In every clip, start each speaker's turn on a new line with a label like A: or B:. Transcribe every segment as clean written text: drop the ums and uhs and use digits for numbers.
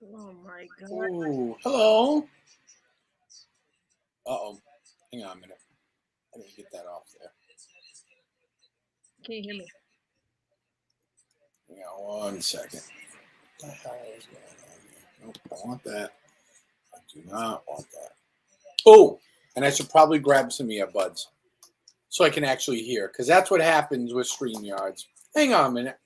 A: Oh my god.
B: Ooh, hello. Uh-oh. Hang on a minute. I gotta get that off there.
A: Can you hear me?
B: Hang on 1 second. What the hell is going on here? Nope, I want that. I do not want that. Oh, and I should probably grab some earbuds so I can actually hear, because that's what happens with StreamYards. Hang on a minute.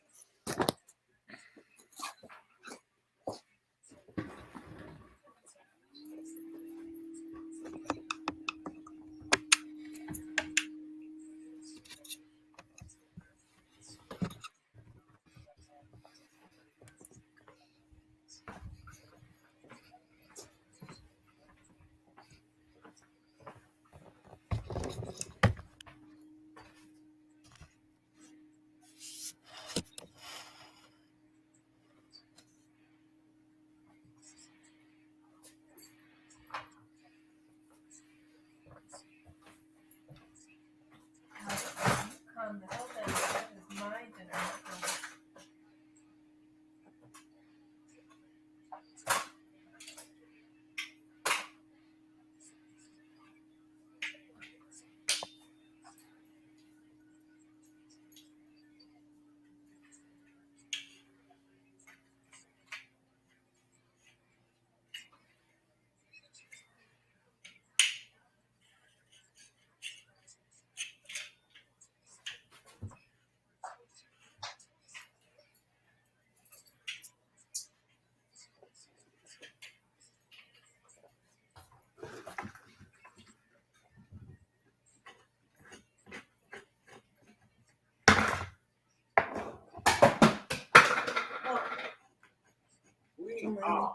B: We are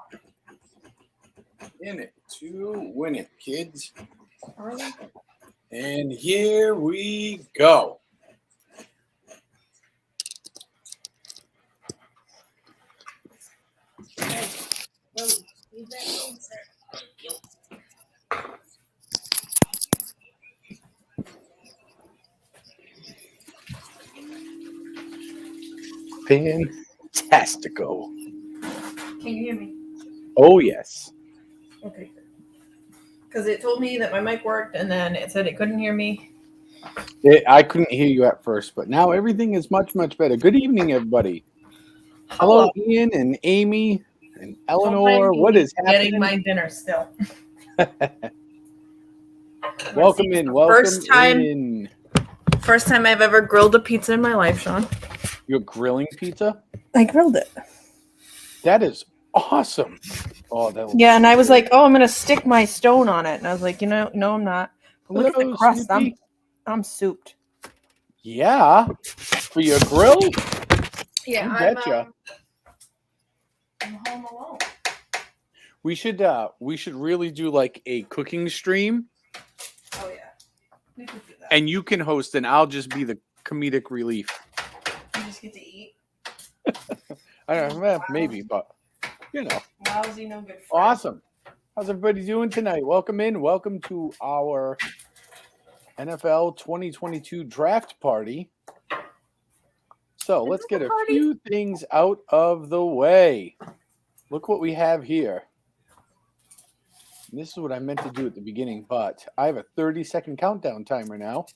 B: in it to win it, kids. And here we go. Fantastico.
A: Can you hear me?
B: Oh, yes.
A: Okay. Because it told me that my mic worked, and then it said it couldn't hear me.
B: I couldn't hear you at first, but now everything is much, much better. Good evening, everybody. Hello, Ian and Amy and Eleanor. What is happening?
A: Getting my dinner still.
B: Welcome in. Welcome
A: First time I've ever grilled a pizza in my life, Sean.
B: You're grilling pizza?
A: I grilled it.
B: That is awesome. Oh, that
A: yeah, and I was like, "Oh, I'm gonna stick my stone on it," and I was like, no, I'm not. But look at the crust. I'm souped.
B: Yeah, for your grill.
A: Yeah,
B: I betcha.
A: I'm home alone.
B: We should really do like a cooking stream.
A: Oh yeah, we could do that.
B: And you can host, and I'll just be the comedic relief.
A: You just get to eat.
B: I don't know, maybe, but you know.
A: Lousy, no good. Friend.
B: Awesome. How's everybody doing tonight? Welcome in. Welcome to our NFL 2022 draft party. So let's get a few things out of the way. Look what we have here. And this is what I meant to do at the beginning, but I have a 30-second countdown timer now.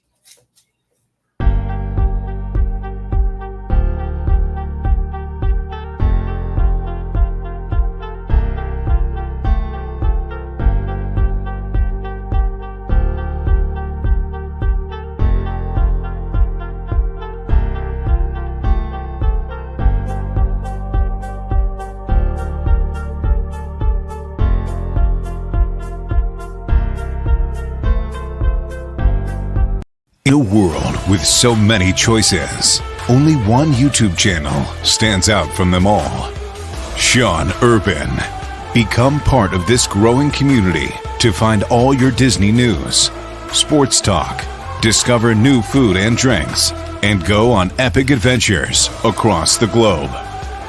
C: In a world with so many choices, only one YouTube channel stands out from them all. Sean Urban. Become part of this growing community to find all your Disney news, sports talk, discover new food and drinks, and go on epic adventures across the globe.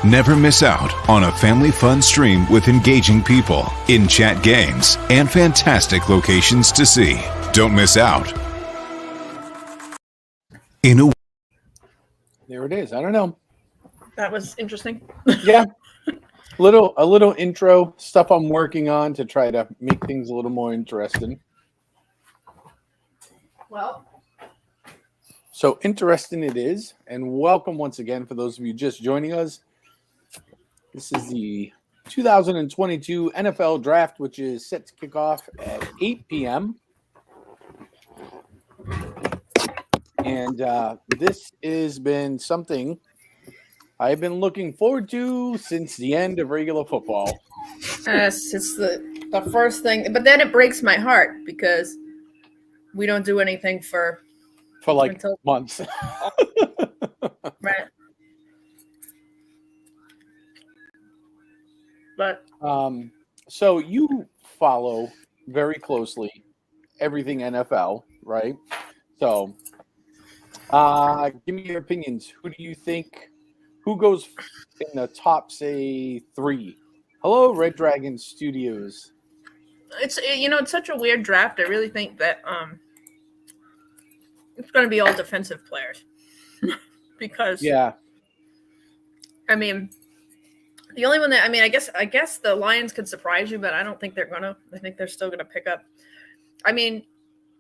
C: Never miss out on a family fun stream with engaging people, in-chat games, and fantastic locations to see. Don't miss out.
B: There it is. I don't know.
A: That was interesting.
B: Yeah. A little intro stuff I'm working on to try to make things a little more interesting.
A: Well,
B: so interesting it is, and welcome once again for those of you just joining us. This is the 2022 NFL Draft, which is set to kick off at 8 p.m. And this has been something I've been looking forward to since the end of regular football.
A: yes, it's the first thing, but then it breaks my heart because we don't do anything for
B: like months.
A: Right. But
B: so you follow very closely everything NFL, right? So give me your opinions. Who do you think, who goes in the top, say, 3? Hello, Red Dragon Studios.
A: it's such a weird draft. I really think that it's going to be all defensive players because I mean, the only one that I guess the Lions could surprise you, but I don't think they're gonna. I think they're still gonna pick up. I mean,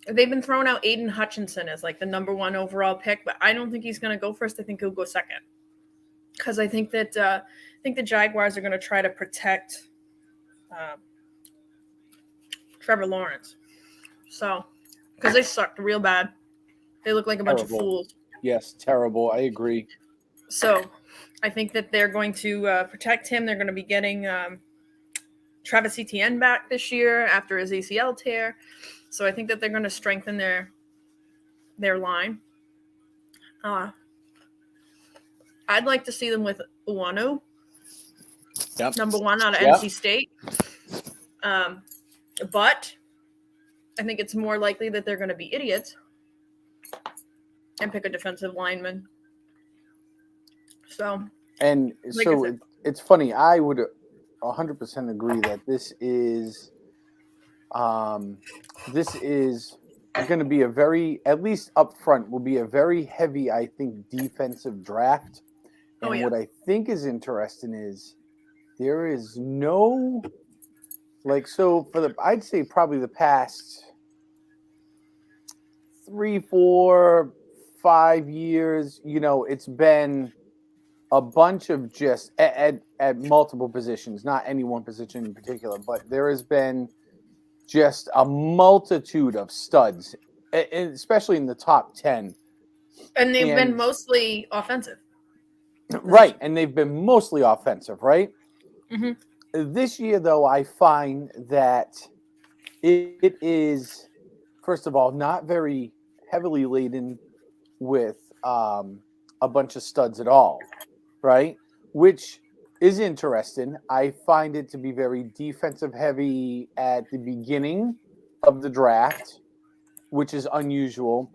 A: they've been throwing out Aiden Hutchinson as like the number 1 overall pick, but I don't think he's gonna go first. I think he'll go second because I think that the Jaguars are gonna try to protect Trevor Lawrence. So because they sucked real bad, they look like a bunch of fools.
B: Yes, terrible. I agree.
A: So I think that they're going to protect him. They're going to be getting Travis Etienne back this year after his ACL tear. So I think that they're going to strengthen their line. I'd like to see them with Uwanu, number 1 out of NC State. But I think it's more likely that they're going to be idiots and pick a defensive lineman. So it's funny. I would 100% agree that this is going to be a very, at least up front, will be a very heavy, I think, defensive draft. And what I think is interesting is there is no, I'd say probably the past 3, 4, 5 years, it's been a bunch of just at multiple positions, not any one position in particular, but there has been just a multitude of studs, especially in the top 10. And they've been mostly offensive.
B: Right, and they've been mostly offensive, right?
A: Mm-hmm.
B: This year, though, I find that it is, first of all, not very heavily laden with a bunch of studs at all. Right, which is interesting. I find it to be very defensive heavy at the beginning of the draft, which is unusual.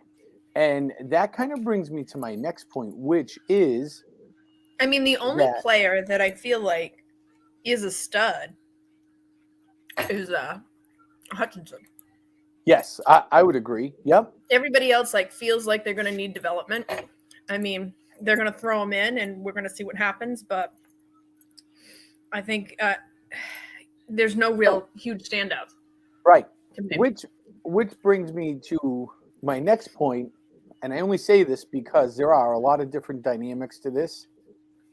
B: And that kind of brings me to my next point, which is...
A: I mean, the only player that I feel like is a stud is Hutchinson.
B: Yes, I would agree. Yep.
A: Everybody else feels like they're going to need development. I mean... They're going to throw him in, and we're going to see what happens. But I think there's no real huge standouts.
B: Right. Which brings me to my next point, and I only say this because there are a lot of different dynamics to this,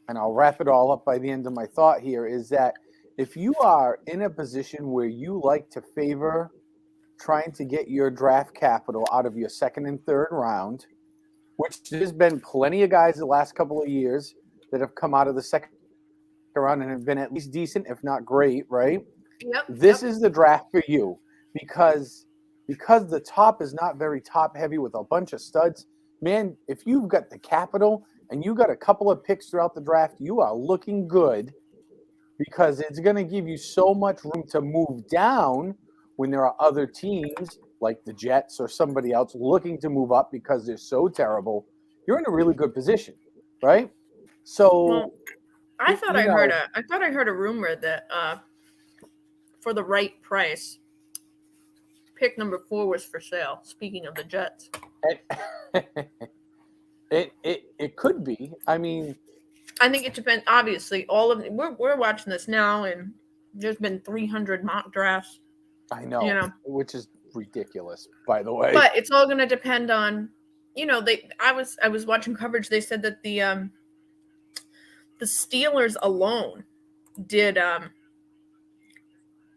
B: and I'll wrap it all up by the end of my thought here, is that if you are in a position where you like to favor trying to get your draft capital out of your second and third round, which there's been plenty of guys the last couple of years that have come out of the second round and have been at least decent, if not great, right?
A: Yep.
B: This is the draft for you because the top is not very top heavy with a bunch of studs. Man, if you've got the capital and you got a couple of picks throughout the draft, you are looking good because it's going to give you so much room to move down when there are other teams like the Jets or somebody else looking to move up because they're so terrible. You're in a really good position, right? So
A: I thought I heard a rumor that for the right price, pick number 4 was for sale. Speaking of the Jets.
B: It could be. I mean,
A: I think it depends. Obviously, we're watching this now, and there's been 300 mock drafts.
B: I know, which is ridiculous, by the way.
A: But it's all going to depend on, I was watching coverage. They said that the Steelers alone did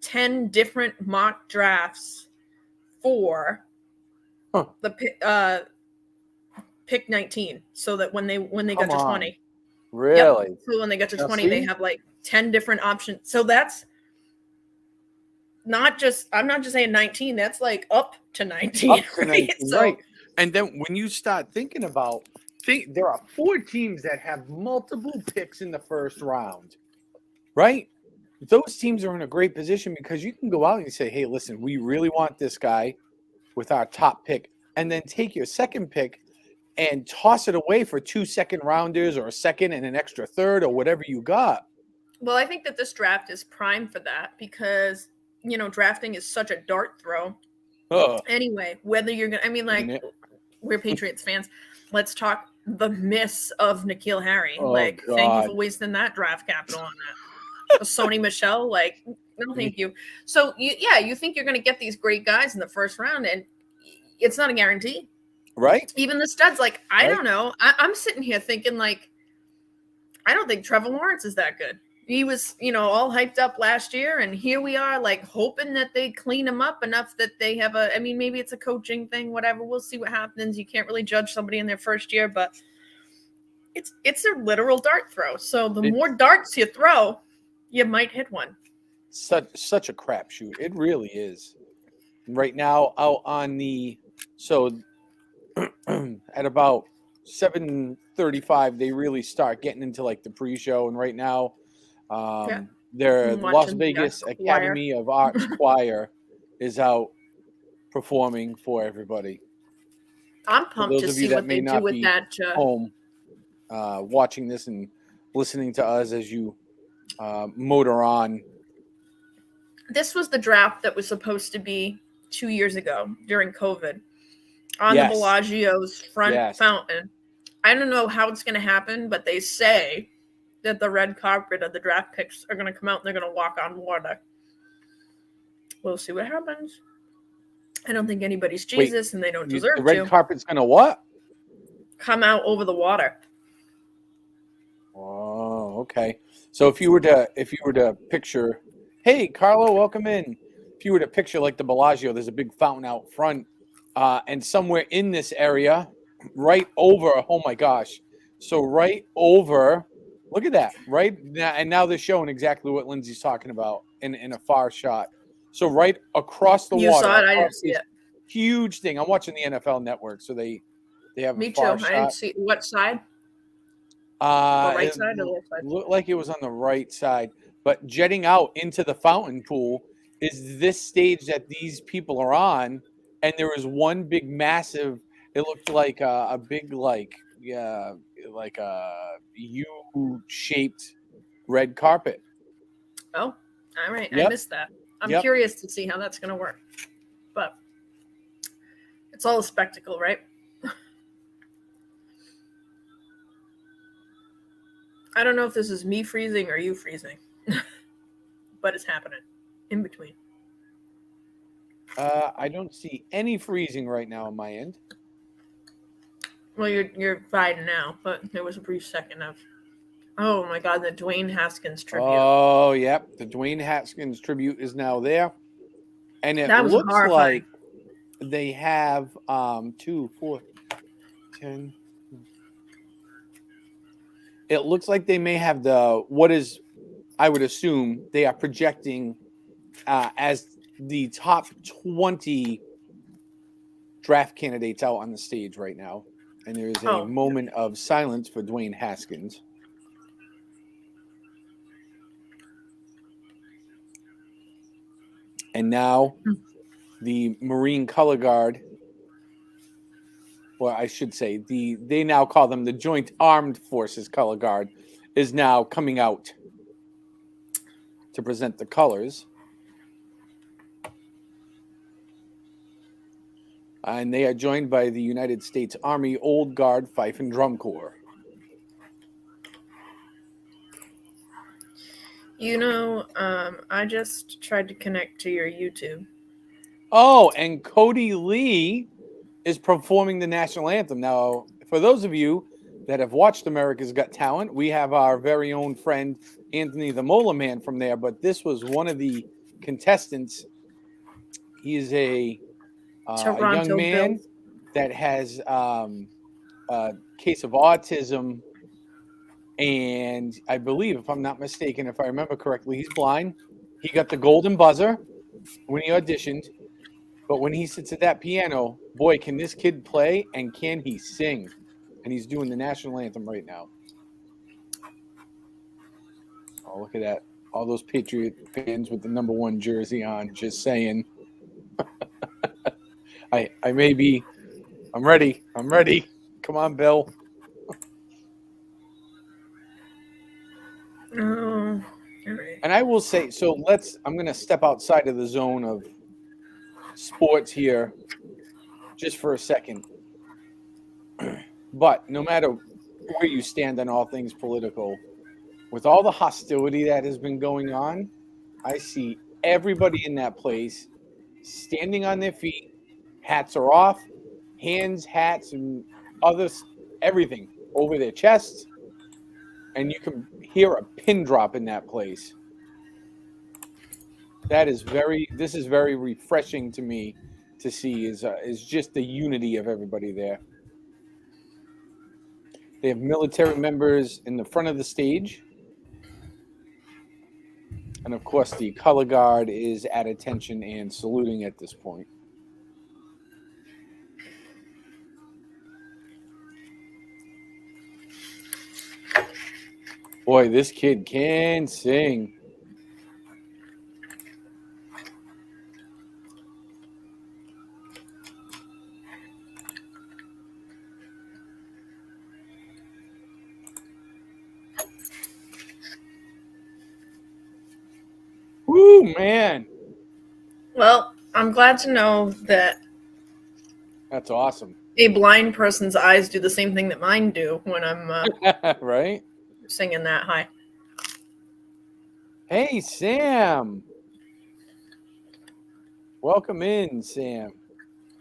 A: 10 different mock drafts for the pick 19, so that when they got to 20,
B: really,
A: so when they get to 20, they have like 10 different options. So that's not just, I'm not just saying 19, that's like up to 19.
B: Up to 19, right? And then when you start thinking about, there are 4 teams that have multiple picks in the first round, right? Those teams are in a great position because you can go out and say, hey, listen, we really want this guy with our top pick, and then take your second pick and toss it away for 2 second rounders or a second and an extra third or whatever you got.
A: Well, I think that this draft is prime for that because, drafting is such a dart throw. Anyway, whether you're going to, we're Patriots fans. Let's talk the miss of N'Keal Harry. Thank you for wasting that draft capital on that. Sony Michel, no, thank you. So, you think you're going to get these great guys in the first round, and it's not a guarantee.
B: Right.
A: Even the studs, I don't know. I'm sitting here thinking, I don't think Trevor Lawrence is that good. He was, all hyped up last year, and here we are, hoping that they clean him up enough that they have maybe it's a coaching thing, whatever. We'll see what happens. You can't really judge somebody in their first year, but it's a literal dart throw. So the more darts you throw, you might hit one.
B: Such a crapshoot. It really is. Right now, out on at about 7:35, they really start getting into the pre-show, and right now, their Las Vegas Academy of Arts choir is out performing for everybody.
A: I'm pumped to see what they do with that.
B: Home, watching this and listening to us as you motor on.
A: This was the draft that was supposed to be 2 years ago during COVID on the Bellagio's front fountain. I don't know how it's going to happen, but they say that the red carpet of the draft picks are going to come out and they're going to walk on water. We'll see what happens. I don't think anybody's Jesus, and they don't deserve to.
B: The red carpet's going to what?
A: Come out over the water.
B: Oh, okay. So if you were to picture, hey, Carlo, welcome in. If you were to picture the Bellagio, there's a big fountain out front, and somewhere in this area, right over, oh my gosh. So right over, look at that, right? And now they're showing exactly what Lindsay's talking about in a far shot. So right across the water.
A: You saw it, I didn't see it.
B: Huge thing. I'm watching the NFL Network, so they have
A: Me
B: a far
A: too.
B: shot.
A: I didn't see what side? The right side or the left side?
B: Looked like it was on the right side. But jetting out into the fountain pool is this stage that these people are on, and there was one big massive. It looked like a big like a U-shaped red carpet.
A: Oh, all right.
B: Yep.
A: I missed that. I'm curious to see how that's going to work. But it's all a spectacle, right? I don't know if this is me freezing or you freezing, but it's happening in between.
B: I don't see any freezing right now on my end.
A: Well, you're fine now, but there was a brief second of, oh my God, the Dwayne Haskins tribute.
B: Oh, yep. The Dwayne Haskins tribute is now there. And it looks
A: horrifying.
B: like they have 2, 4, 10. It looks like they may have I would assume they are projecting as the top 20 draft candidates out on the stage right now. And there is a moment of silence for Dwayne Haskins. And now the Marine Color Guard, well, I should say, they now call them the Joint Armed Forces Color Guard, is now coming out to present the colors. And they are joined by the United States Army Old Guard Fife and Drum Corps.
A: I just tried to connect to your YouTube.
B: Oh, and Cody Lee is performing the national anthem. Now, for those of you that have watched America's Got Talent, we have our very own friend, Anthony the Mola Man from there, but this was one of the contestants. He is a young man
A: Bills.
B: that has a case of autism, and I believe, if I'm not mistaken, if I remember correctly, he's blind. He got the golden buzzer when he auditioned, but when he sits at that piano, boy, can this kid play and can he sing? And he's doing the national anthem right now. Oh, look at that. All those Patriot fans with the number 1 jersey on, just saying. I'm ready. Come on, Bill.
A: Oh, all right.
B: And I will say, I'm going to step outside of the zone of sports here just for a second. But no matter where you stand on all things political, with all the hostility that has been going on, I see everybody in that place standing on their feet, hats are off, hands, hats, and others, everything over their chests, and you can hear a pin drop in that place. This is very refreshing to me to see is just the unity of everybody there. They have military members in the front of the stage. And of course, the color guard is at attention and saluting at this point. Boy, this kid can sing. Woo, man.
A: Well, I'm glad to know that
B: that's awesome.
A: A blind person's eyes do the same thing that mine do when I'm
B: right
A: singing that high.
B: Hey, Sam. Welcome in, Sam.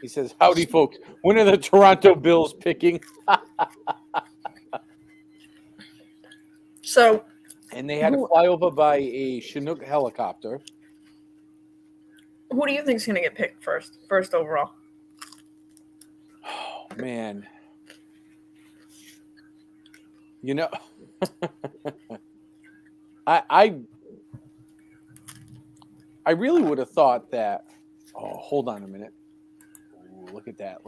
B: He says, howdy, folks. When are the Toronto Bills picking? And they had to fly over by a Chinook helicopter.
A: Who do you think is going to get picked first overall?
B: Oh, man. I really would have thought that. Oh, hold on a minute. Ooh, look at that.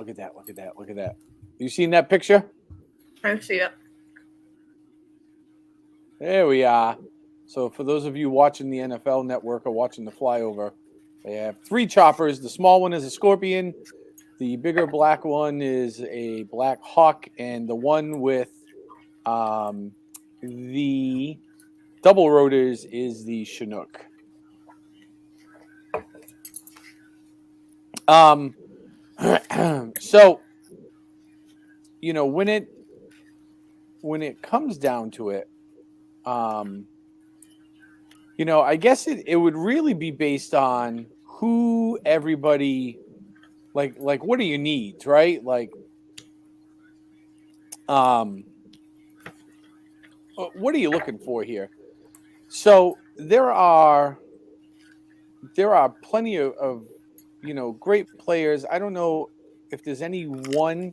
B: You seen that picture?
A: I see it.
B: There we are. So for those of you watching the NFL Network or watching the flyover, they have 3 choppers. The small one is a Scorpion. The bigger black one is a Black Hawk. And the one with the double rotors is the Chinook. So, when it comes down to it, I guess it would really be based on who everybody like what are your needs, right? Like what are you looking for here? So there are plenty of great players. I don't know if there's any one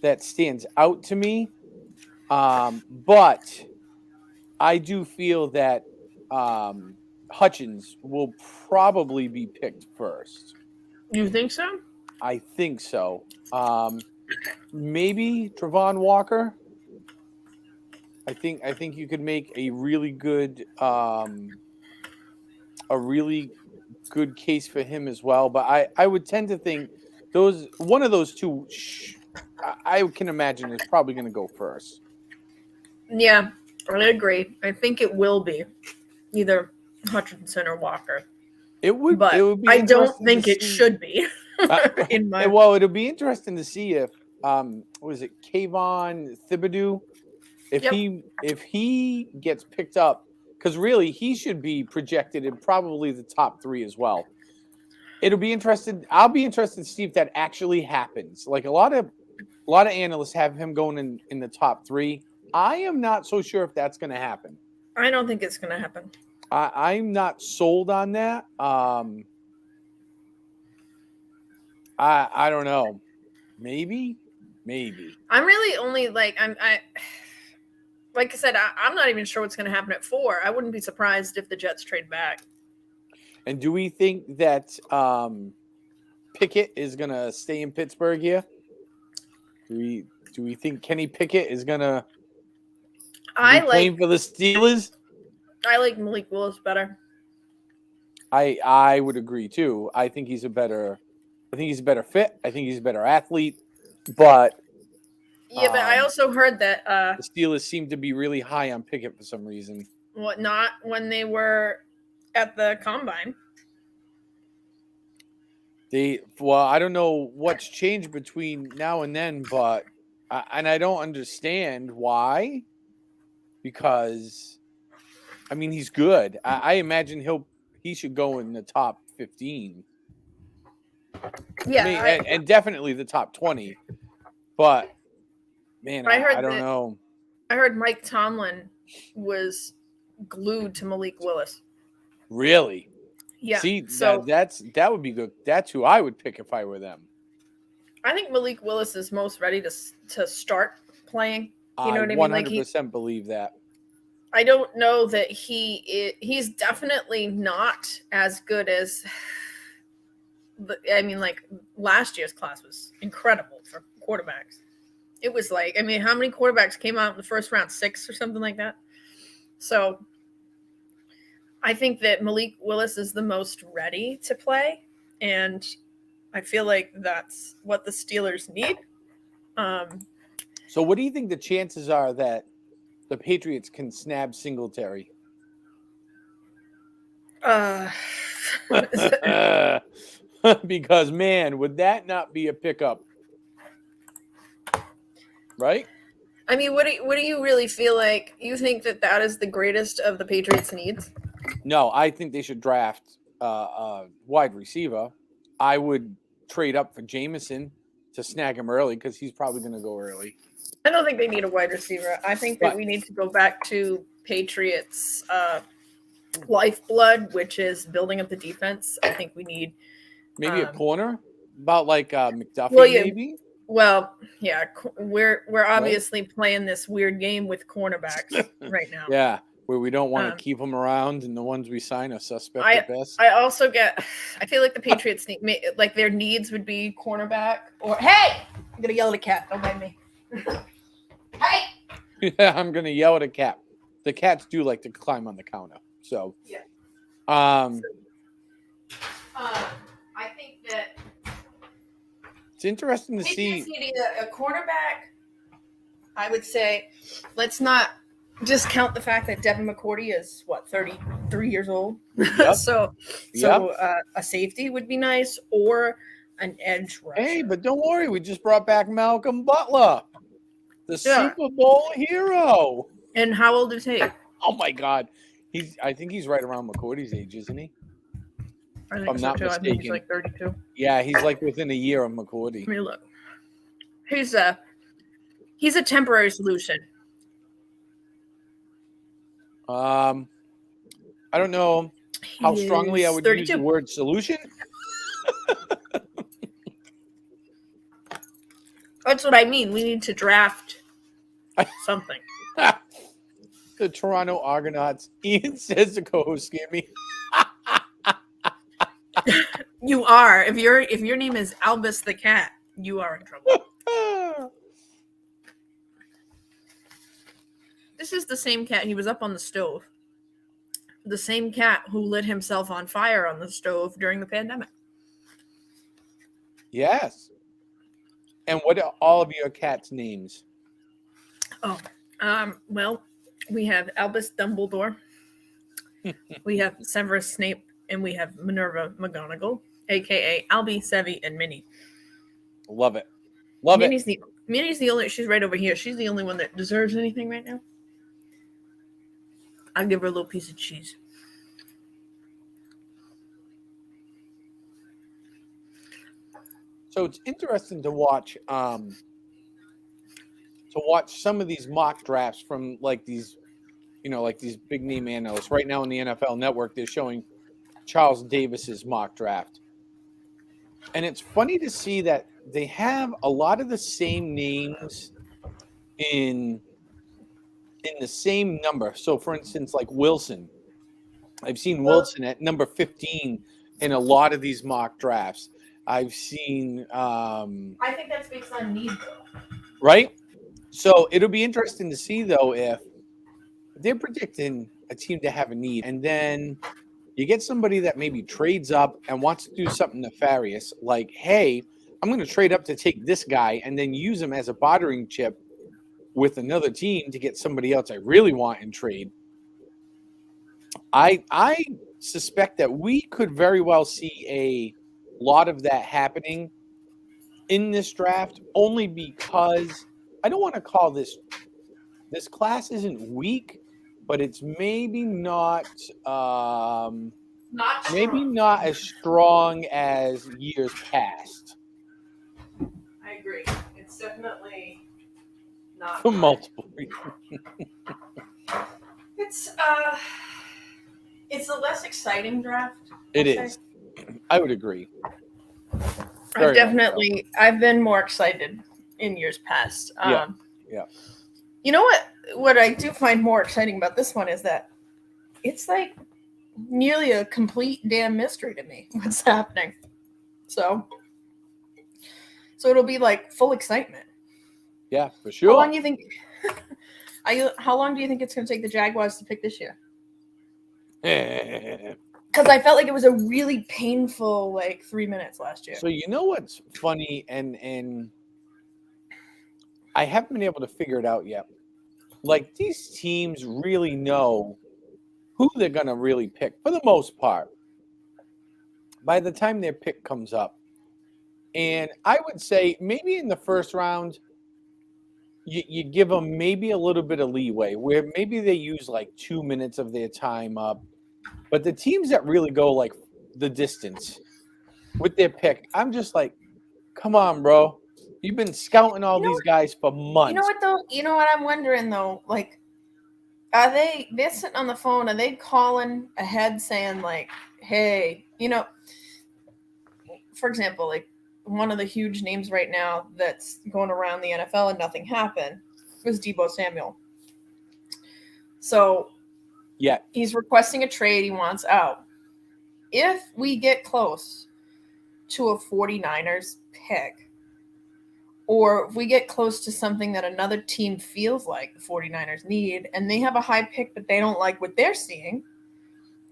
B: that stands out to me, but I do feel that Hutchins will probably be picked first.
A: You think so?
B: I think so. Maybe Travon Walker. I think you could make a really good case for him as well. But I would tend to think one of those two I can imagine is probably going to go first.
A: Yeah, I agree. I think it will be either Hutchinson or Walker.
B: It would be.
A: I don't think it should be.
B: Well, it'll be interesting to see if was it Kayvon Thibodeau if he gets picked up, because really he should be projected in probably the top 3 as well. It'll be interesting. I'll be interested to see if that actually happens. Like a lot of analysts have him going in the top 3. I am not so sure if that's going to happen.
A: I don't think it's going to happen.
B: I'm not sold on that. I don't know. Maybe.
A: I'm really only like I said, I'm not even sure what's going to happen at 4. I wouldn't be surprised if the Jets trade back.
B: And do we think that Pickett is going to stay in Pittsburgh here? Do we think Kenny Pickett is going to be playing for the Steelers?
A: I like Malik Willis better.
B: I would agree too. I think he's a better fit. I think he's a better athlete. But
A: yeah, but I also heard that
B: the Steelers seem to be really high on Pickett for some reason.
A: What not when they were at the combine?
B: I don't know what's changed between now and then, but I don't understand why. Because I mean, he's good. I imagine he should go in the top 15.
A: Yeah,
B: and definitely the top 20. But man, I don't know.
A: I heard Mike Tomlin was glued to Malik Willis.
B: Really?
A: Yeah.
B: See, that would be good. That's who I would pick if I were them.
A: I think Malik Willis is most ready to start playing. You know what I mean?
B: 100% believe that.
A: I don't know that he's definitely not as good as. I mean, like last year's class was incredible for quarterbacks. It was like, I mean, how many quarterbacks came out in the first round? 6 or something like that. So I think that Malik Willis is the most ready to play, and I feel like that's what the Steelers need.
B: So what do you think the chances are that the Patriots can snab Singletary? Because, man, would that not be a pickup? Right?
A: I mean, what do you really feel like? You think that is the greatest of the Patriots' needs?
B: No, I think they should draft a wide receiver. I would trade up for Jameson to snag him early because he's probably going to go early.
A: I don't think they need a wide receiver. I think that we need to go back to Patriots' lifeblood, which is building up the defense. I think we need
B: maybe a corner, about like McDuffie, maybe.
A: Well, yeah, we're obviously playing this weird game with cornerbacks right now.
B: Yeah, where we don't want to keep them around, and the ones we sign are suspect at best.
A: I feel like the Patriots need, like their needs would be cornerback or hey, I'm gonna yell at a cat. Don't mind me. Hey.
B: Yeah, I'm gonna yell at a cat. The cats do like to climb on the counter, so.
A: Yeah.
B: I
A: think that.
B: It's interesting to see.
A: Need a cornerback. I would say, let's not discount the fact that Devin McCourty is 33 years old.
B: Yep.
A: so a safety would be nice, or an edge rusher.
B: Hey, but don't worry, we just brought back Malcolm Butler, the Super Bowl hero.
A: And how old is he?
B: Oh my God, I think he's right around McCourty's age, isn't he?
A: I think so too. I think he's like 32.
B: Yeah, he's like within a year of McCourty.
A: Let me look. He's a temporary solution.
B: I don't know how strongly I would 32. Use the word solution.
A: That's what I mean. We need to draft something.
B: The Toronto Argonauts. Ian says the co-host scam me.
A: You are. If your name is Albus the cat, you are in trouble. This is the same cat. He was up on the stove. The same cat who lit himself on fire on the stove during the pandemic.
B: Yes. And what are all of your cats' names?
A: Oh, well, we have Albus Dumbledore. We have Severus Snape. And we have Minerva McGonagall, a.k.a. Albie, Sevy, and Minnie.
B: Love it.
A: Minnie's the only, she's right over here. She's the only one that deserves anything right now. I'd give her a little piece of cheese.
B: So it's interesting to watch some of these mock drafts from like these, like these big name analysts. Right now on the NFL Network, they're showing Charles Davis's mock draft. And it's funny to see that they have a lot of the same names in the same number. So, for instance, like Wilson. I've seen Wilson at number 15 in a lot of these mock drafts. I've seen...
A: I think that's based on need, though.
B: Right? So, it'll be interesting to see, though, if they're predicting a team to have a need, and then you get somebody that maybe trades up and wants to do something nefarious, like, hey, I'm going to trade up to take this guy and then use him as a bartering chip with another team to get somebody else I really want in trade. I suspect that we could very well see a lot of that happening in this draft, only because I don't want to call this class isn't weak, but it's maybe not as strong as years past.
A: I agree. It's definitely not
B: for multiple reasons.
A: It's a less exciting draft.
B: It is. I would agree.
A: I've been more excited in years past.
B: Yeah.
A: You know what I do find more exciting about this one is that it's like nearly a complete damn mystery to me what's happening. So it'll be like full excitement.
B: Yeah, for sure.
A: How long do you think it's going to take the Jaguars to pick this year? Because I felt like it was a really painful 3 minutes last year.
B: So you know what's funny, and I haven't been able to figure it out yet. Like, these teams really know who they're going to really pick for the most part by the time their pick comes up. And I would say maybe in the first round, you give them maybe a little bit of leeway where maybe they use 2 minutes of their time up. But the teams that really go the distance with their pick, I'm just like, come on, bro. You've been scouting all these guys for months.
A: You know what, though? You know what I'm wondering, though? They're sitting on the phone, are they calling ahead saying, hey, for example, one of the huge names right now that's going around the NFL and nothing happened was Deebo Samuel. So
B: yeah,
A: he's requesting a trade. He wants out. If we get close to a 49ers pick, or if we get close to something that another team feels like the 49ers need, and they have a high pick but they don't like what they're seeing,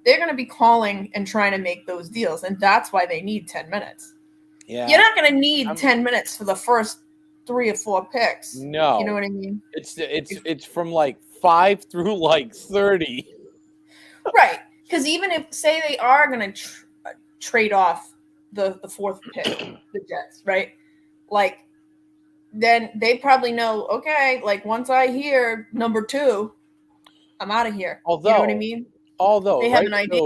A: they're going to be calling and trying to make those deals. And that's why they need 10 minutes.
B: Yeah.
A: You're not going to need 10 minutes for the first 3 or 4 picks.
B: No.
A: You know what I mean?
B: It's from 5 through 30.
A: Right. Because even if, say, they are going to trade off the 4th pick, the Jets, right? Then they probably know, okay, once I hear number 2, I'm out of here. You know what I mean?
B: Although
A: they have an idea.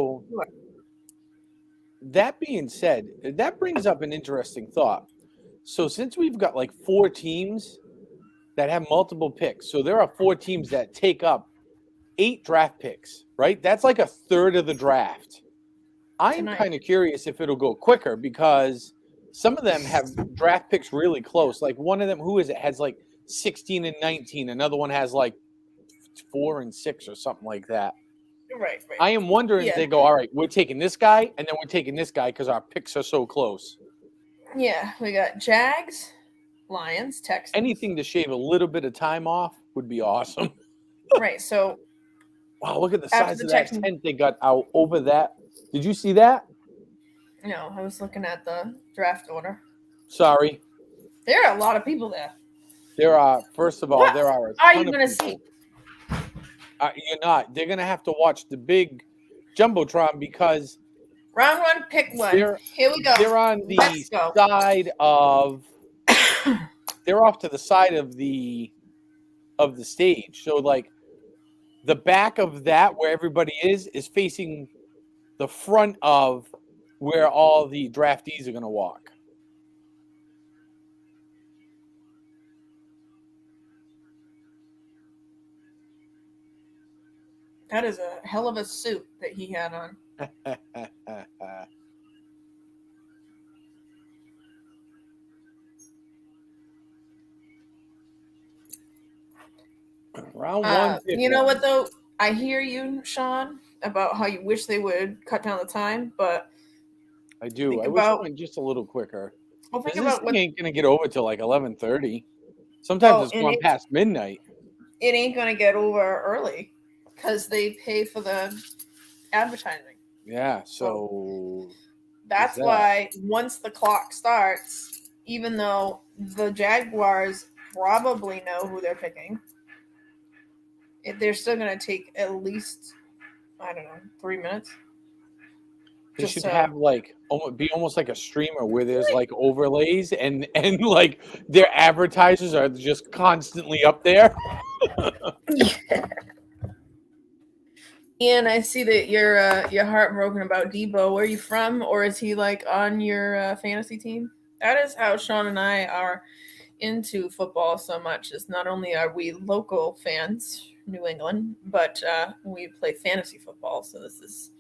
B: That being said, that brings up an interesting thought. So since we've got 4 teams that have multiple picks, so there are 4 teams that take up 8 draft picks, right? That's a third of the draft. I'm kind of curious if it'll go quicker because some of them have draft picks really close. One of them, who is it, has 16 and 19. Another one has 4 and 6 or something like that.
A: Right.
B: I am wondering if they go, all right, we're taking this guy, and then we're taking this guy because our picks are so close.
A: Yeah, we got Jags, Lions, Texans.
B: Anything to shave a little bit of time off would be awesome.
A: Right, so.
B: Wow, look at the size of that tent they got out over that. Did you see that?
A: No, I was looking at the draft order.
B: Sorry.
A: There are a lot of people there.
B: There are, first of all, there are a ton
A: are you
B: going
A: to see?
B: You're not. They're going to have to watch the big Jumbotron because
A: round 1, pick 1. Here we go.
B: They're on the side of they're off to the side of the stage. So the back of that where everybody is facing the front of where all the draftees are going to walk.
A: That is a hell of a suit that he had on.
B: Round one.
A: You know what, though? I hear you, Sean, about how you wish they would cut down the time, but
B: I do. I wish it went just a little quicker.
A: Well, think
B: this
A: about
B: thing ain't going to get over till like 11:30. Sometimes it's going past midnight.
A: It ain't going to get over early because they pay for the advertising.
B: Yeah, so
A: that's why once the clock starts, even though the Jaguars probably know who they're picking, they're still going to take at least, I don't know, 3 minutes.
B: They should have be almost like a streamer where there's like overlays and like their advertisers are just constantly up there.
A: Yeah. Ian, I see that you're heartbroken about Debo. Where are you from, or is he like on your fantasy team? That is how Sean and I are into football so much. Is not only are we local fans, New England, but we play fantasy football. So this is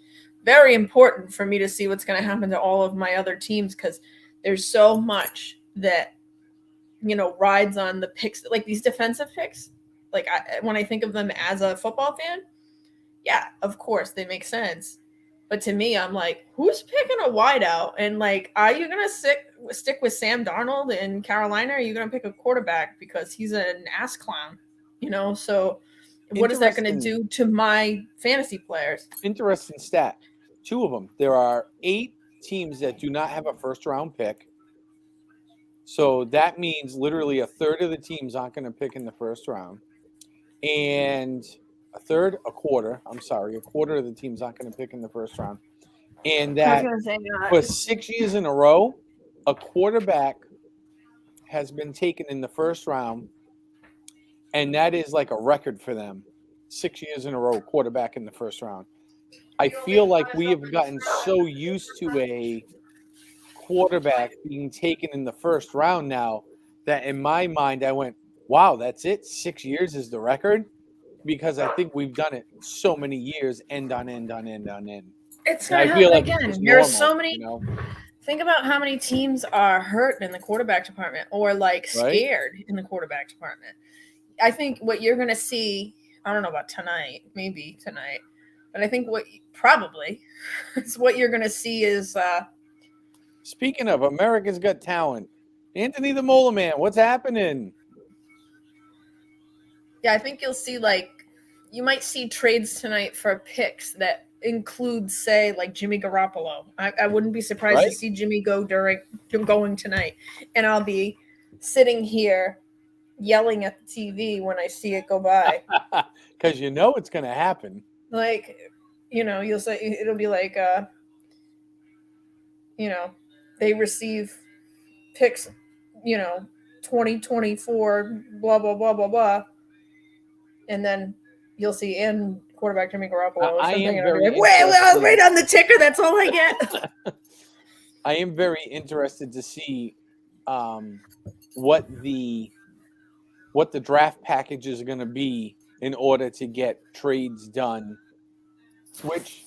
A: very important for me to see what's going to happen to all of my other teams because there's so much that rides on the picks, like these defensive picks. Like when I think of them as a football fan. Yeah, of course, they make sense. But to me, I'm like, who's picking a wideout? And like, are you going to stick with Sam Darnold in Carolina? Or are you going to pick a quarterback because he's an ass clown? So what is that going to do to my fantasy players?
B: Interesting stat. 2 of them. There are 8 teams that do not have a first-round pick. So that means literally a third of the teams aren't going to pick in the first round. And a quarter of the teams aren't going to pick in the first round. And that for 6 years in a row, a quarterback has been taken in the first round, and that is like a record for them. 6 years in a row, quarterback in the first round. I feel like we have gotten so used to a quarterback being taken in the first round now that in my mind I went, wow, that's it? 6 years is the record? Because I think we've done it so many years, end on end on end on end.
A: It's going to happen again. There's so many. Think about how many teams are hurt in the quarterback department or like scared in the quarterback department. I think what you're going to see, I don't know about maybe tonight, but I think what you're going to see is.
B: Speaking of America's Got Talent, Anthony the Molar Man, what's happening?
A: Yeah, I think you'll see you might see trades tonight for picks that include, say, like Jimmy Garoppolo. I wouldn't be surprised to see Jimmy going tonight. And I'll be sitting here yelling at the TV when I see it go by.
B: Because it's going to happen.
A: Like, you'll say, it'll be like, they receive picks, 2024, blah, blah, blah, blah, blah. And then you'll see in quarterback Jimmy Garoppolo or something. And I'll be like, I'll wait on the ticker. That's all I get.
B: I am very interested to see what the draft packages are going to be in order to get trades done, which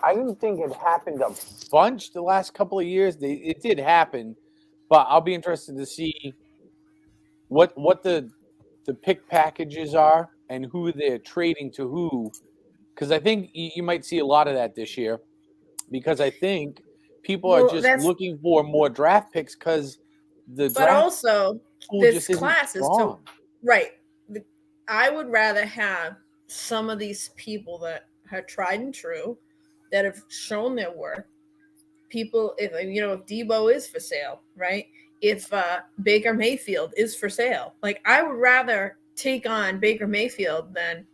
B: I didn't think it happened a bunch the last couple of years. It did happen, but I'll be interested to see what the pick packages are and who they're trading to who, because I think you might see a lot of that this year, because I think people are just looking for more draft picks because this class is so
A: right. I would rather have some of these people that are tried and true, that have shown their worth. People, if Debo is for sale, right? If Baker Mayfield is for sale, like I would rather take on Baker Mayfield than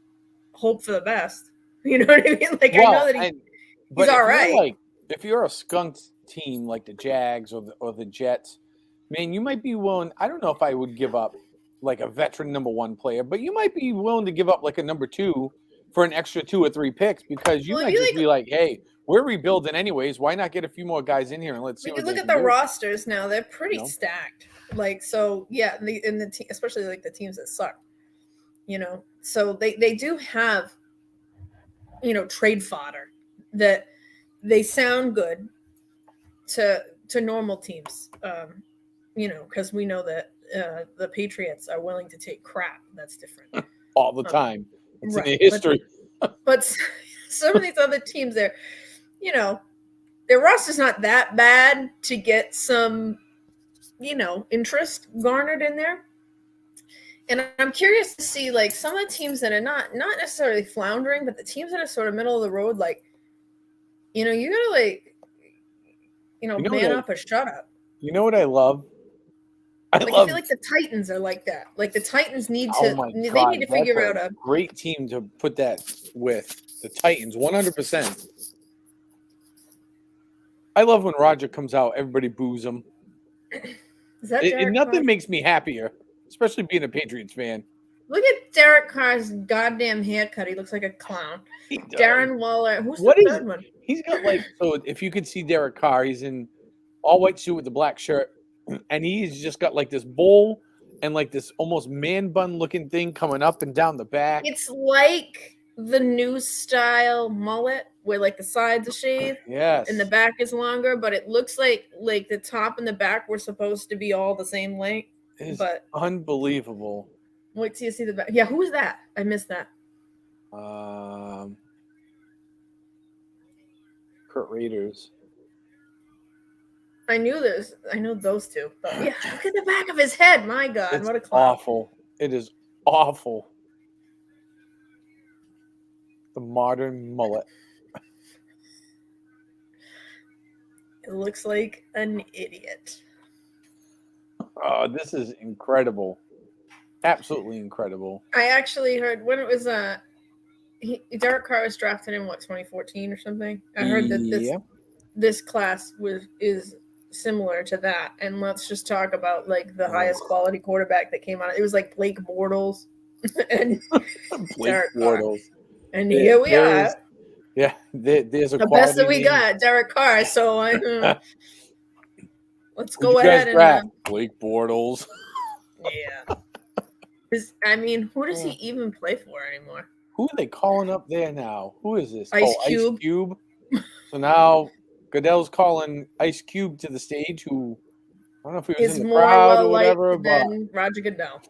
A: hope for the best. You know what I mean? Like I know that he's all right.
B: If you're a skunk team like the Jags or the Jets, man, you might be willing. I don't know if I would give up like a veteran number 1 player, but you might be willing to give up like a number 2 for an extra 2 or 3 picks because you might just be like, hey, we're rebuilding anyways. Why not get a few more guys in here and let's see what
A: look at the rosters now. They're pretty stacked. Like, so, yeah, in the especially like the teams that suck, so they do have, trade fodder that they sound good to normal teams, because we know that the Patriots are willing to take crap. That's different.
B: All the time. It's in history.
A: But some of these other teams, their roster's not that bad to get some, interest garnered in there. And I'm curious to see, like, some of the teams that are not necessarily floundering, but the teams that are sort of middle of the road, like, you gotta, like, man up or shut up.
B: You know what I love? I feel
A: like the Titans are like that. Like, the Titans need to figure out a
B: great team to put that with. The Titans, 100%. I love when Roger comes out, everybody boos him.
A: Is that
B: nothing makes me happier, especially being a Patriots fan.
A: Look at Derek Carr's goddamn haircut. He looks like a clown. Darren Waller. Who's
B: the
A: third one?
B: He's got so if you could see Derek Carr, he's in all white suit with the black shirt, and he's just got like this bowl and like this almost man bun looking thing coming up and down the back.
A: It's like the new style mullet where like the sides are shaved,
B: yes,
A: and the back is longer, but it looks like the top and the back were supposed to be all the same length.
B: It's unbelievable.
A: Wait till you see the back. Yeah, who's that? I missed that.
B: Kurt Raiders.
A: I know those two. But yeah, look at the back of his head. My God,
B: it's
A: what a clown.
B: Awful. It is awful. The modern mullet.
A: It looks like an idiot.
B: Oh, this is incredible. Absolutely incredible.
A: I actually heard when it was Derek Carr was drafted in 2014 or something. I heard that this class is similar to that. And let's just talk about like the highest quality quarterback that came out. It was like Blake Bortles and Derek Bortles. Carr. And here we are.
B: Yeah, there's
A: the best that we got, Derek Carr. So let's go ahead and
B: Blake Bortles.
A: Yeah. Who does he even play for anymore?
B: Who are they calling up there now? Who is this?
A: Ice Cube.
B: Ice Cube. So now Goodell's calling Ice Cube to the stage, who I don't know if he was in the crowd or whatever.
A: Than Roger Goodell.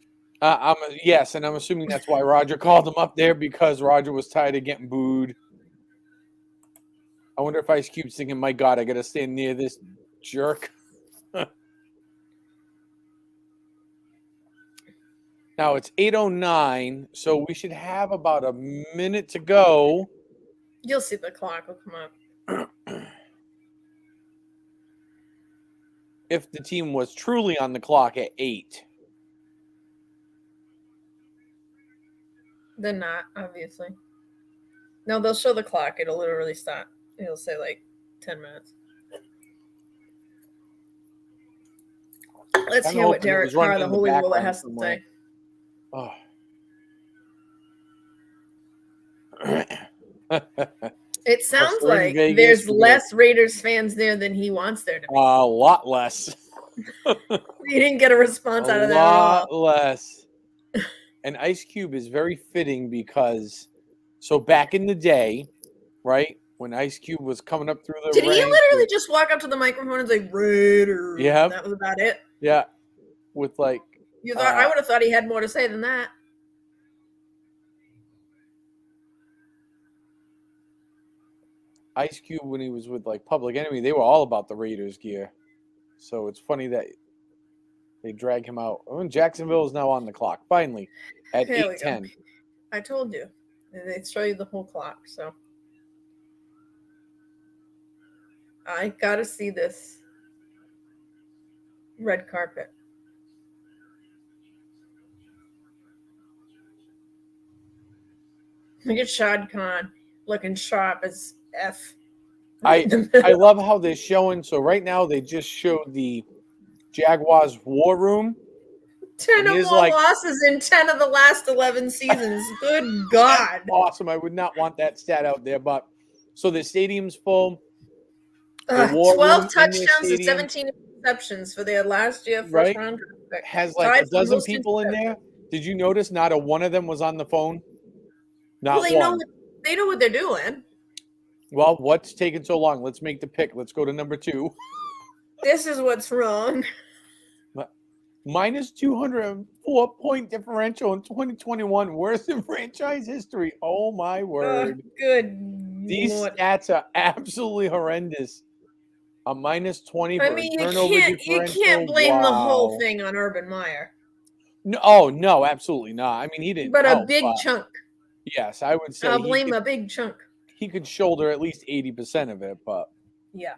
B: Yes, and I'm assuming that's why Roger called him up there, because Roger was tired of getting booed. I wonder if Ice Cube's thinking, my God, I got to stand near this jerk. Now it's 8:09, so we should have about a minute to go.
A: You'll see the clock will come up.
B: If the team was truly on the clock at 8.
A: They're not, obviously. No, they'll show the clock. It'll literally stop. It'll say like 10 minutes. Let's hear what Derek Carr, the Holy Roller, has to say.
B: Oh.
A: It sounds like there's less Raiders fans there than he wants there to be.
B: A lot less.
A: He didn't get a response out of that.
B: A lot less. And Ice Cube is very fitting because, so back in the day, right, when Ice Cube was coming up through the
A: Did he literally just walk up to the microphone and say, Raiders?
B: Yeah.
A: That was about it?
B: Yeah. With like...
A: You thought I would have thought he had more to say than that.
B: Ice Cube, when he was with like Public Enemy, they were all about the Raiders gear. So it's funny that they drag him out. Oh, and Jacksonville is now on the clock, finally, at 8:10.
A: I told you. They show you the whole clock, so. I got to see this red carpet. Look at Shad Khan looking sharp as F.
B: I love how they're showing. So right now they just showed the Jaguars war room,
A: 10 or more losses in 10 of the last 11 seasons. Good God.
B: That's awesome. I would not want that stat out there, but so the stadium's full.
A: 12 touchdowns and 17 interceptions for their last year first round.
B: Has like a dozen people in there. Did you notice not a one of them was on the phone? Not one.
A: They know what they're doing.
B: Well, what's taking so long? Let's make the pick. Let's go to number 2.
A: This is what's wrong.
B: Minus 204 point differential in 2021, worse in franchise history. Oh my word! These stats are absolutely horrendous. A minus 20 for turnover differential.
A: You can't blame the whole thing on Urban Meyer.
B: No, no, absolutely not. I mean, he didn't.
A: But a big chunk.
B: Yes, I would say.
A: I'll blame a big chunk.
B: He could shoulder at least 80% of it, but
A: yeah.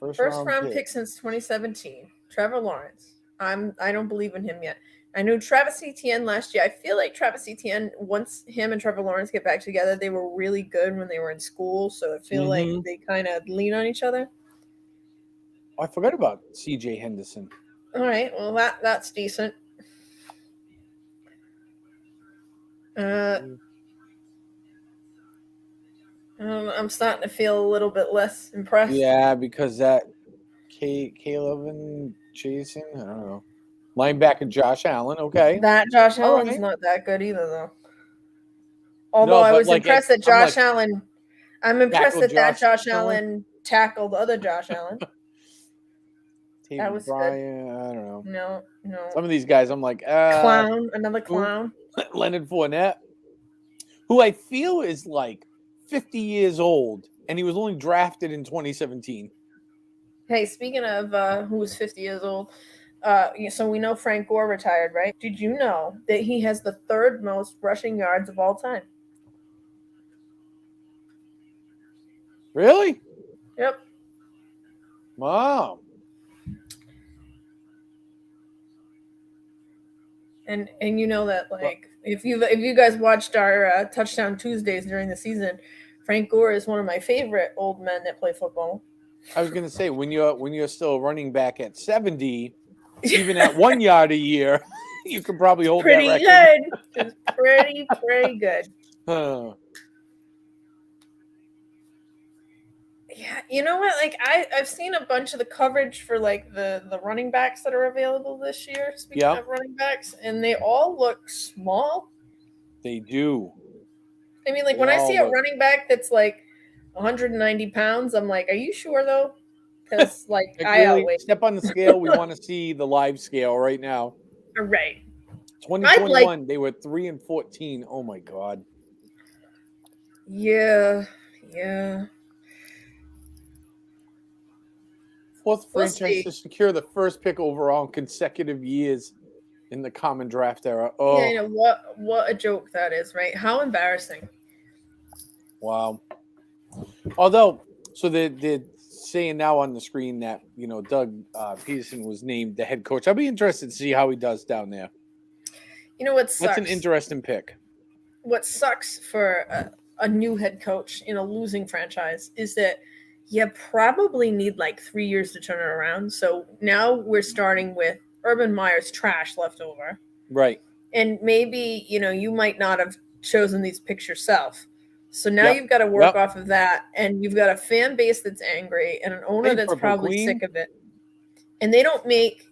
A: First round pick since 2017. Trevor Lawrence. I don't believe in him yet. I knew Travis Etienne last year. I feel like Travis Etienne, once him and Trevor Lawrence get back together, they were really good when they were in school. So I feel like they kind of lean on each other.
B: I forgot about CJ Henderson.
A: All right. Well, that's decent. I'm starting to feel a little bit less impressed.
B: Yeah, because that Caleb and Jason, I don't know. Linebacker Josh Allen, okay.
A: That Josh Allen's not that good either, though. Although I was impressed that Josh Allen. I'm impressed that Josh Allen tackled other Josh Allen. That was
B: Brian, good. I don't know.
A: No.
B: Some of these guys, I'm like,
A: another clown.
B: Leonard Fournette, who I feel is like 50 years old, and he was only drafted in 2017.
A: Hey, speaking of who was 50 years old, so we know Frank Gore retired, right? Did you know that he has the third most rushing yards of all time?
B: Really?
A: Yep.
B: Wow.
A: And you know that, like, if you guys watched our Touchdown Tuesdays during the season, Frank Gore is one of my favorite old men that play football.
B: I was going to say, when you're still running back at 70, even at 1 yard a year, you could probably hold that record.
A: Good. It's pretty good. Yeah, you know what? Like I've seen a bunch of the coverage for like the running backs that are available this year. Speaking of running backs, and they all look small.
B: They do.
A: I mean, like when I see a running back that's like 190 pounds, I'm like, are you sure though? Because like I always
B: step on the scale. We want to see the live scale right now.
A: Right.
B: 2021, they were 3-14. Oh my God.
A: Yeah.
B: Fourth franchise to secure the first pick overall in consecutive years in the common draft era. Oh,
A: yeah, what a joke that is, right? How embarrassing.
B: Wow. Although, so they're saying now on the screen that, Doug Peterson was named the head coach. I'll be interested to see how he does down there.
A: You know what sucks?
B: That's an interesting pick.
A: What sucks for a new head coach in a losing franchise is that you probably need like 3 years to turn it around. So now we're starting with Urban Meyer's trash left over.
B: Right.
A: And maybe, you might not have chosen these picks yourself. So now you've got to work off of that. And you've got a fan base that's angry and an owner that's probably sick of it. And they don't make,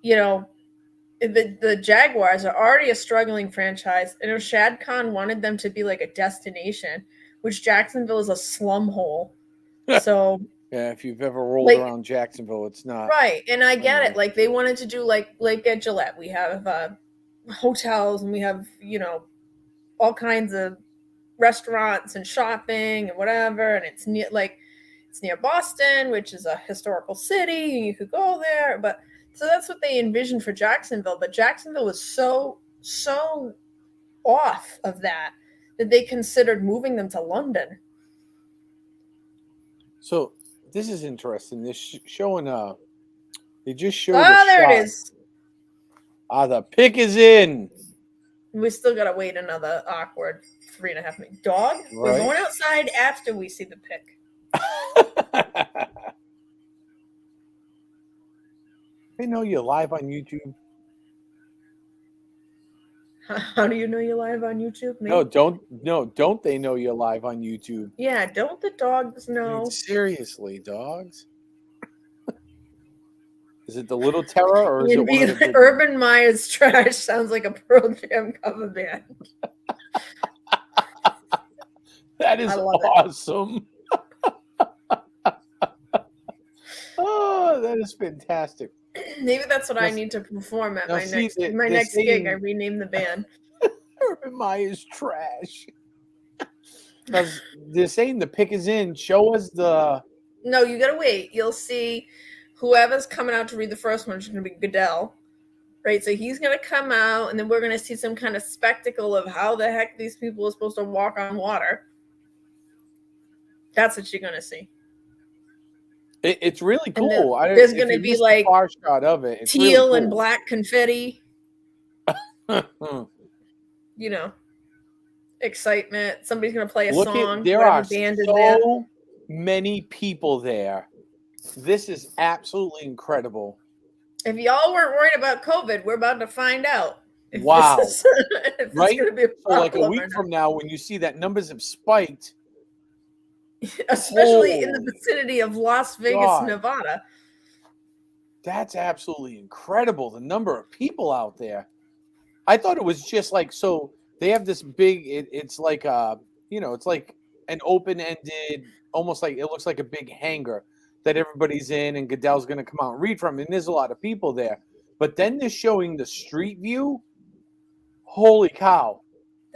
A: the Jaguars are already a struggling franchise. I know Shad Khan wanted them to be like a destination, which Jacksonville is a slum hole. So
B: yeah, if you've ever rolled around Jacksonville, it's not
A: right. And I get it. Like they wanted to do like at Gillette, we have hotels and we have all kinds of restaurants and shopping and whatever. And it's near Boston, which is a historical city, and you could go there. But so that's what they envisioned for Jacksonville. But Jacksonville was so off of that they considered moving them to London.
B: So this is interesting. They're showing they just showed.
A: There it is.
B: The pick is in.
A: We still gotta wait another awkward 3.5 minutes. Dog, right. We're going outside after we see the pick.
B: They know you're live on YouTube.
A: How do you know you're live on YouTube? Me?
B: Don't they know you're live on YouTube?
A: Yeah, don't the dogs know?
B: Dude, seriously, dogs. Is it the Little Terror or is it one of the
A: Urban Meyer's Trash sounds like a Pearl Jam cover band.
B: That is awesome. Oh, that is fantastic.
A: Maybe that's what I need to perform at my next gig. I rename the band.
B: Urban Meyer's Trash. Because they're saying the pick is in. Show us the...
A: No, you gotta wait. You'll see whoever's coming out to read the first one is going to be Goodell. Right? So he's going to come out, and then we're going to see some kind of spectacle of how the heck these people are supposed to walk on water. That's what you're going to see.
B: It's really cool.
A: There's going to be like
B: far shot of it. It's
A: teal
B: really cool.
A: and black confetti. You know, excitement. Somebody's going to play a song.
B: There are so many people there. This is absolutely incredible.
A: If y'all weren't worried about COVID, we're about to find out.
B: Wow.
A: If
B: right?
A: Gonna be a
B: so like a week from now, when you see that numbers have spiked.
A: Especially in the vicinity of Las Vegas, Nevada.
B: That's absolutely incredible. The number of people out there. I thought it was just like, so they have this big, it's like, it's like an open-ended, almost like, it looks like a big hangar that everybody's in and Goodell's going to come out and read from. And there's a lot of people there. But then they're showing the street view. Holy cow.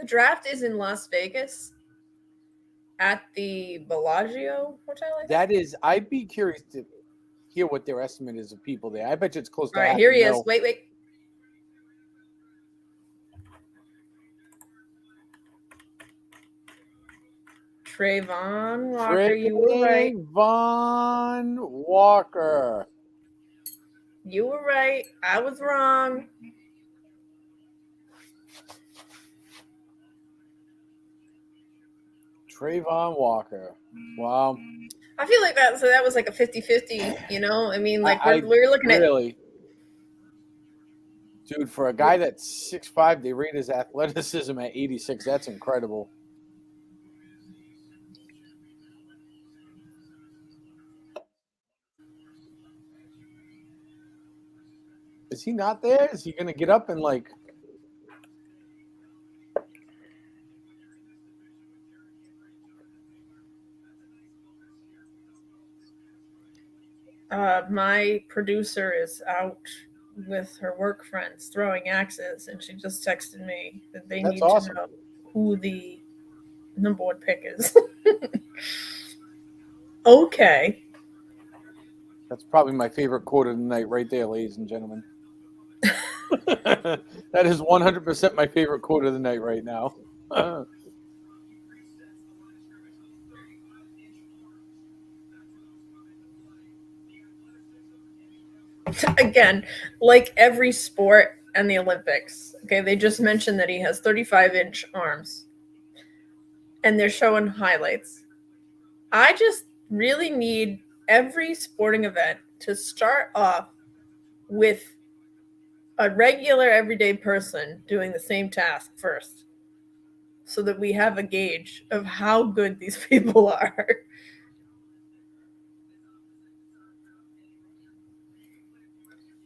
A: The draft is in Las Vegas. At the Bellagio Hotel, I think?
B: That is, I'd be curious to hear what their estimate is of people there. I bet you it's close to
A: All right, here he is. Wait. Trayvon Walker, you were right.
B: Trayvon Walker.
A: You were right. I was wrong.
B: Trayvon Walker. Wow.
A: I feel like that was like a 50-50, you know? I mean, like we're looking at
B: really. Dude, for a guy that's 6'5", they rate his athleticism at 86. That's incredible. Is he not there? Is he going to get up and like...
A: My producer is out with her work friends throwing axes, and she just texted me that they need to know who the number one pick is. Okay.
B: That's probably my favorite quote of the night right there, ladies and gentlemen. That is 100% my favorite quote of the night right now.
A: Again, like every sport and the Olympics, okay, they just mentioned that he has 35-inch arms and they're showing highlights. I just really need every sporting event to start off with a regular everyday person doing the same task first so that we have a gauge of how good these people are.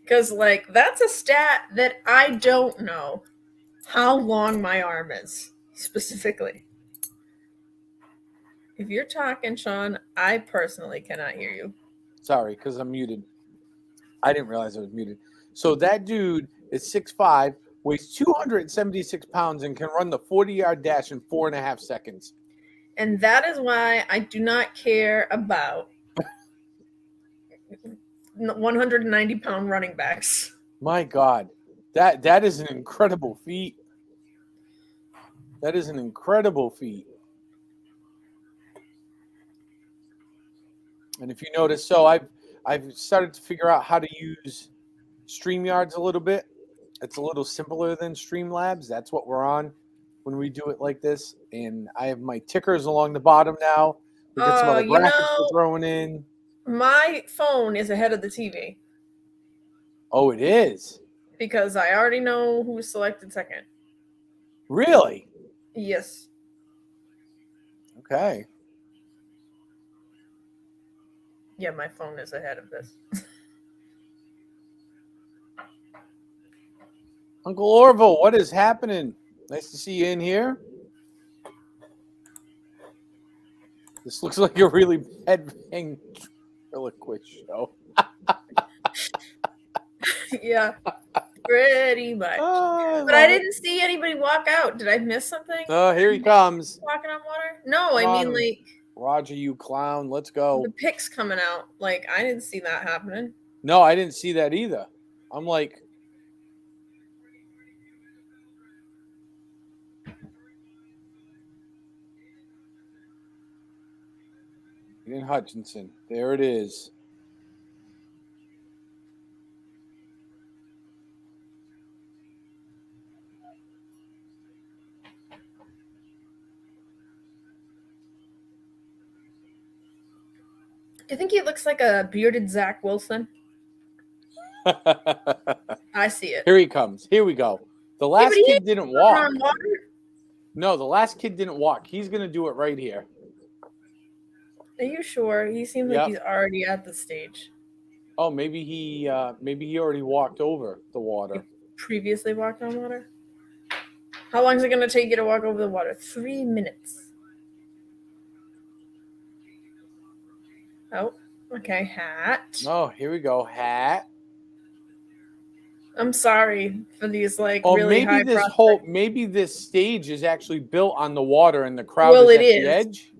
A: Because, like, that's a stat that I don't know how long my arm is, specifically. If you're talking, Sean, I personally cannot hear you.
B: Sorry, because I'm muted. I didn't realize I was muted. So that dude is 6'5", weighs 276 pounds, and can run the 40-yard dash in 4.5 seconds.
A: And that is why I do not care about 190-pound running backs.
B: My God, that is an incredible feat. That is an incredible feat. And if you notice, so I've started to figure out how to use StreamYards a little bit. It's a little simpler than Streamlabs. That's what we're on when we do it like this. And I have my tickers along the bottom now. We got some other graphics we're throwing in.
A: My phone is ahead of the TV.
B: Oh, it is?
A: Because I already know who's selected second.
B: Really?
A: Yes.
B: Okay.
A: Yeah, my phone is ahead of this.
B: Uncle Orville, what is happening? Nice to see you in here. This looks like a really bad ventriloquist show.
A: Yeah, pretty much. But I didn't see anybody walk out. Did I miss something?
B: Oh, here he comes.
A: Walking on water? No, I mean, like...
B: Roger, you clown. Let's go.
A: The pick's coming out. Like, I didn't see that happening.
B: No, I didn't see that either. I'm like... Ian Hutchinson. There it is.
A: Do you think he looks like a bearded Zach Wilson? I see it.
B: Here he comes. Here we go. The last kid didn't walk. No, the last kid didn't walk. He's going to do it right here.
A: Are you sure? He seems like he's already at the stage.
B: Oh, maybe he already walked over the water.
A: He previously walked on water? How long is it going to take you to walk over the water? 3 minutes. Oh, okay. Hat.
B: Oh, here we go. Hat.
A: I'm sorry for these really high prospects.
B: Maybe this stage is actually built on the water and the crowd is at the edge.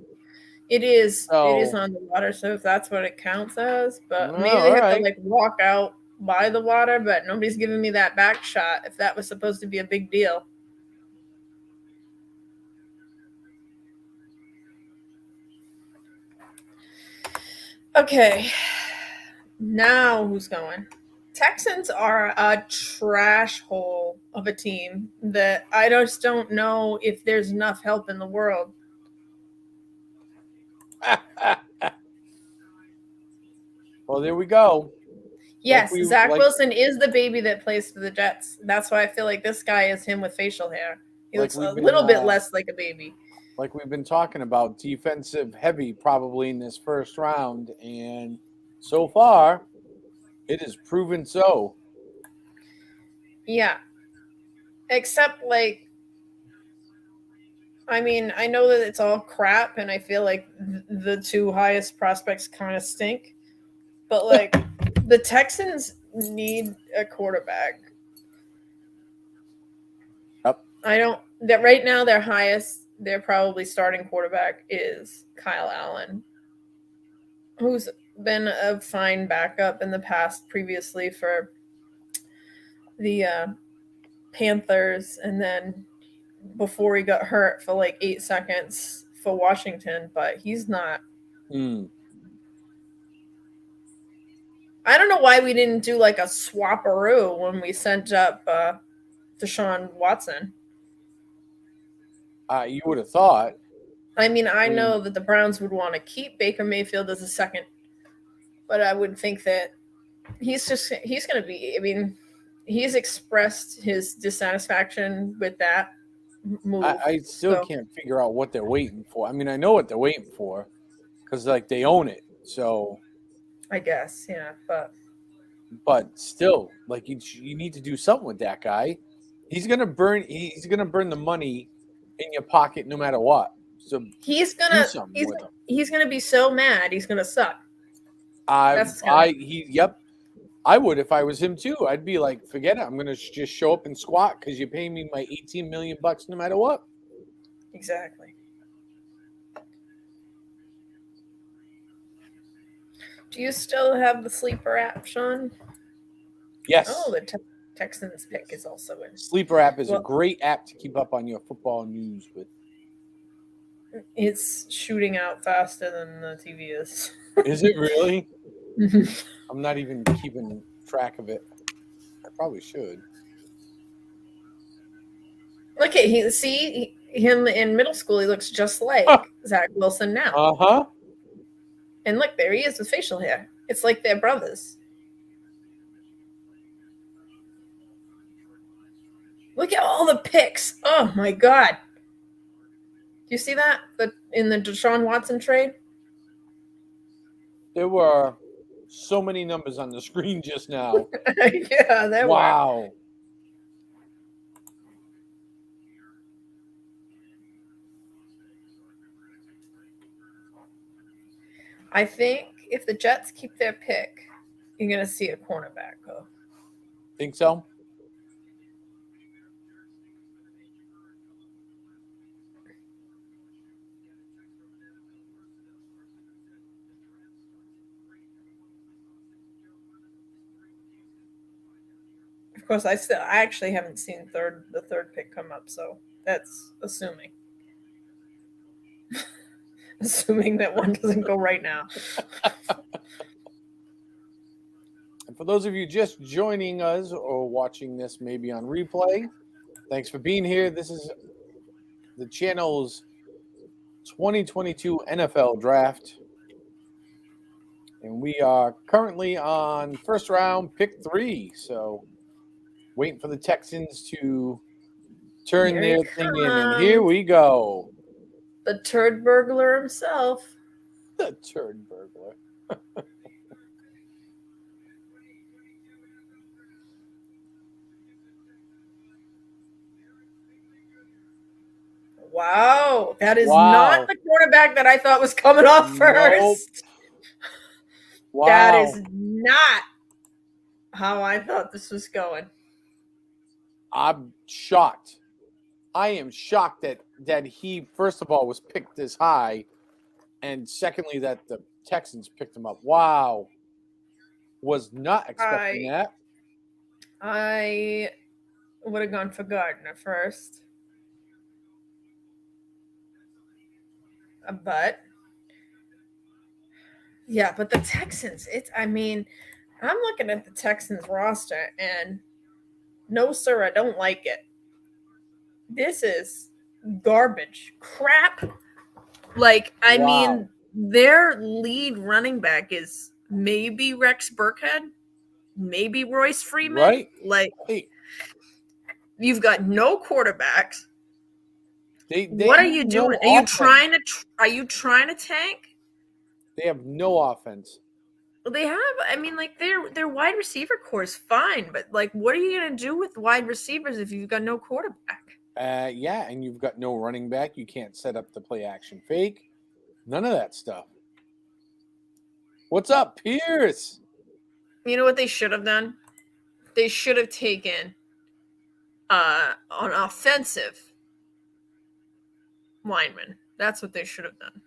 A: It is. It is on the water, so if that's what it counts as. But maybe they have to walk out by the water, but nobody's giving me that back shot if that was supposed to be a big deal. Okay. Now who's going? Texans are a trash hole of a team that I just don't know if there's enough help in the world.
B: Well, there we go.
A: Yes, Zach Wilson is the baby that plays for the Jets. That's why I feel like this guy is him with facial hair. He looks a little bit less like a baby.
B: Like we've been talking about, defensive heavy probably in this first round. And so far, it has proven so.
A: Yeah. Except, I mean, I know that it's all crap, and I feel like the two highest prospects kind of stink. But, the Texans need a quarterback.
B: Yep.
A: Right now, their probably starting quarterback is Kyle Allen, who's been a fine backup in the past previously for the Panthers, and then before he got hurt for 8 seconds for Washington, but he's not. I don't know why we didn't do a swapperoo when we sent up Deshaun Watson.
B: You would have thought.
A: I mean, I know that the Browns would want to keep Baker Mayfield as a second, but I would think that he's going to be, I mean, he's expressed his dissatisfaction with that move.
B: I still can't figure out what they're waiting for. I mean, I know what they're waiting for because, they own it. So
A: I guess, yeah,
B: but still, you need to do something with that guy. He's gonna burn the money in your pocket no matter what. So
A: he's gonna be so mad he's gonna suck.
B: I would if I was him too. I'd be like, forget it. I'm gonna just show up and squat because you're paying me my $18 million no matter what.
A: Exactly. Do you still have the Sleeper app, Sean?
B: Yes.
A: Oh, the Texans pick is also in.
B: Sleeper app is a great app to keep up on your football news with.
A: It's shooting out faster than the TV is.
B: Is it really? I'm not even keeping track of it. I probably should.
A: Look at him in middle school. He looks just like Zach Wilson now.
B: Uh-huh.
A: And look, there he is with facial hair. It's like they're brothers. Look at all the picks. Oh, my God. Do you see that? In the Deshaun Watson trade?
B: There were so many numbers on the screen just now.
A: Yeah, there were.
B: Wow.
A: I think if the Jets keep their pick, you're going to see a cornerback go.
B: Think so?
A: Of course, I actually haven't seen the third pick come up, so that's assuming. Assuming that one doesn't go right now.
B: And for those of you just joining us or watching this maybe on replay, thanks for being here. This is the channel's 2022 NFL Draft. And we are currently on first round, pick 3. So waiting for the Texans to turn their thing in. And here we go.
A: The turd burglar himself.
B: The turd burglar.
A: Wow. That is not the quarterback that I thought was coming off first. Nope. Wow. That is not how I thought this was going.
B: I'm shocked. I am shocked that he, first of all, was picked this high, and secondly, that the Texans picked him up. Wow. Was not expecting that.
A: I would have gone for Gardner first. But the Texans, I'm looking at the Texans roster, and no, sir, I don't like it. This is garbage. Crap. Their lead running back is maybe Rex Burkhead, maybe Royce Freeman.
B: Right.
A: You've got no quarterbacks.
B: They
A: what are you doing? Are you trying to tank?
B: They have no offense.
A: Well, they have. Their wide receiver core is fine, but what are you going to do with wide receivers if you've got no quarterback?
B: And you've got no running back. You can't set up the play action fake. None of that stuff. What's up, Pierce?
A: You know what they should have done? They should have taken an offensive lineman. That's what they should have done.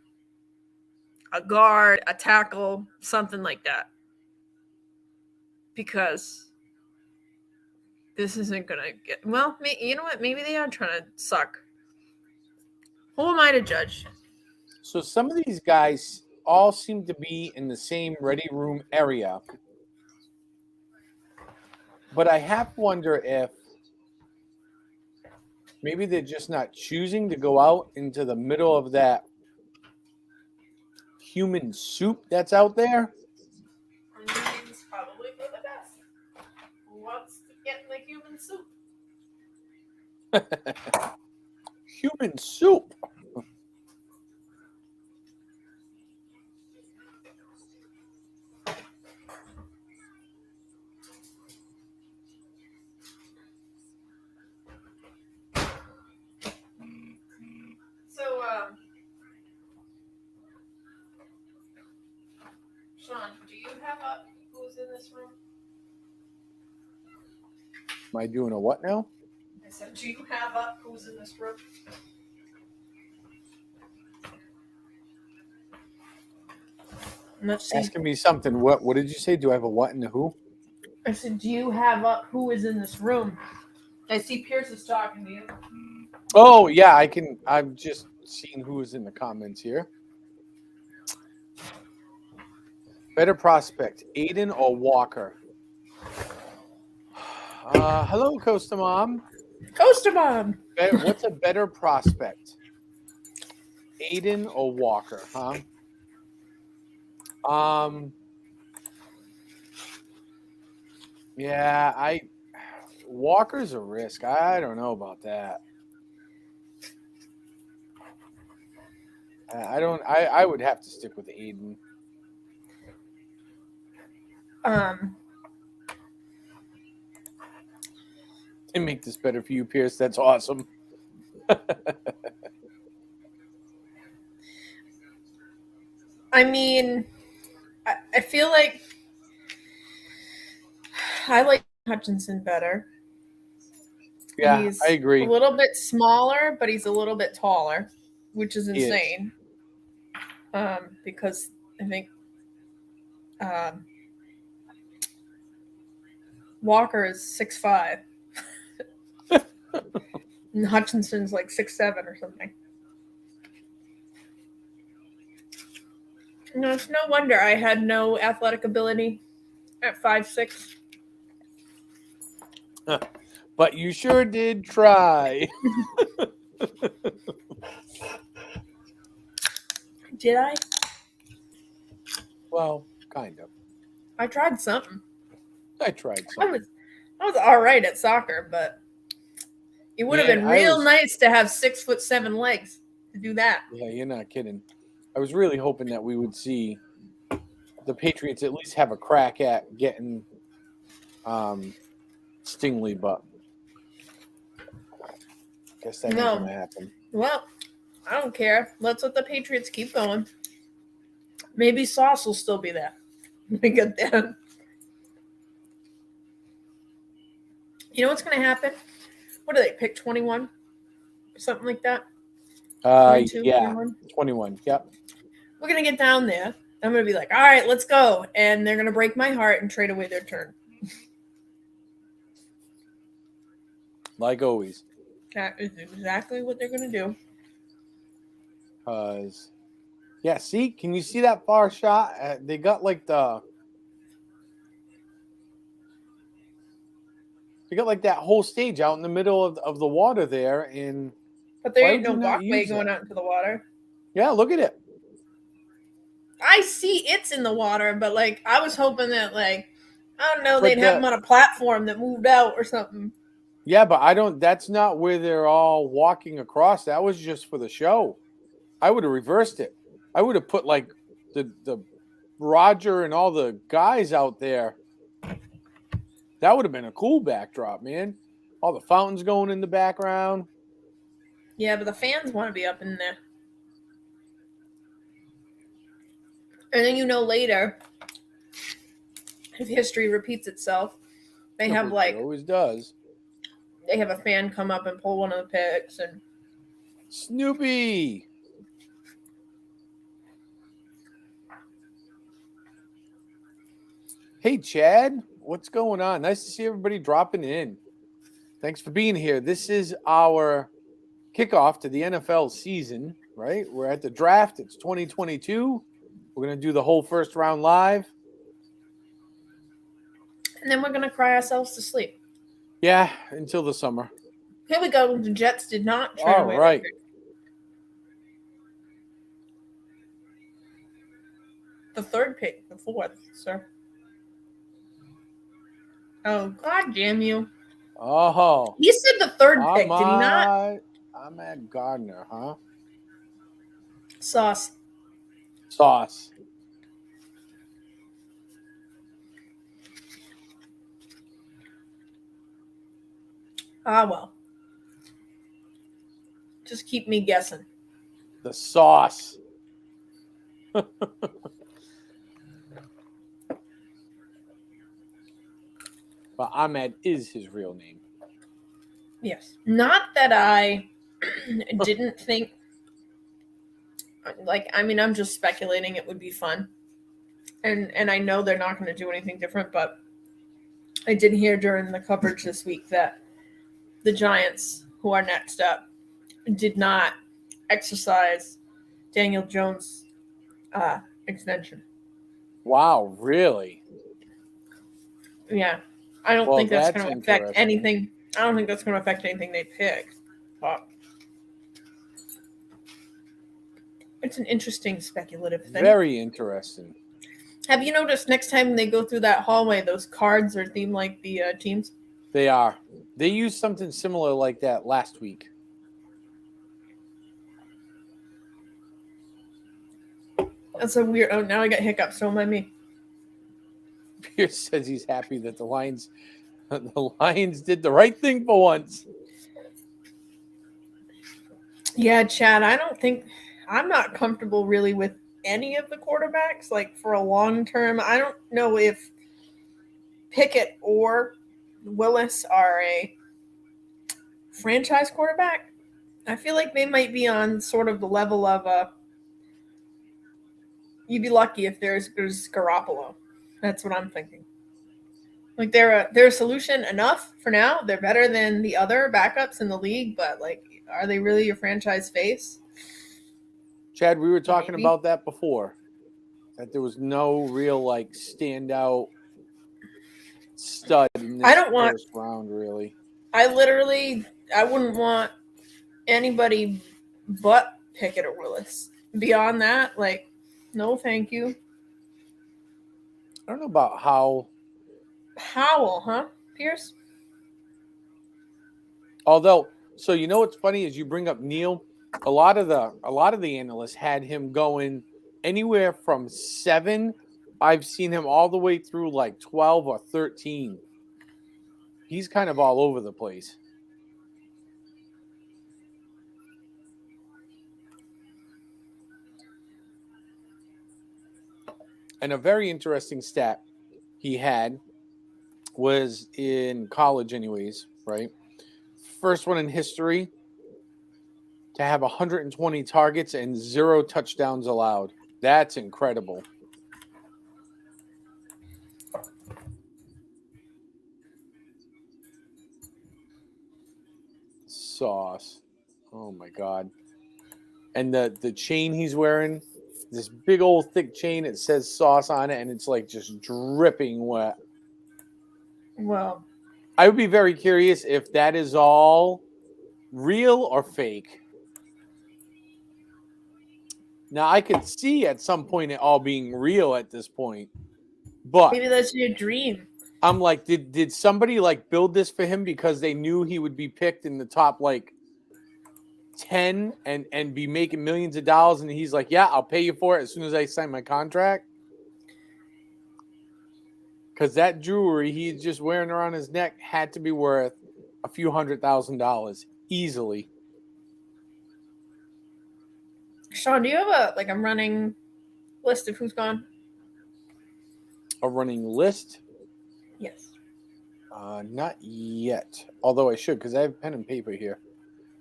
A: A guard, a tackle, something like that. Because this isn't going to get... Well, you know what? Maybe they are trying to suck. Who am I to judge?
B: So some of these guys all seem to be in the same ready room area. But I have to wonder if maybe they're just not choosing to go out into the middle of that human soup that's out there.
A: It's probably for the best. Who wants to get in the human soup?
B: Human soup.
A: Sean, do you have up who's in this room?
B: Am I doing a what now?
A: I said, do you have up who's in this room? Let's see.
B: Asking me something. What did you say? Do I have a what and a who?
A: I said, do you have up who is in this room? I see Pierce is talking to you.
B: Oh, yeah, I can. I've just seen who is in the comments here. Better prospect, Aiden or Walker? Hello, Costa Mom.
A: Costa Mom.
B: What's a better prospect? Aiden or Walker, huh? Walker's a risk. I don't know about that. I would have to stick with Aiden. To make this better for you, Pierce. That's awesome.
A: I mean, I feel like I like Hutchinson better.
B: Yeah,
A: he's
B: I agree.
A: A little bit smaller, but he's a little bit taller, which is insane. Because I think Walker is 6'5", and Hutchinson's like 6'7" or something. No, it's no wonder I had no athletic ability at 5'6".
B: But you sure did try.
A: Did I?
B: Well, kind of.
A: I tried something.
B: I tried something.
A: I was all right at soccer, but it would have been real nice to have 6'7" legs to do that.
B: Yeah, you're not kidding. I was really hoping that we would see the Patriots at least have a crack at getting Stingley, but I guess that ain't gonna happen.
A: Well, I don't care. Let's let the Patriots keep going. Maybe Sauce will still be there. We get them. You know what's going to happen? What do they pick? 21? Something like that?
B: 22, yeah, 21. Yep.
A: We're going to get down there. I'm going to be like, all right, let's go. And they're going to break my heart and trade away their turn.
B: Like always.
A: That is exactly what they're going to do.
B: Yeah, see? Can you see that far shot? They got like that whole stage out in the middle of the water there.
A: But there ain't no walkway going out into the water.
B: Yeah, look at it.
A: I see it's in the water, but like I was hoping that I don't know, they'd have them on a platform that moved out or something.
B: Yeah, but that's not where they're all walking across. That was just for the show. I would have reversed it. I would have put like the Roger and all the guys out there. That would have been a cool backdrop, man. All the fountains going in the background.
A: Yeah, but the fans want to be up in there. And then later, if history repeats itself, they have
B: it always does.
A: They have a fan come up and pull one of the picks and
B: Snoopy. Hey, Chad. What's going on? Nice to see everybody dropping in. Thanks for being here. This is our kickoff to the NFL season, right? We're at the draft. It's 2022. We're going to do the whole first round live.
A: And then we're going to cry ourselves to sleep.
B: Yeah, until the summer.
A: Here we go. The Jets did not trade away.
B: All right.
A: The third pick, the fourth, sir. Oh, God damn you.
B: Oh.
A: He said the third pick, did he not?
B: I'm at Gardner, huh?
A: Sauce. Ah, well. Just keep me guessing.
B: The sauce. But Ahmed is his real name.
A: Yes. Not that I didn't think, I'm just speculating it would be fun. And I know they're not going to do anything different, but I did hear during the coverage this week that the Giants, who are next up, did not exercise Daniel Jones' extension.
B: Wow, really?
A: Yeah. I don't think that's going to affect anything. I don't think that's going to affect anything they pick. But it's an interesting speculative thing.
B: Very interesting.
A: Have you noticed next time they go through that hallway, those cards are themed like the teams?
B: They are. They used something similar like that last week.
A: That's a weird. Oh, now I got hiccups. Don't mind me.
B: Pierce says he's happy that the Lions did the right thing for once.
A: Yeah, Chad, I'm not comfortable really with any of the quarterbacks, like for a long term. I don't know if Pickett or Willis are a franchise quarterback. I feel like they might be on sort of the level of you'd be lucky if there's Garoppolo. That's what I'm thinking. Like they're a solution enough for now. They're better than the other backups in the league, but like, are they really your franchise face?
B: Chad, we were talking about that before. That there was no real like standout stud in this first round, really.
A: I wouldn't want anybody but Pickett or Willis. Beyond that, like, no, thank you.
B: I don't know about Howell,
A: huh, Pierce?
B: Although, so you know what's funny is you bring up Neal. A lot of the analysts had him going anywhere from 7. I've seen him all the way through like 12 or 13. He's kind of all over the place. And a very interesting stat he had was in college anyways, right? First one in history to have 120 targets and 0 touchdowns allowed. That's incredible. Sauce. Oh my God. And the chain he's wearing, this big old thick chain, it says Sauce on it, and it's like just dripping wet.
A: Well,
B: I would be very curious if that is all real or fake. Now, I could see at some point it all being real at this point, but
A: maybe that's your dream.
B: I'm like, did somebody like build this for him because they knew he would be picked in the top like 10 and be making millions of dollars, and he's like, yeah, I'll pay you for it as soon as I sign my contract? Because that jewelry he's just wearing around his neck had to be worth a few $100,000 easily.
A: Sean, do you have a running list of who's gone?
B: A running list?
A: Yes.
B: Not yet. Although I should, because I have pen and paper here.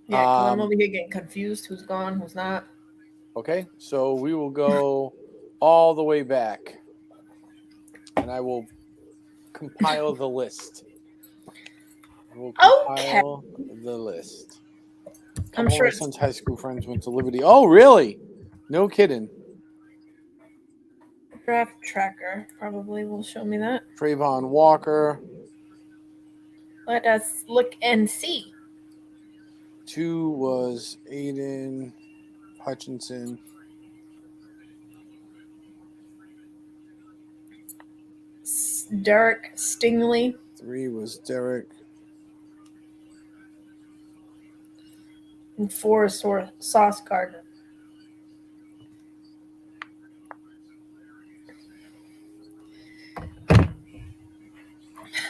A: Yeah, because I'm over here getting confused. Who's gone? Who's not?
B: Okay, so we will go all the way back, and I will compile the list. We'll compile the list.
A: I'm sure
B: my son's high school friends went to Liberty. Oh, really? No kidding.
A: Draft tracker probably will show me that.
B: Trayvon Walker.
A: Let us look and see.
B: 2 was Aiden Hutchinson.
A: Derek Stingley.
B: 3 was Derek.
A: And 4 is Sauce Gardner.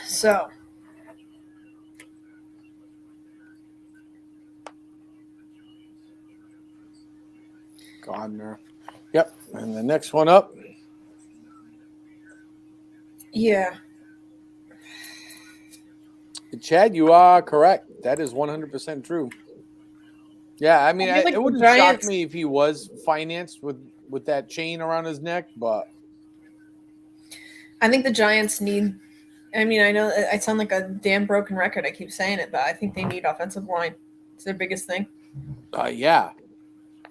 A: So.
B: Gardner. Yep. And the next one up.
A: Yeah.
B: Chad, you are correct. That is 100% true. Yeah, I mean, it wouldn't shock me if he was financed with that chain around his neck, but
A: I think the Giants need. I mean, I know I sound like a damn broken record. I keep saying it, but I think they need offensive line. It's their biggest thing.
B: Yeah.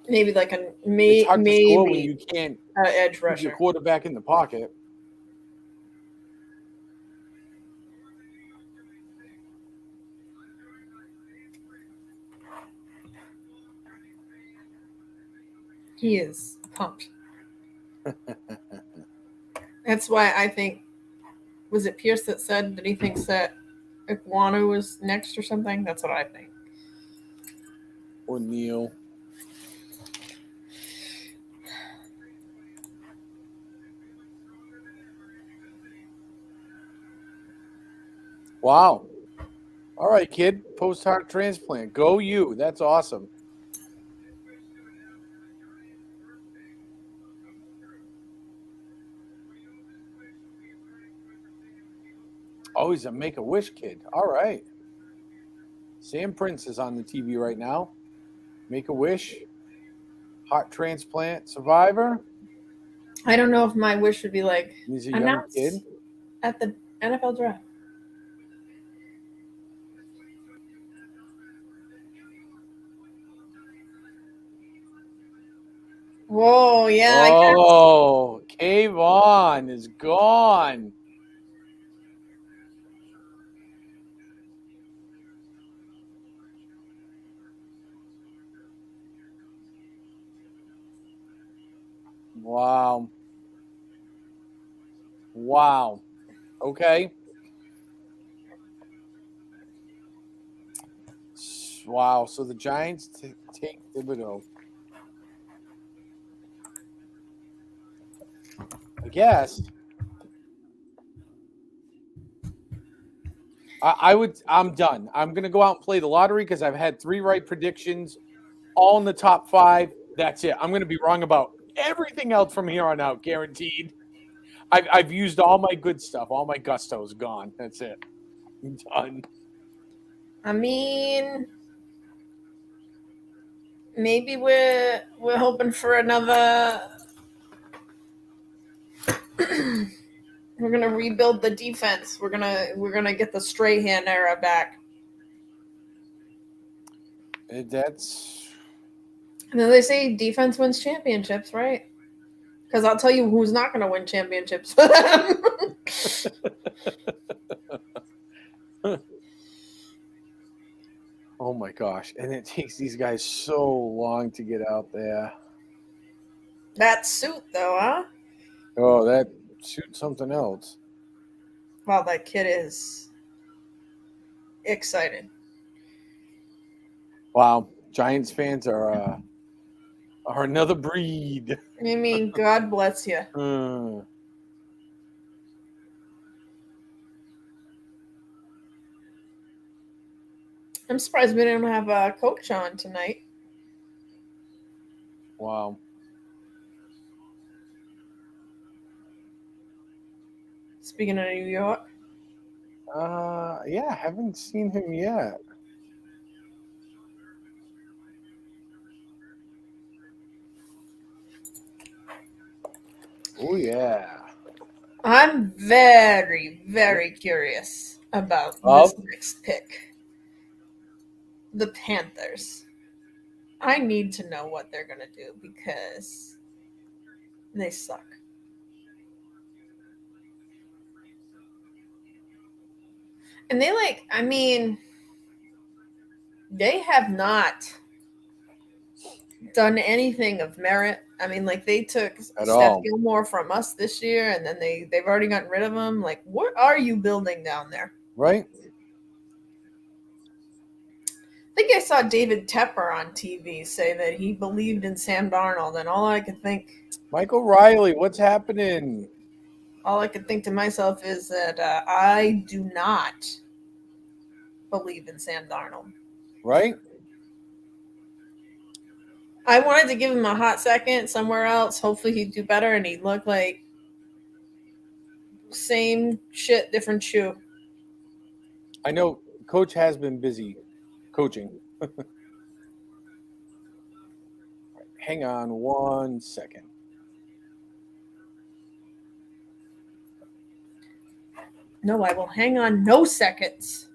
A: Maybe like
B: it's hard to score when you can't
A: edge rusher.
B: Your quarterback in the pocket.
A: He is pumped. That's why I think, was it Pierce that said that he thinks that Iguana was next or something. That's what I think.
B: Or Neil. Wow. All right, kid. Post-heart transplant. Go you. That's awesome. Oh, he's a Make-A-Wish kid. All right. Sam Prince is on the TV right now. Make-A-Wish. Heart transplant survivor.
A: I don't know if my wish would be like
B: He's a young kid.
A: At the NFL draft. Whoa, yeah.
B: Oh, Kayvon is gone. Wow. Wow. Okay. Wow. So the Giants take Thibodeau. I guess. I'm done. I'm going to go out and play the lottery because I've had 3 right predictions, all in the top 5. That's it. I'm going to be wrong about everything else from here on out, guaranteed. I've used all my good stuff. All my gusto is gone. That's it. I'm done.
A: I mean, maybe we're hoping for another. We're gonna rebuild the defense. We're gonna get the Strahan era back.
B: That's.
A: And then they say defense wins championships, right? Because I'll tell you who's not gonna win championships for them.
B: Oh my gosh. And it takes these guys so long to get out there.
A: That suit, though, huh?
B: Oh, that suit something else.
A: Wow, that kid is excited.
B: Wow. Giants fans are another breed.
A: I mean, God bless you. I'm surprised we didn't have a coach on tonight.
B: Wow.
A: Speaking of New York.
B: Yeah, I haven't seen him yet. Oh, yeah.
A: I'm very, very curious about this next pick. The Panthers. I need to know what they're going to do because they suck. And they they have not done anything of merit. I mean, they took Steph Gilmore from us this year, and then they've already gotten rid of him. Like, what are you building down there?
B: Right.
A: I think I saw David Tepper on TV say that he believed in Sam Darnold, and all I could think...
B: Michael Riley, what's happening?
A: All I could think to myself is that I do not believe in Sam Darnold.
B: Right?
A: I wanted to give him a hot second somewhere else. Hopefully he'd do better, and he'd look like same shit, different shoe.
B: I know Coach has been busy coaching. Hang on 1 second.
A: No, I will hang on no seconds.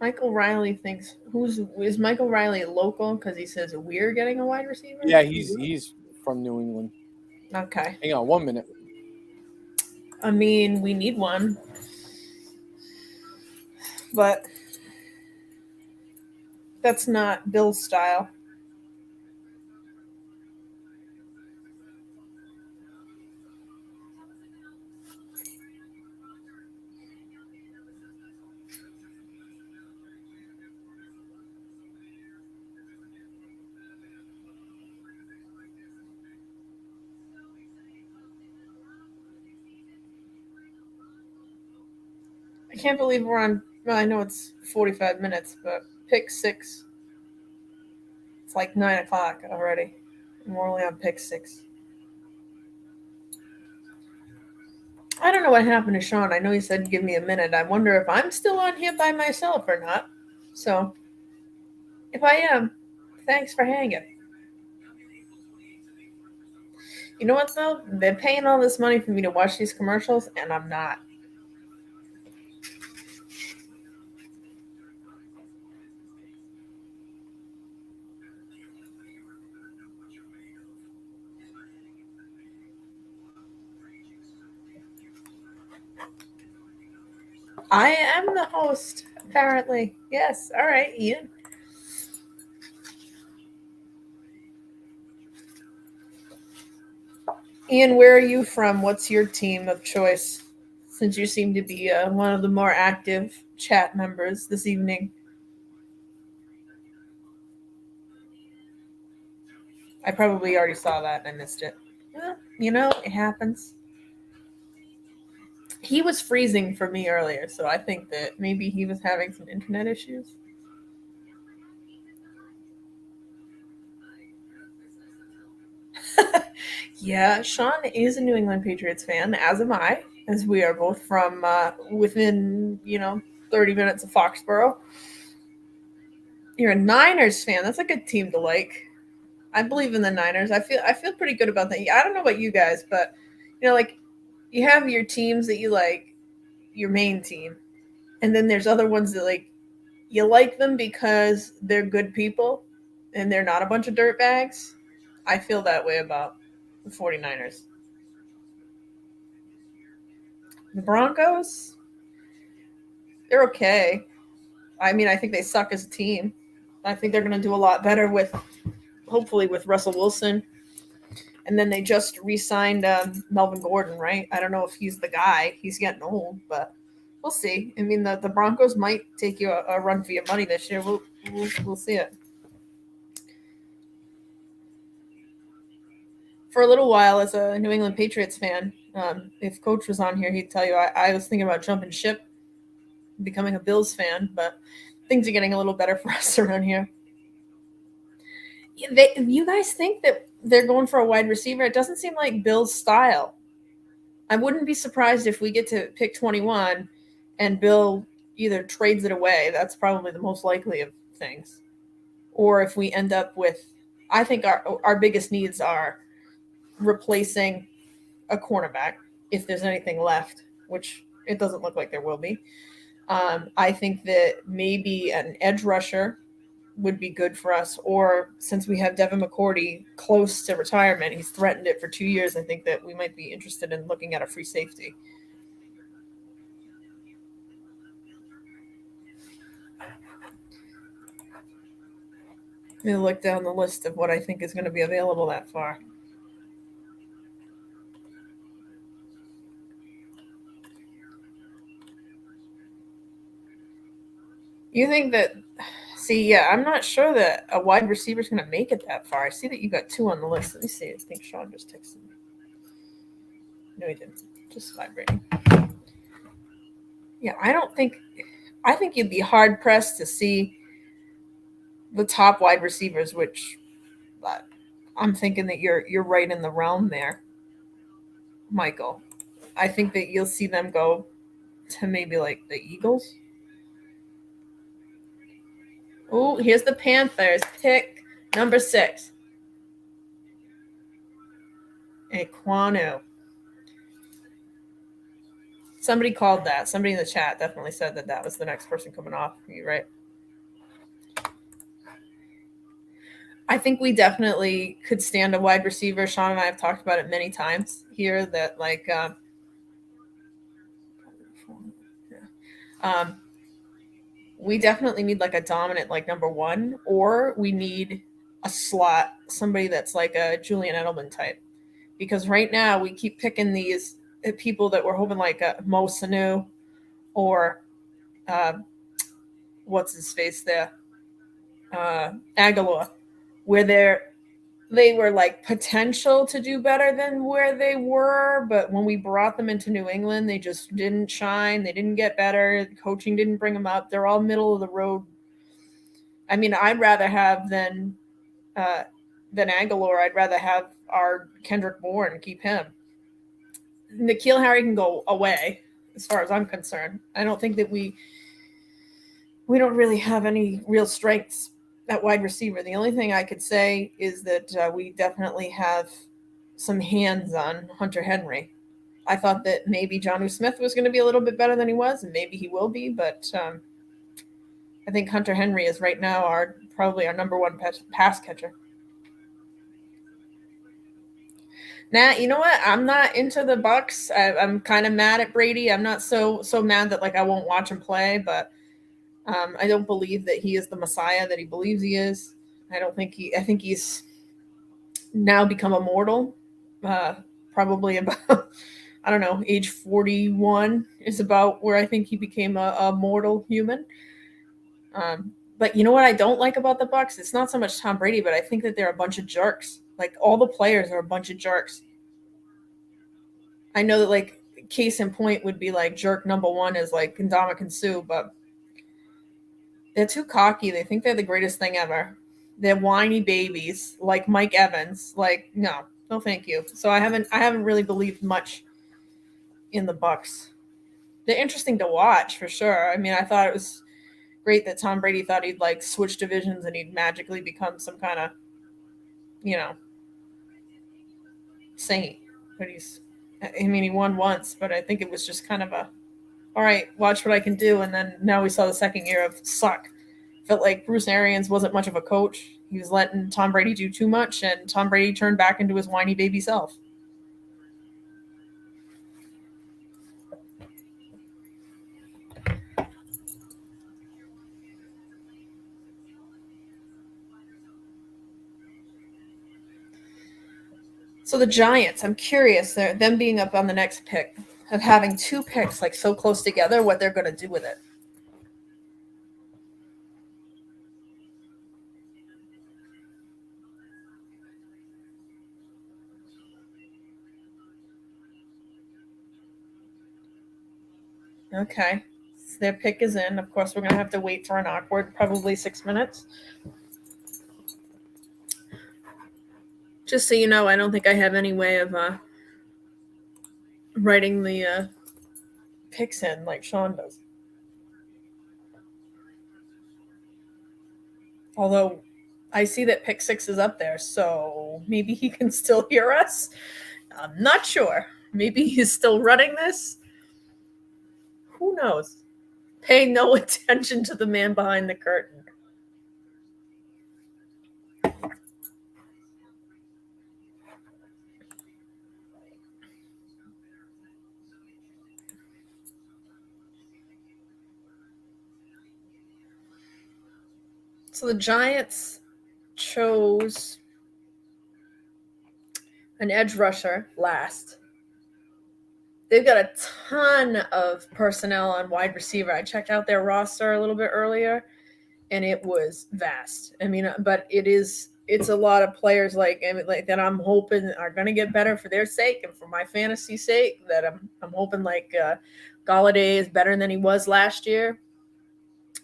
A: Michael Riley thinks is Michael Riley local because he says we're getting a wide receiver?
B: Yeah, he's from New England.
A: Okay.
B: Hang on 1 minute.
A: I mean, we need one. But that's not Bill's style. I can't believe we're on. Well, I know it's 45 minutes, but pick 6. It's like 9 o'clock already, and we're only on pick 6. I don't know what happened to Sean. I know he said give me a minute. I wonder if I'm still on here by myself or not. So, if I am, thanks for hanging. You know what, though? They're paying all this money for me to watch these commercials, and I'm not. I am the host, apparently. Yes. All right, Ian. Ian, where are you from? What's your team of choice? Since you seem to be one of the more active chat members this evening. I probably already saw that and I missed it. Well, you know, it happens. He was freezing for me earlier, so I think that maybe he was having some internet issues. Yeah, Sean is a New England Patriots fan, as am I, as we are both from within, 30 minutes of Foxborough. You're a Niners fan. That's a good team to like. I believe in the Niners. I feel pretty good about that. I don't know about you guys, but you have your teams that you like, your main team, and then there's other ones that you like them because they're good people and they're not a bunch of dirtbags. I feel that way about the 49ers. The Broncos, they're okay. I mean, I think they suck as a team. I think they're going to do a lot better hopefully with Russell Wilson. And then they just re-signed Melvin Gordon, right? I don't know if he's the guy. He's getting old, but we'll see. I mean, the Broncos might take you a run for your money this year. We'll see it. For a little while, as a New England Patriots fan, if Coach was on here, he'd tell you I was thinking about jumping ship, becoming a Bills fan, but things are getting a little better for us around here. You guys think that they're going for a wide receiver? It doesn't seem like Bill's style. I wouldn't be surprised if we get to pick 21 and Bill either trades it away. That's probably the most likely of things. Or if we end up with, I think our biggest needs are replacing a cornerback, if there's anything left, which it doesn't look like there will be. I think that maybe an edge rusher would be good for us, or since we have Devin McCourty close to retirement, he's threatened it for 2 years, I think that we might be interested in looking at a free safety. Let me look down the list of what I think is going to be available that far. You think that, I'm not sure that a wide receiver is going to make it that far. I see that you got 2 on the list. Let me see. I think Sean just texted me. No, he didn't. Just vibrating. Yeah, I think you'd be hard pressed to see the top wide receivers, which I'm thinking that you're right in the realm there, Michael. I think that you'll see them go to maybe like the Eagles. Oh, here's the Panthers. Pick number 6. Ekwonu. Somebody called that. Somebody in the chat definitely said that was the next person coming off. Are you right? I think we definitely could stand a wide receiver. Sean and I have talked about it many times here that we definitely need like a dominant number 1, or we need a slot, somebody that's like a Julian Edelman type. Because right now we keep picking these people that we're hoping like Mo Sanu or what's his face there, Aguilar, where they're they were like potential to do better than where they were, but when we brought them into New England, they just didn't shine. They didn't get better. The coaching didn't bring them up. They're all middle of the road. I mean, I'd rather have than Aguilar. I'd rather have our Kendrick Bourne, keep him. N'Keal Harry can go away, as far as I'm concerned. I don't think that we don't really have any real strengths at wide receiver. The only thing I could say is that we definitely have some hands on Hunter Henry. I thought that maybe Jonnu Smith was going to be a little bit better than he was, and maybe he will be, but I think Hunter Henry is right now probably our number one pass catcher. Now, you know what? I'm not into the Bucs. I'm kind of mad at Brady. I'm not so mad that like I won't watch him play, but I don't believe that he is the Messiah that he believes he is. I think he's now become immortal. Probably about, I don't know, age 41 is about where I think he became a mortal human. But you know what I don't like about the Bucs? It's not so much Tom Brady, but I think that they're a bunch of jerks. Like all the players are a bunch of jerks. I know that like case in point would be like jerk number one is like Ndamukong Suh, but they're too cocky. They think they're the greatest thing ever. They're whiny babies like Mike Evans. Like, no, thank you. So I haven't really believed much in the Bucs. They're interesting to watch for sure. I mean, I thought it was great that Tom Brady thought he'd like switch divisions and he'd magically become some kind of, saint. But he won once, but I think it was just kind of all right, watch what I can do. And then now we saw the second year of suck. Felt like Bruce Arians wasn't much of a coach. He was letting Tom Brady do too much, and Tom Brady turned back into his whiny baby self. So the Giants, I'm curious, them being up on the next pick, of having two picks like so close together, what they're going to do with it. Okay. So their pick is in. Of course, we're going to have to wait for an awkward, probably 6 minutes. Just so you know, I don't think I have any way of writing the picks in like Sean does. Although I see that pick 6 is up there, so maybe he can still hear us. I'm not sure. Maybe he's still running this. Who knows? Pay no attention to the man behind the curtain. So the Giants chose an edge rusher last. They've got a ton of personnel on wide receiver. I checked out their roster a little bit earlier, and it was vast. I mean, but it's a lot of players like that I'm hoping are going to get better for their sake and for my fantasy sake. That I'm hoping like Galladay is better than he was last year.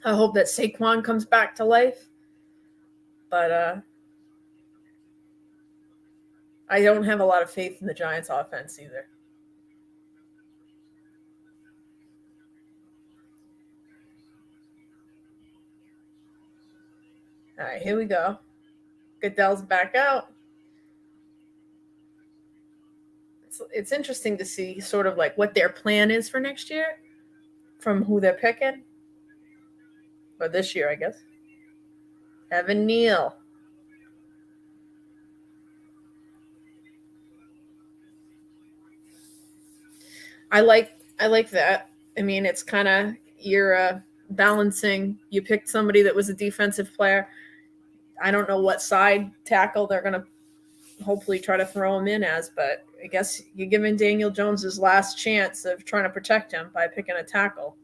A: I hope that Saquon comes back to life. But I don't have a lot of faith in the Giants offense either. All right, here we go. Goodell's back out. It's interesting to see sort of like what their plan is for next year from who they're picking. Or this year, I guess. Evan Neal. I like that. I mean, it's kind of you're balancing. You picked somebody that was a defensive player. I don't know what side tackle they're going to hopefully try to throw him in as, but I guess you're giving Daniel Jones his last chance of trying to protect him by picking a tackle.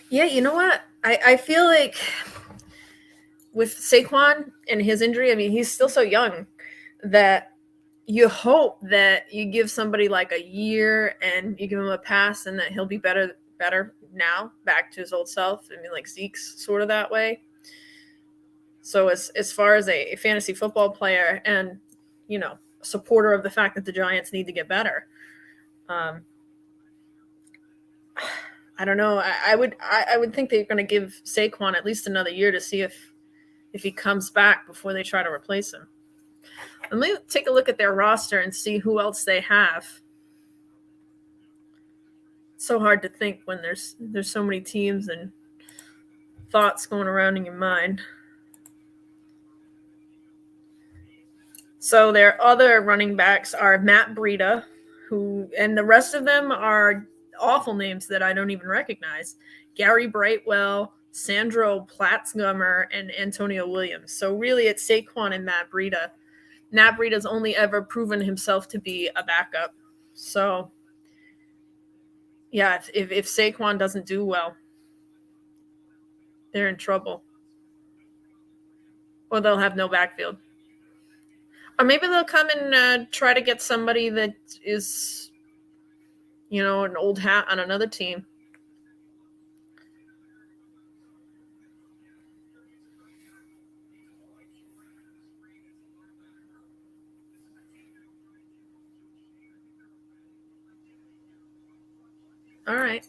A: Yeah, you know what? I feel like with Saquon and his injury, I mean, he's still so young that you hope that you give somebody like a year and you give him a pass and that he'll be better now, back to his old self. I mean, like Zeke's sort of that way. So as far as a fantasy football player and, you know, supporter of the fact that the Giants need to get better, I don't know. I would think they're going to give Saquon at least another year to see if he comes back before they try to replace him. Let me take a look at their roster and see who else they have. It's so hard to think when there's so many teams and thoughts going around in your mind. So their other running backs are Matt Breida, and the rest of them are awful names that I don't even recognize. Gary Brightwell, Sandro Platzgummer, and Antonio Williams. So really it's Saquon and Matt Breida. Matt Breida's only ever proven himself to be a backup. So, yeah, if Saquon doesn't do well, they're in trouble. Or they'll have no backfield. Or maybe they'll come and try to get somebody that is, you know, an old hat on another team. All right.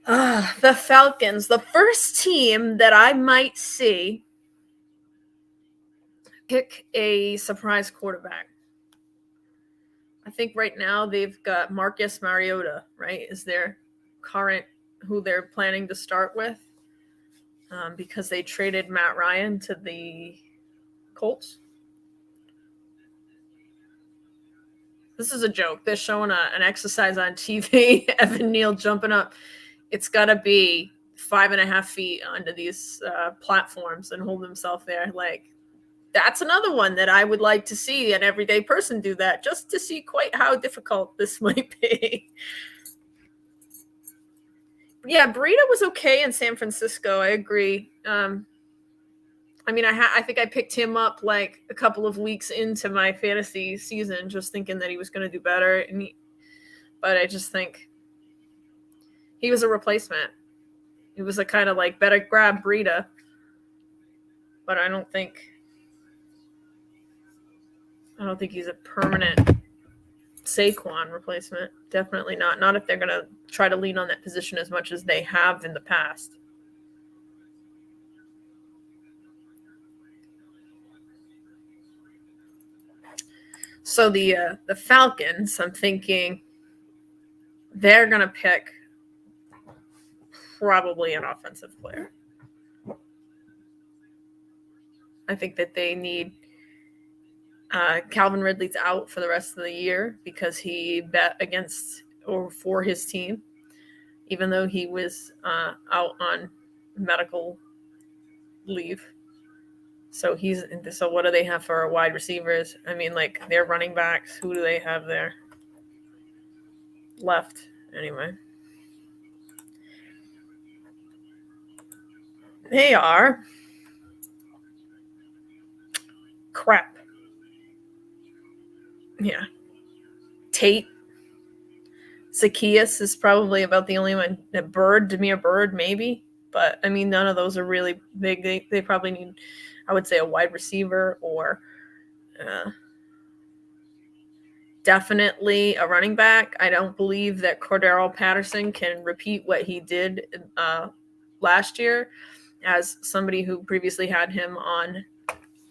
A: The Falcons, the first team that I might see pick a surprise quarterback. I think right now they've got Marcus Mariota, right? Is their current who they're planning to start with, because they traded Matt Ryan to the Colts. This is a joke. They're showing an exercise on TV. Evan Neal jumping up. It's got to be 5.5 feet under these platforms and hold himself there. Like, that's another one that I would like to see an everyday person do that, just to see quite how difficult this might be. Yeah, Breida was okay in San Francisco. I agree. I mean, I think I picked him up like a couple of weeks into my fantasy season, just thinking that he was going to do better. But I just think he was a replacement. It was a kind of like better grab Breida. But I don't think he's a permanent Saquon replacement. Definitely not. Not if they're going to try to lean on that position as much as they have in the past. So the Falcons, I'm thinking they're going to pick probably an offensive player. I think that they need Calvin Ridley's out for the rest of the year because he bet against or for his team, even though he was out on medical leave. So what do they have for wide receivers? I mean, like their running backs, who do they have there? Left, anyway. They are crap. Yeah. Tate. Zacchaeus is probably about the only one. Demir Bird, maybe. But, I mean, none of those are really big. They probably need, I would say, a wide receiver or definitely a running back. I don't believe that Cordero Patterson can repeat what he did last year. As somebody who previously had him on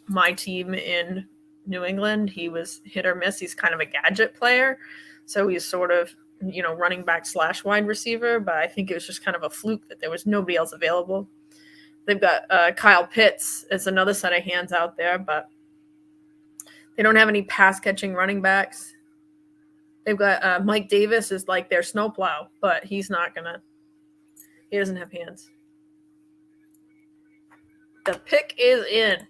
A: my team in New England, he was hit or miss. He's kind of a gadget player. So he's sort of, you know, running back / wide receiver, but I think it was just kind of a fluke that there was nobody else available. They've got Kyle Pitts as another set of hands out there, but they don't have any pass catching running backs. They've got Mike Davis is like their snowplow, but he doesn't have hands. The pick is in.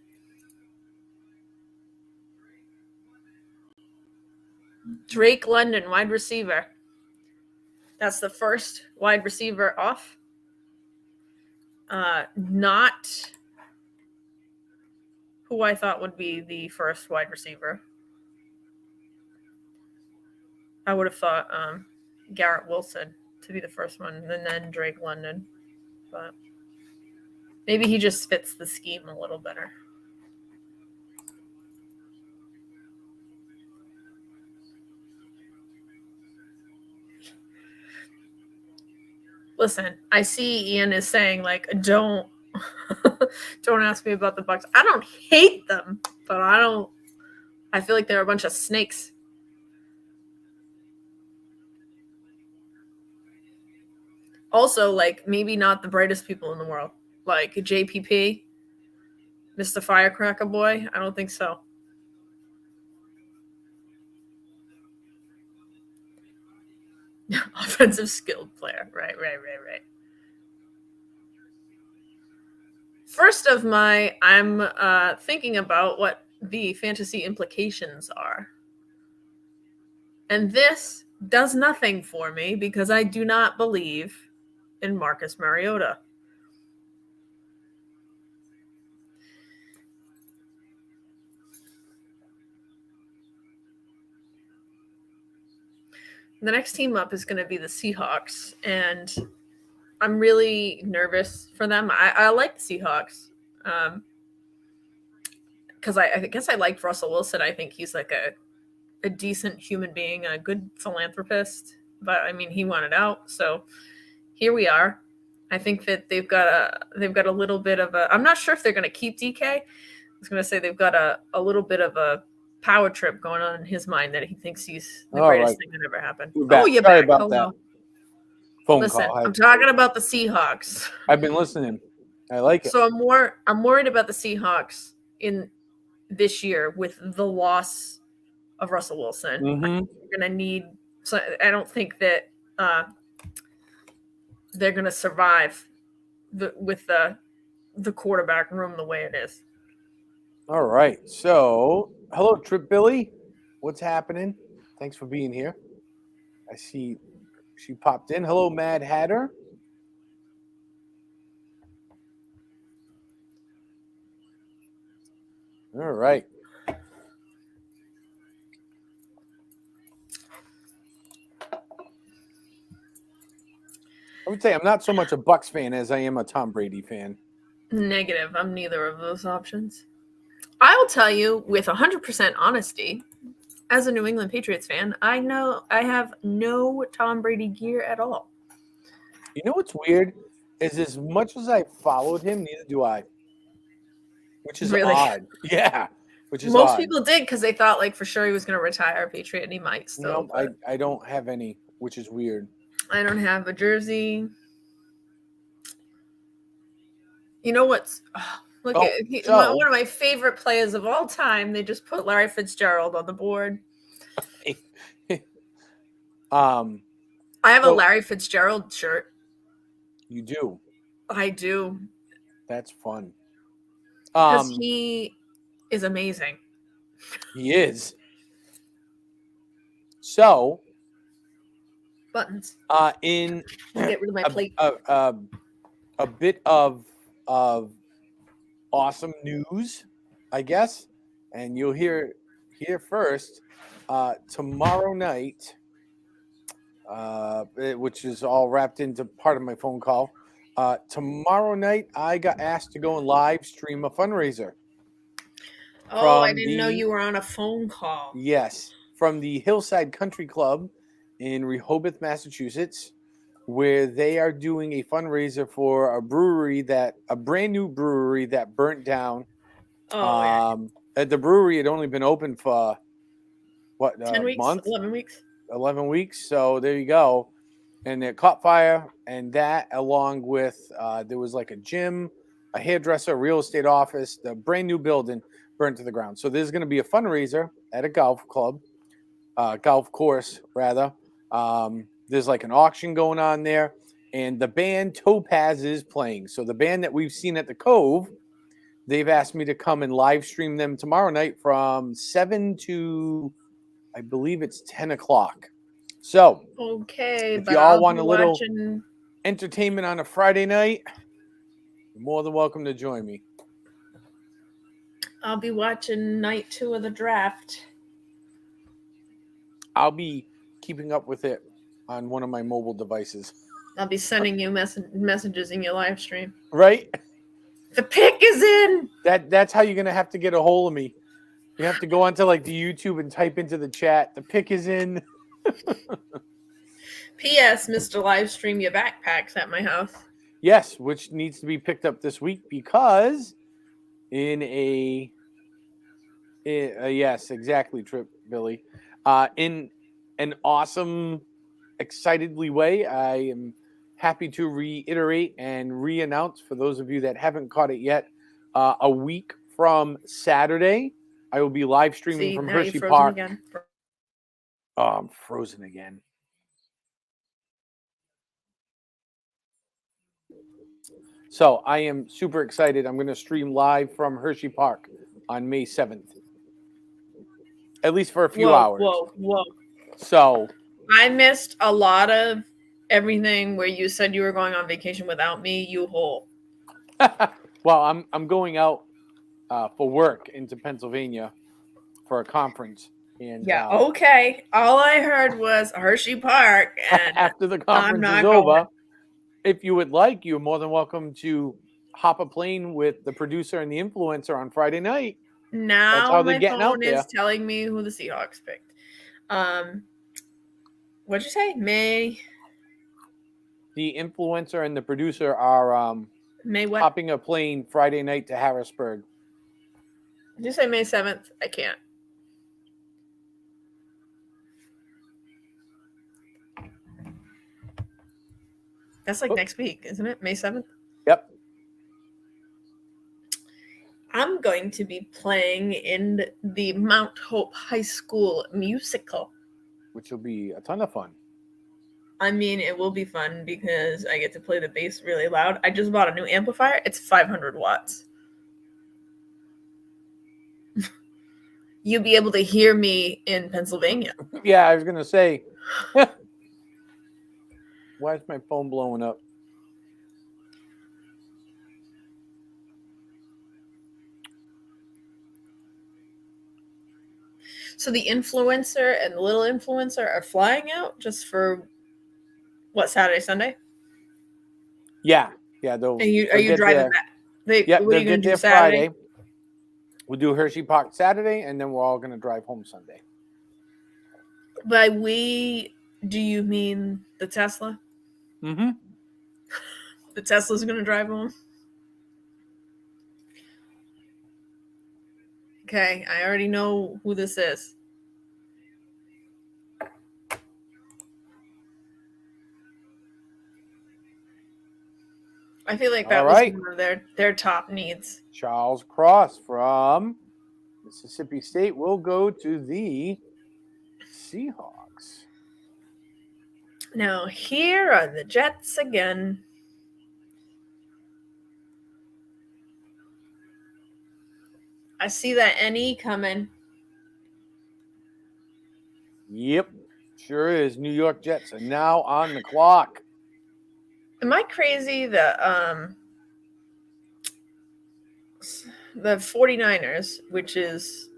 A: Drake London, wide receiver. That's the first wide receiver off. not who I thought would be the first wide receiver. I would have thought Garrett Wilson to be the first one, and then Drake London. But maybe he just fits the scheme a little better. Listen, I see Ian is saying, like, don't ask me about the Bucs. I don't hate them, but I feel like they're a bunch of snakes. Also, like, maybe not the brightest people in the world. Like JPP, Mr. Firecracker Boy. I don't think so. Offensive skilled player. Right. First of I'm thinking about what the fantasy implications are. And this does nothing for me because I do not believe in Marcus Mariota. The next team up is going to be the Seahawks, and I'm really nervous for them. I like the Seahawks because I guess I liked Russell Wilson. I think he's like a decent human being, a good philanthropist. But I mean, he wanted out, so here we are. I think that they've got a little bit of a. I'm not sure if they're going to keep DK. I was going to say they've got a little bit of a power trip going on in his mind that he thinks he's the greatest thing that ever happened. Oh, you're back.
B: About that phone
A: Listen,
B: call.
A: I'm talking about the Seahawks.
B: I've been listening. I like it.
A: So I'm worried about the Seahawks in this year with the loss of Russell Wilson.
B: Mm-hmm.
A: We're gonna need. So I don't think that they're gonna survive with the quarterback room the way it is.
B: All right. So, hello, Trip Billy. What's happening? Thanks for being here. I see she popped in. Hello, Mad Hatter. All right. I would say I'm not so much a Bucs fan as I am a Tom Brady fan.
A: Negative. I'm neither of those options. I'll tell you with 100% honesty, as a New England Patriots fan, I know I have no Tom Brady gear at all.
B: You know what's weird is as much as I followed him, neither do I. Which is
A: really
B: odd. Yeah. Which is
A: most
B: odd.
A: people did because they thought like for sure he was going to retire a Patriot and he might still.
B: No, I don't have any, which is weird.
A: I don't have a jersey. You know what's one of my favorite players of all time. They just put Larry Fitzgerald on the board. I have a Larry Fitzgerald shirt.
B: You do?
A: I do.
B: That's fun.
A: Because he is amazing.
B: He is. So
A: buttons.
B: In
A: get rid of my plate.
B: A bit of awesome news, I guess, and you'll hear here first. Tomorrow night, which is all wrapped into part of my phone call. Tomorrow night, I got asked to go and live stream a fundraiser.
A: Oh, I didn't know you were on a phone call.
B: Yes, from the Hillside Country Club in Rehoboth, Massachusetts, where they are doing a fundraiser for a brand new brewery that burnt down. The brewery had only been open for
A: 10 weeks,
B: month?
A: 11 weeks.
B: 11 weeks. So there you go. And it caught fire, and that along with there was like a gym, a hairdresser, a real estate office, the brand new building burned to the ground. So there's going to be a fundraiser at a golf course rather. There's like an auction going on there, and the band Topaz is playing. So the band that we've seen at the Cove, they've asked me to come and live stream them tomorrow night from 7 to, I believe it's 10 o'clock. So,
A: okay,
B: if you all want a little entertainment on a Friday night, You're more than welcome to join me.
A: I'll be watching night 2 of the draft.
B: I'll be keeping up with it on one of my mobile devices.
A: I'll be sending you messages in your live stream.
B: Right?
A: The pick is in.
B: That's how you're going to have to get a hold of me. You have to go onto like the YouTube and type into the chat. The pick is in.
A: P.S. Mr. Livestream, your backpack's at my house.
B: Yes, which needs to be picked up this week because yes, exactly, Trip Billy. In an awesome, excitedly way, I am happy to reiterate and re-announce for those of you that haven't caught it yet. A week from Saturday, I will be live streaming from Hershey Park.
A: Again.
B: Oh, I'm frozen again. So I am super excited. I'm going to stream live from Hershey Park on May 7th. At least for a few hours.
A: Whoa.
B: So
A: I missed a lot of everything where you said you were going on vacation without me, you hole.
B: Well, I'm going out for work into Pennsylvania for a conference. And
A: okay. All I heard was Hershey Park. And
B: after the conference is over, if you would like, you're more than welcome to hop a plane with the producer and the influencer on Friday night.
A: Now
B: that's how they're
A: my
B: getting
A: phone
B: out there.
A: is telling me who the Seahawks picked. What'd you say? May.
B: The influencer and the producer are
A: May what?
B: hopping a plane Friday night to Harrisburg.
A: Did you say May 7th? I can't. That's like next week, isn't it? May 7th?
B: Yep.
A: I'm going to be playing in the Mount Hope High School musical.
B: Which will be a ton of fun.
A: I mean, it will be fun because I get to play the bass really loud. I just bought a new amplifier. It's 500 watts. You'll be able to hear me in Pennsylvania.
B: Yeah, I was going to say... Why is my phone blowing up?
A: So the influencer and the little influencer are flying out just for what, Saturday, Sunday?
B: Yeah.
A: Are you driving back? What are you going to do
B: Saturday? Friday. We'll do Hershey Park Saturday, and then we're all going to drive home Sunday.
A: By we, do you mean the Tesla?
B: Mm-hmm.
A: The Tesla's going to drive home? Okay, I already know who this is. I feel like that was one of their top needs.
B: Charles Cross from Mississippi State will go to the Seahawks.
A: Now, here are the Jets again. I see that NE coming.
B: Yep, sure is. New York Jets are now on the clock.
A: Am I crazy that the 49ers, which is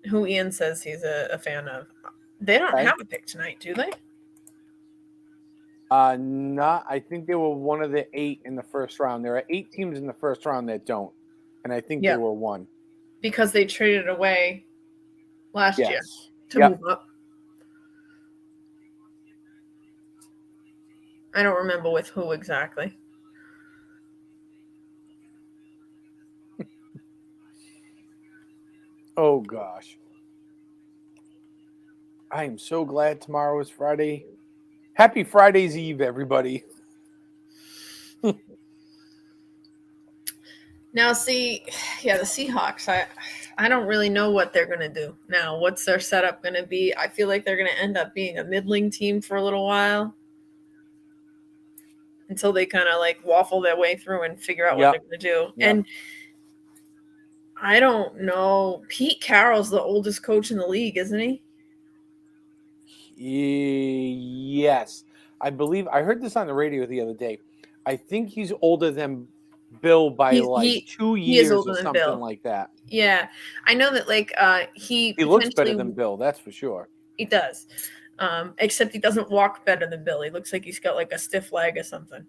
A: who Ian says he's a fan of, they don't have a pick tonight, do they?
B: Not. I think they were one of the 8 in the first round. There are 8 teams in the first round that don't, and I think they were one
A: because they traded away last year to move up. I don't remember with who exactly.
B: Oh gosh, I am so glad tomorrow is Friday. Happy Friday's Eve, everybody.
A: Now, see, the Seahawks, I don't really know what they're going to do. Now, what's their setup going to be? I feel like they're going to end up being a middling team for a little while until they kind of like waffle their way through and figure out what they're going to do. Yep. And I don't know. Pete Carroll's the oldest coach in the league, isn't he?
B: Yes. I believe I heard this on the radio the other day. I think he's older than Bill by 2 years or something
A: Bill.
B: like that.
A: Yeah, I know that. Like he
B: looks better than Bill, that's for sure.
A: He does, except he doesn't walk better than Bill. He looks like he's got like a stiff leg or something.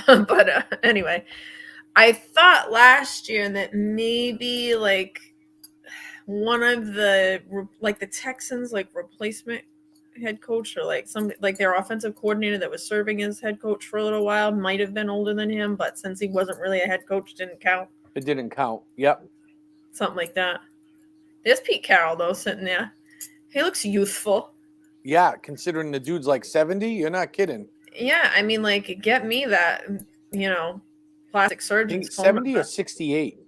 A: But anyway, I thought last year that maybe like one of the Texans replacement head coach or their offensive coordinator that was serving as head coach for a little while might have been older than him, but since he wasn't really a head coach, didn't count.
B: It didn't count. Yep.
A: Something like that. There's Pete Carroll though sitting there. He looks youthful.
B: Yeah, considering the dude's like 70, you're not kidding.
A: Yeah, I mean, get me that, plastic surgeon.
B: 70 or 68.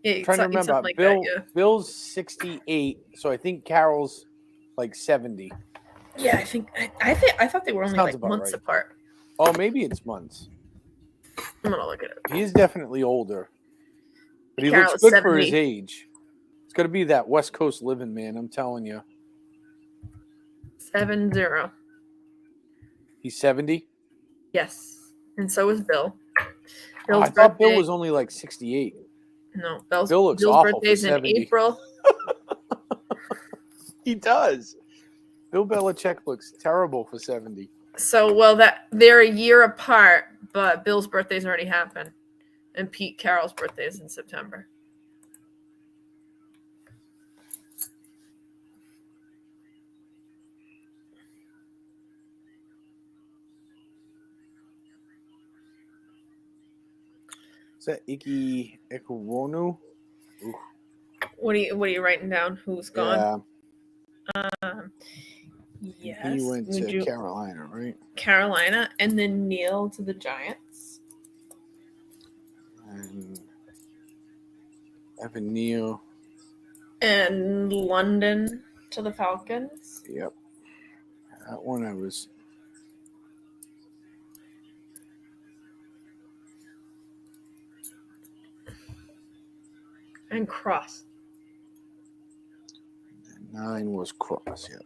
A: Yeah,
B: I'm trying to remember.
A: Like that, yeah.
B: Bill's 68, so I think Carroll's like 70.
A: Yeah, I thought they were only months apart.
B: Oh, maybe it's months.
A: I'm gonna look at it.
B: He's definitely older, but he
A: Carroll
B: looks good
A: 70.
B: for his age. It's got to be that West Coast living, man. I'm telling you.
A: 70.
B: He's 70?
A: Yes. And so is Bill.
B: I thought Bill was only like 68.
A: No,
B: Bill looks
A: Bill's
B: awful
A: birthday's
B: for 70.
A: in April.
B: He does. Bill Belichick looks terrible for 70.
A: So, they're a year apart, but Bill's birthday's already happened. And Pete Carroll's birthday is in September.
B: Is that Ike Ekwonu?
A: What are you writing down? Who's gone?
B: Yeah.
A: Yes.
B: He went to Carolina, right?
A: Carolina, and then Neil to the Giants.
B: And Evan Neal.
A: And London to the Falcons.
B: Yep. That one I was...
A: And Cross.
B: 9 was Cross, yeah.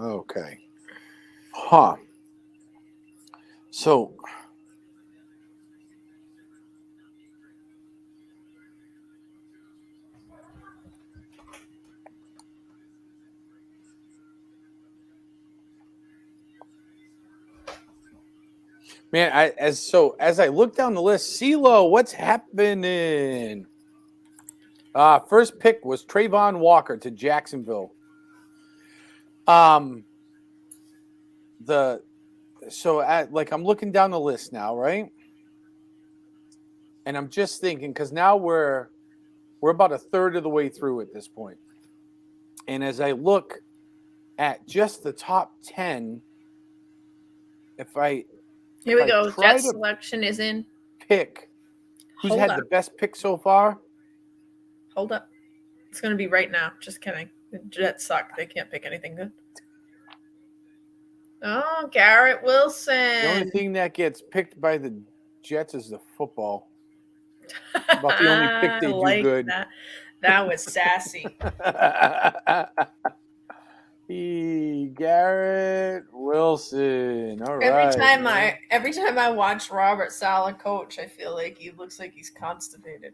B: Okay. Huh. So... Man, as I look down the list, CeeLo, what's happening? First pick was Trayvon Walker to Jacksonville. I'm looking down the list now, right? And I'm just thinking, because now we're about a third of the way through at this point. And as I look at just the top 10,
A: Here we go. Jet selection is in.
B: Pick. Who's had the best pick so far?
A: Hold up. It's going to be right now. Just kidding. The Jets suck. They can't pick anything good. Oh, Garrett Wilson.
B: The only thing that gets picked by the Jets is the football. About the only pick they do good.
A: That was sassy.
B: Garrett Wilson. All right.
A: Every time I watch Robert Saleh coach, I feel like he looks like he's constipated.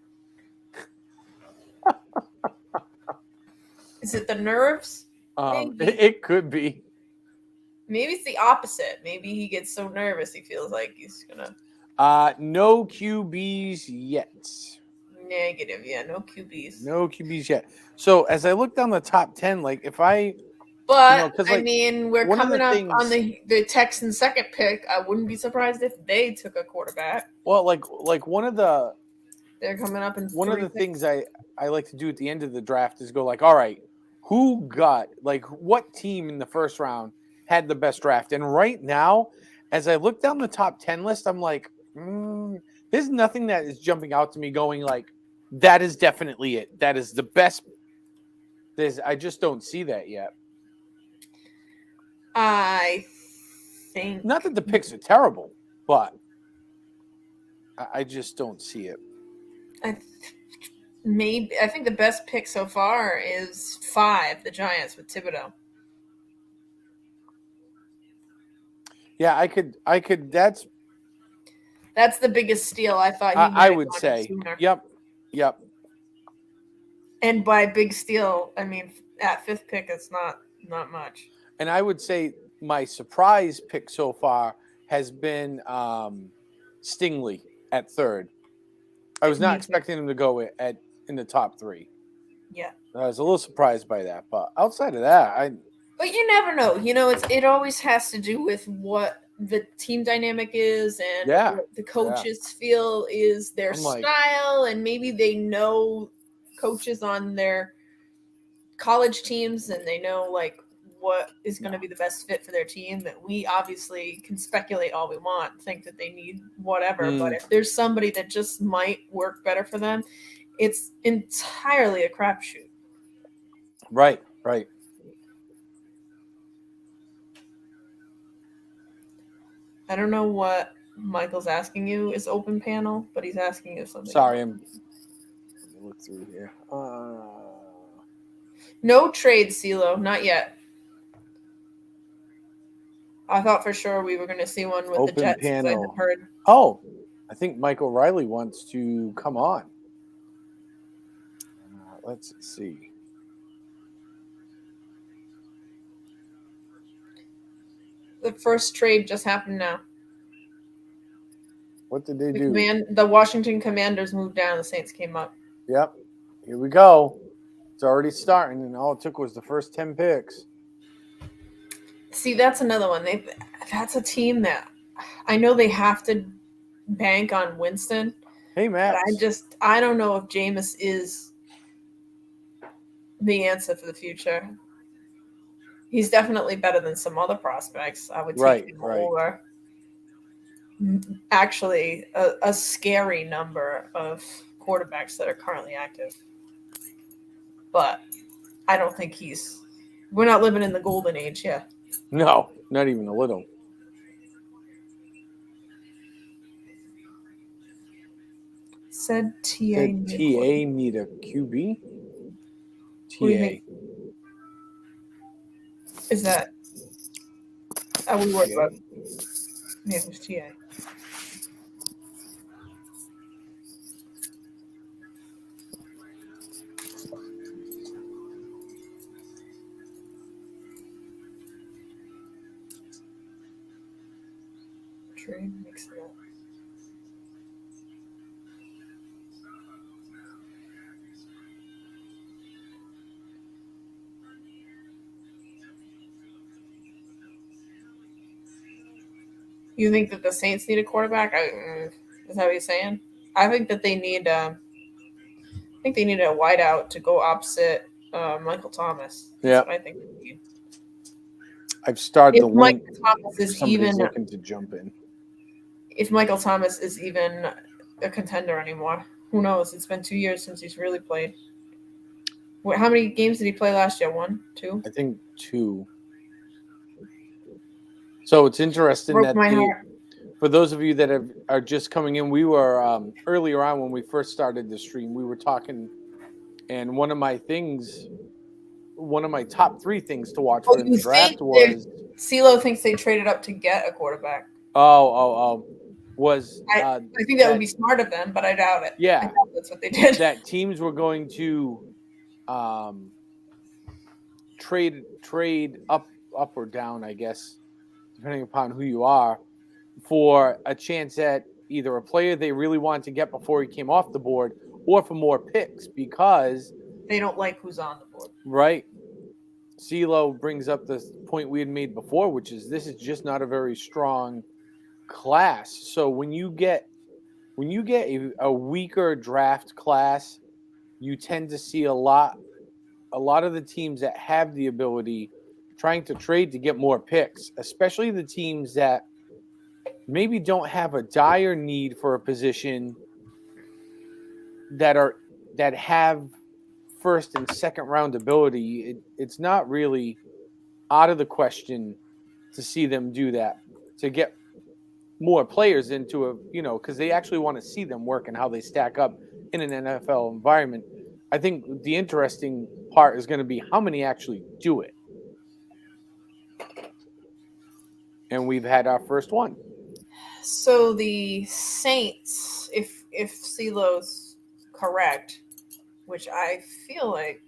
A: Is it the nerves?
B: It could be.
A: Maybe it's the opposite. Maybe he gets so nervous he feels like he's gonna.
B: No QBs yet.
A: Negative, yeah, no QBs.
B: No QBs yet. So as I look down the top 10, we're coming up on the Texans' second pick. I wouldn't be surprised if they took a quarterback. Well, they're coming up in one of the things I like to do at the end of the draft is go all right, what team in the first round had the best draft? And right now, as I look down the top 10 list, I'm like, there's nothing that is jumping out to me going that is definitely it. That is the best. I just don't see that yet. I think not that the picks are terrible, but I just don't see it. I think the best pick so far is 5, the Giants with Thibodeau. Yeah, I could. That's
A: That's the biggest steal. I thought
B: I would say. Yep.
A: And by big steal, I mean at 5th pick, it's not much.
B: And I would say my surprise pick so far has been Stingley at 3rd. I was not expecting him to go in the top 3.
A: Yeah,
B: I was a little surprised by that, but outside of that,
A: But you never know. It always has to do with what the team dynamic is and what the coaches feel is their style, and maybe they know coaches on their college teams and they know like what is going to be the best fit for their team. That we obviously can speculate all we want, think that they need whatever, but if there's somebody that just might work better for them, it's entirely a crapshoot.
B: Right.
A: I don't know what Michael's asking you is open panel, but he's asking you something.
B: Sorry, let me look through here.
A: No trade, CeeLo, not yet. I thought for sure we were going to see one with
B: open
A: the Jets.
B: Panel.
A: I have heard.
B: Oh, I think Michael Riley wants to come on. Let's see.
A: The first trade just happened now.
B: What did they do?
A: The Washington Commanders moved down. The Saints came up.
B: Yep. Here we go. It's already starting, and all it took was the first 10 picks.
A: See, that's another one. That's a team that I know they have to bank on Winston.
B: Hey, Matt.
A: I don't know if Jameis is the answer for the future. He's definitely better than some other prospects. I would take him over. Actually, a scary number of quarterbacks that are currently active. But I don't think we're not living in the golden age yet.
B: No, not even a little.
A: Said TA
B: need a QB? TA.
A: Is that? I would work about. Yeah, it was TA. Trade mix it up. You think that the Saints need a quarterback? Is that what you're saying? I think that they need. I think they need a wideout to go opposite Michael Thomas. That's what I think they need.
B: I've started the link.
A: Thomas is even
B: looking to jump in.
A: If Michael Thomas is even a contender anymore, who knows? It's been 2 years since he's really played. How many games did he play last year? 1, 2?
B: I think 2. So it's interesting for those of you that are just coming in, we were earlier on when we first started the stream, we were talking, and one of my top 3 things to watch for the draft was
A: CeeLo thinks they traded up to get a quarterback.
B: I
A: think that would be smart of them, but I doubt it.
B: Yeah,
A: I doubt that's what they did.
B: That teams were going to trade up or down, I guess, depending upon who you are, for a chance at either a player they really wanted to get before he came off the board, or for more picks because
A: they don't like who's on the board.
B: Right. CeeLo brings up the point we had made before, which is this is just not a very strong class. So when you get a weaker draft class, you tend to see a lot of the teams that have the ability trying to trade to get more picks, especially the teams that maybe don't have a dire need for a position that have first and second round ability. It's not really out of the question to see them do that, to get more players into because they actually want to see them work and how they stack up in an NFL environment. I think the interesting part is going to be how many actually do it. And we've had our first one.
A: So the Saints, if CeeLo's correct, which I feel like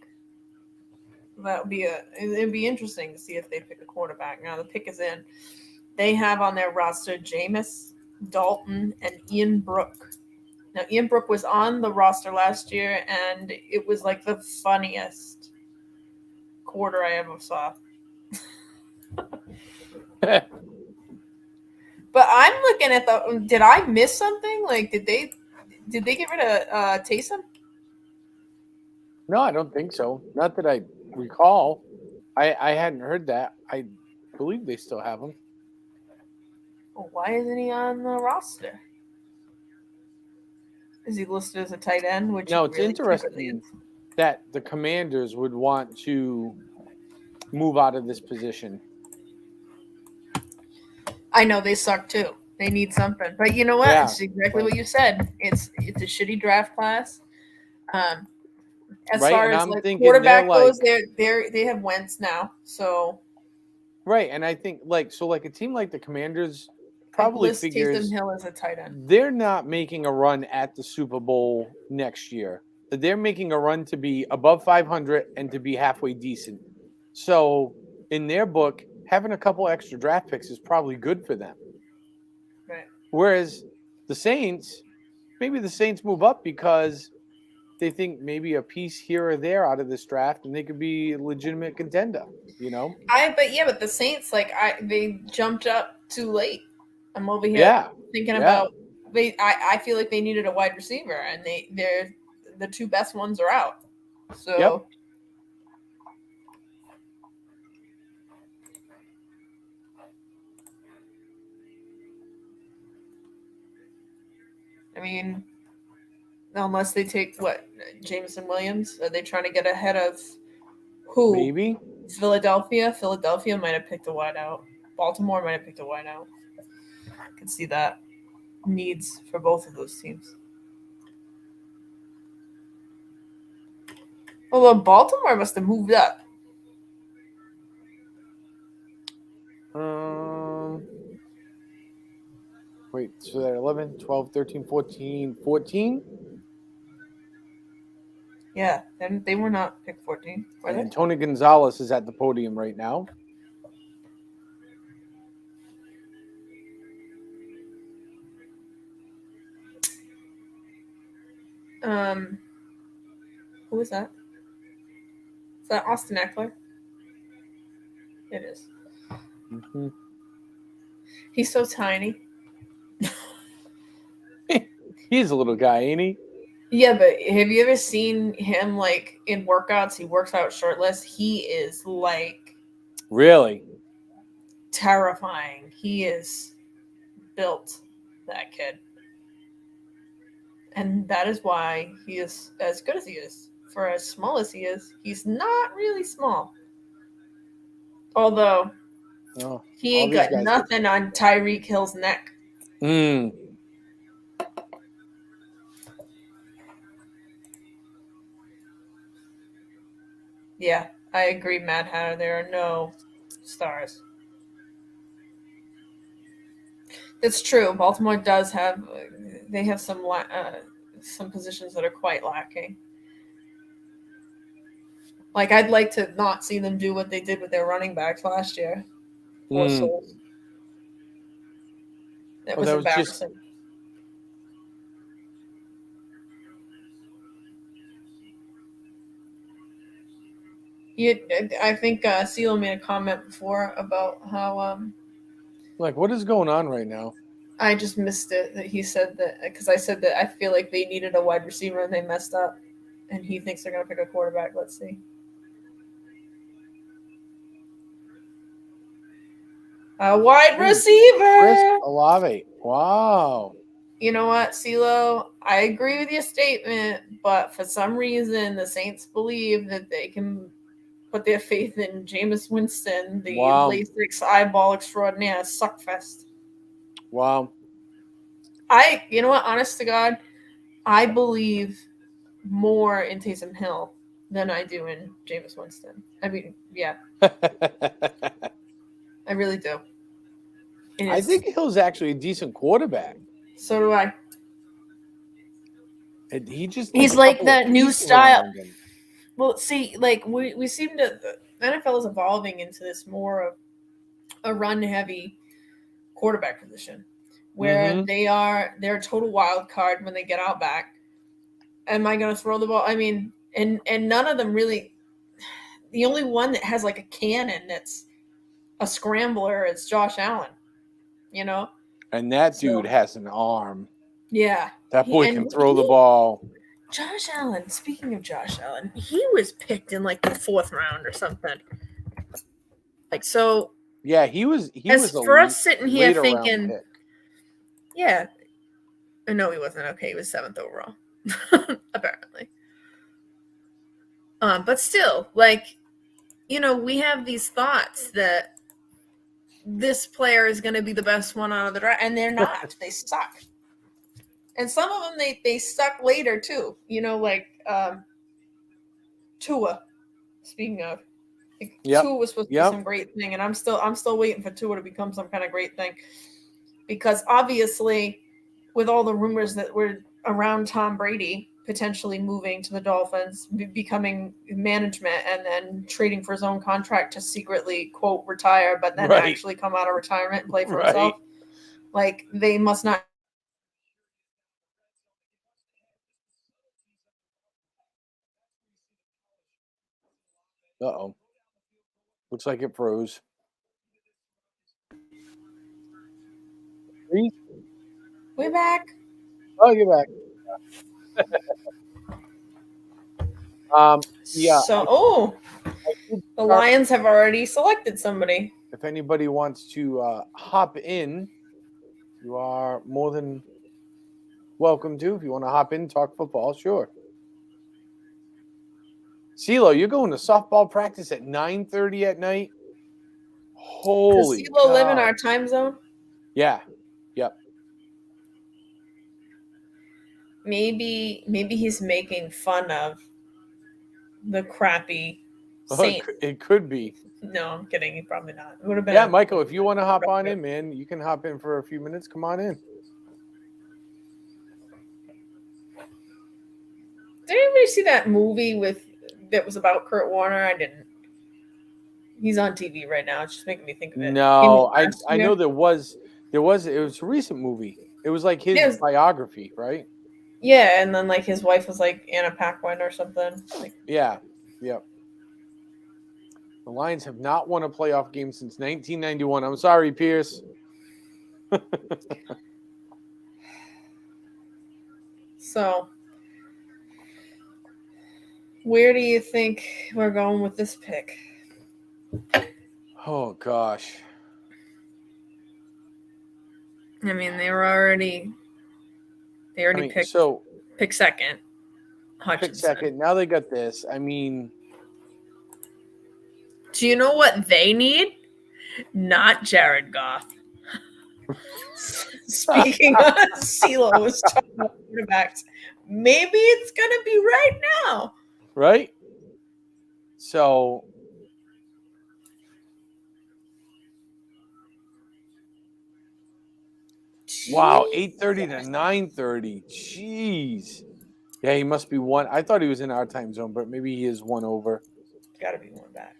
A: that would be it'd be interesting to see if they pick a quarterback. Now the pick is in. They have on their roster Jameis, Dalton, and Ian Brook. Now Ian Brook was on the roster last year, and it was like the funniest quarter I ever saw. But I'm looking at the. Did I miss something? Like, did they get rid of Taysom?
B: No, I don't think so. Not that I recall. I hadn't heard that. I believe they still have him.
A: Well, why isn't he on the roster? Is he listed as a tight end? Which
B: no, it's really interesting that the Commanders would want to move out of this position. I
A: know they suck too. They need something, but you know what? Yeah. It's exactly what you said. It's a shitty draft class. As far as like quarterback goes, they have Wentz now. So
B: right, and I think like a team like the Commanders probably figures
A: Taysom Hill as a tight end.
B: They're not making a run at the Super Bowl next year. They're making a run to be above 500 and to be halfway decent. So in their book, having a couple extra draft picks is probably good for them.
A: Right.
B: Whereas the Saints, maybe the Saints move up because they think maybe a piece here or there out of this draft, and they could be a legitimate contender. You know.
A: But the Saints they jumped up too late. I'm over here thinking about I feel like they needed a wide receiver, and they're the two best ones are out. So. Yep. I mean, unless they take Jameson Williams, are they trying to get ahead of who?
B: Maybe
A: Philadelphia. Philadelphia might have picked a wide out. Baltimore might have picked a wide out. I can see that needs for both of those teams. Although Baltimore must have moved up.
B: Wait, so they're 11, 12, 13, 14, 14?
A: Yeah, and they were not picked 14.
B: And Tony Gonzalez is at the podium right now.
A: Who is that? Is that Austin Eckler? It is.
B: Mm-hmm.
A: He's so tiny.
B: He's a little guy, ain't he?
A: Yeah, but have you ever seen him like in workouts? He works out shirtless. He is like
B: really
A: terrifying. He is built, that kid. And that is why he is as good as he is. For as small as he is, he's not really small. Although he ain't got nothing on Tyreek Hill's neck. Yeah, I agree, Mad Hatter. There are no stars. It's true. Baltimore does have some positions that are quite lacking. Like, I'd like to not see them do what they did with their running backs last year. Poor souls. That was embarrassing. I think CeeLo made a comment before about how
B: what is going on right now?
A: I just missed it. That he said that because I said that I feel like they needed a wide receiver and they messed up, and he thinks they're going to pick a quarterback. Let's see. A wide receiver.
B: Chris Olave. Wow.
A: You know what, CeeLo? I agree with your statement, but for some reason, the Saints believe that they can put their faith in Jameis Winston, the LASIK eyeball extraordinaire, suckfest.
B: Wow.
A: You know what, honest to God, I believe more in Taysom Hill than I do in Jameis Winston. I mean, yeah. I really do.
B: I think Hill's actually a decent quarterback.
A: So do I.
B: And
A: he's like that new style. Well, see, like we seem to the NFL is evolving into this more of a run-heavy quarterback position, where they're a total wild card when they get out back. Am I going to throw the ball? I mean, and none of them really. The only one that has like a cannon that's a scrambler is Josh Allen. You know,
B: and that dude has an arm.
A: Yeah,
B: that boy can throw the ball.
A: Josh Allen. Speaking of Josh Allen, he was picked in like the 4th round or something. Like so.
B: Yeah, he was.
A: As for us sitting here thinking, yeah, no, he wasn't. Okay, he was 7th overall, apparently. But still, like, you know, we have these thoughts that this player is going to be the best one out of the draft, and they're not. They suck. And some of them they stuck later too. You know, like Tua. Speaking of, Tua was supposed to be some great thing, and I'm still waiting for Tua to become some kind of great thing, because obviously, with all the rumors that were around Tom Brady potentially moving to the Dolphins, becoming management, and then trading for his own contract to secretly quote retire, but then actually come out of retirement and play for himself, like they must not.
B: Uh-oh. Looks like it froze.
A: We're back.
B: Oh, you're back. Yeah.
A: So, the Lions have already selected somebody.
B: If anybody wants to hop in, you are more than welcome to. If you want to hop in, talk football, sure. CeeLo, you're going to softball practice at 9:30 at night? Holy
A: Does CeeLo live in our time zone?
B: Yeah. Yep.
A: Maybe he's making fun of the crappy Saints.
B: It could be.
A: No, I'm kidding. He probably not. It would have been.
B: Yeah, Michael, if you want to hop on in, man, you can hop in for a few minutes. Come on in.
A: Did anybody see that movie that was about Kurt Warner? I didn't. He's on TV right now. It's just making me think of it.
B: No, I know there was it was a recent movie. It was like his biography, right?
A: Yeah, and then like his wife was like Anna Paquin or something.
B: Yeah. The Lions have not won a playoff game since 1991. I'm sorry, Pierce.
A: So, where do you think we're going with this pick?
B: Oh gosh.
A: I mean, they already pick second. Hutchinson.
B: Pick second. Now they got this. I mean,
A: do you know what they need? Not Jared Goff. Speaking of CeeLo was talking about quarterbacks, maybe it's gonna be right now.
B: Right? So wow, 8:30 to 9:30. Jeez. Yeah, he must be one. I thought he was in our time zone, but maybe he is one over.
A: Got to be one back.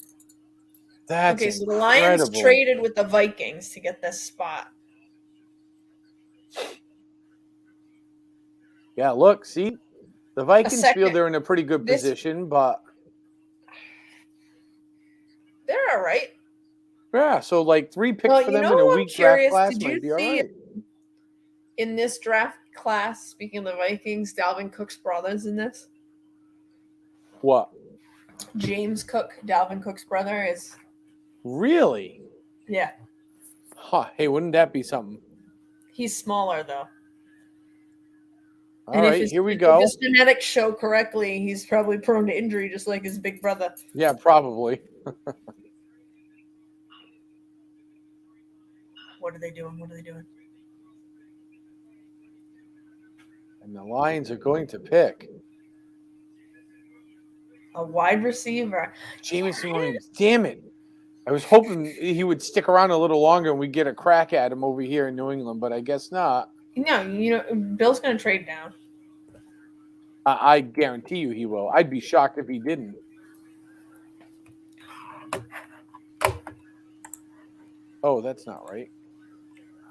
B: That's
A: okay. So the Lions traded with the Vikings to get this spot.
B: Yeah, look, see, the Vikings feel they're in a pretty good position, but
A: they're all right.
B: Yeah, so like 3 picks for them in a weak draft class might be all right.
A: In this draft class, speaking of the Vikings, Dalvin Cook's brother's in this.
B: What?
A: James Cook, Dalvin Cook's brother, is.
B: Really?
A: Yeah.
B: Huh. Hey, wouldn't that be something?
A: He's smaller, though.
B: All right, here we go.
A: If his genetics show correctly, he's probably prone to injury, just like his big brother.
B: Yeah, probably.
A: What are they doing?
B: And the Lions are going to pick
A: a wide receiver.
B: Jameson Williams. Damn it. I was hoping he would stick around a little longer and we'd get a crack at him over here in New England, but I guess not.
A: No, Bill's going to trade down.
B: I guarantee you he will. I'd be shocked if he didn't. Oh, that's not right.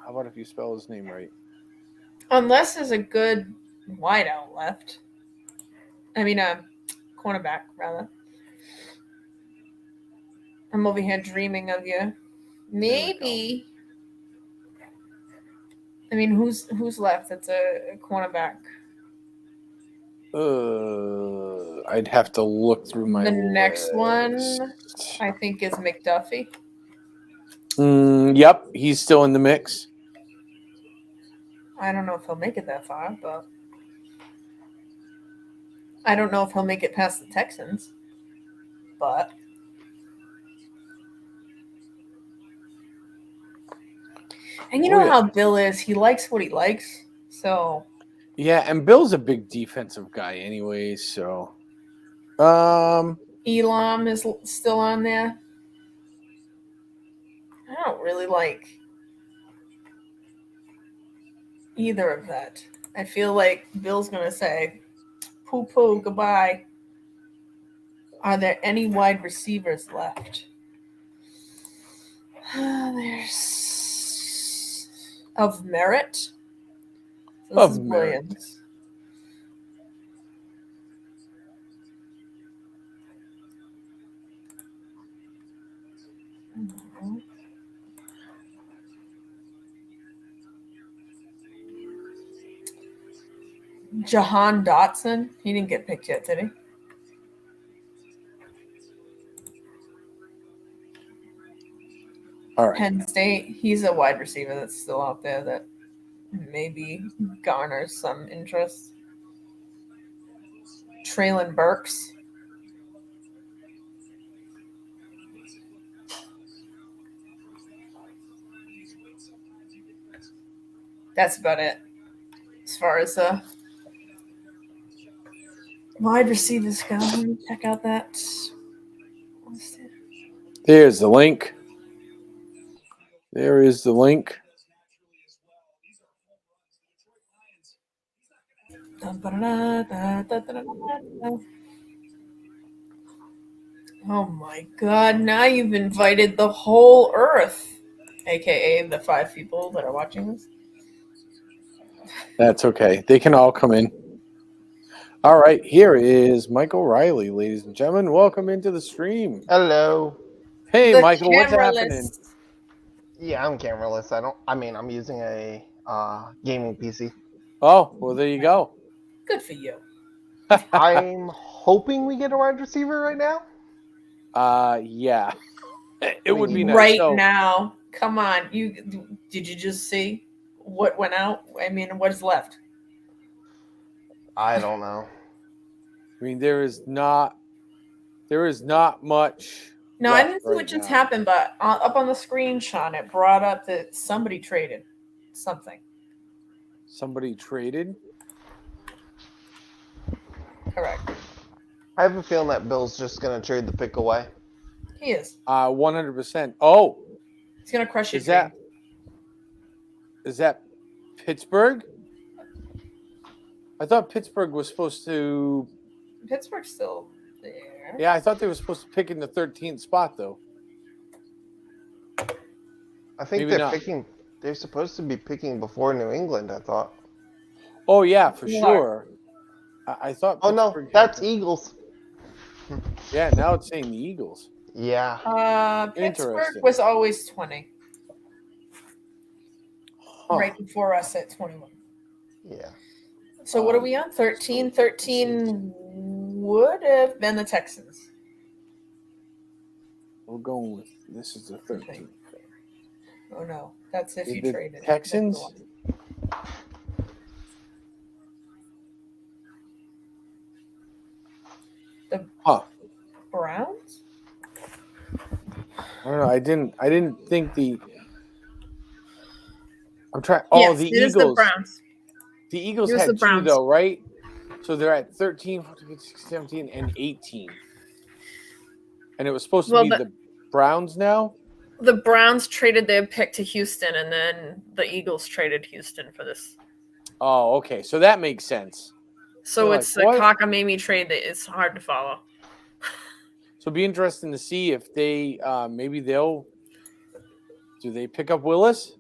B: How about if you spell his name right?
A: Unless there's a good wideout left. I mean, cornerback, rather. I'm over here dreaming of you. Maybe. I mean, who's left? It's a cornerback.
B: I'd have to look through my
A: The
B: list.
A: next one, I think, is McDuffie.
B: Yep, he's still in the mix.
A: I don't know if he'll make it that far, but I don't know if he'll make it past the Texans. But and you know how Bill is. He likes what he likes. So
B: yeah, and Bill's a big defensive guy anyway, so
A: Elam is still on there. I don't really like either of that. I feel like Bill's going to say, poo-poo, goodbye. Are there any wide receivers left? There's of merit. This is Williams. Jahan Dotson. He didn't get picked yet, did he?
B: All right.
A: Penn State. He's a wide receiver that's still out there that maybe garners some interest. Traylon Burks. That's about it. As far as wide receivers go, let me check out that.
B: There's the link. There is the link.
A: Oh my God, now you've invited the whole earth, aka the 5 people that are watching this.
B: That's okay. They can all come in. All right, here is Michael Riley, ladies and gentlemen. Welcome into the stream.
D: Hello.
B: Hey,
A: The
B: Michael, what's happening?
A: cameraless.
D: Yeah, I'm cameraless. I'm using a gaming PC.
B: Oh, well, there you go.
A: Good for you.
D: I'm hoping we get a wide receiver right now.
B: Yeah. It would be nice.
A: Right
B: So,
A: now. Come on. Did you just see what went out? I mean, what's left?
D: I don't know.
B: I mean, there is not much.
A: No, I didn't see what just happened, but up on the screen, Sean, it brought up that somebody traded something.
B: Somebody traded?
A: Correct.
D: I have a feeling that Bill's just going to trade the pick away.
A: He is.
B: 100%. Oh.
A: He's going to crush your
B: dream. Is that Pittsburgh? I thought Pittsburgh was supposed to...
A: Pittsburgh's still there.
B: Yeah, I thought they were supposed to pick in the 13th spot, though.
D: I think they're supposed to be picking before New England, I thought.
B: Oh, yeah, for sure. I thought...
D: Oh, no, that's Eagles.
B: Yeah, now it's saying the Eagles.
D: Yeah.
A: Pittsburgh was always 20. Right before us at 21.
D: Yeah.
A: So what are we on? 13? 13 would have been the Texans.
B: We're going with this is the 13th.
A: Oh no, that's if you traded
B: Texans.
A: The Browns.
B: I don't know. I didn't think the. I'm trying. Oh, yes, the Eagles.
A: The Browns.
B: The Eagles had 2 though, right? So they're at 13, 14, 16, 17, and 18. And it was supposed to be Browns now?
A: The Browns traded their pick to Houston, and then the Eagles traded Houston for this.
B: Oh, okay. So that makes sense.
A: So it's a cockamamie trade that is hard to follow.
B: So it'll be interesting to see if they maybe do they pick up Willis?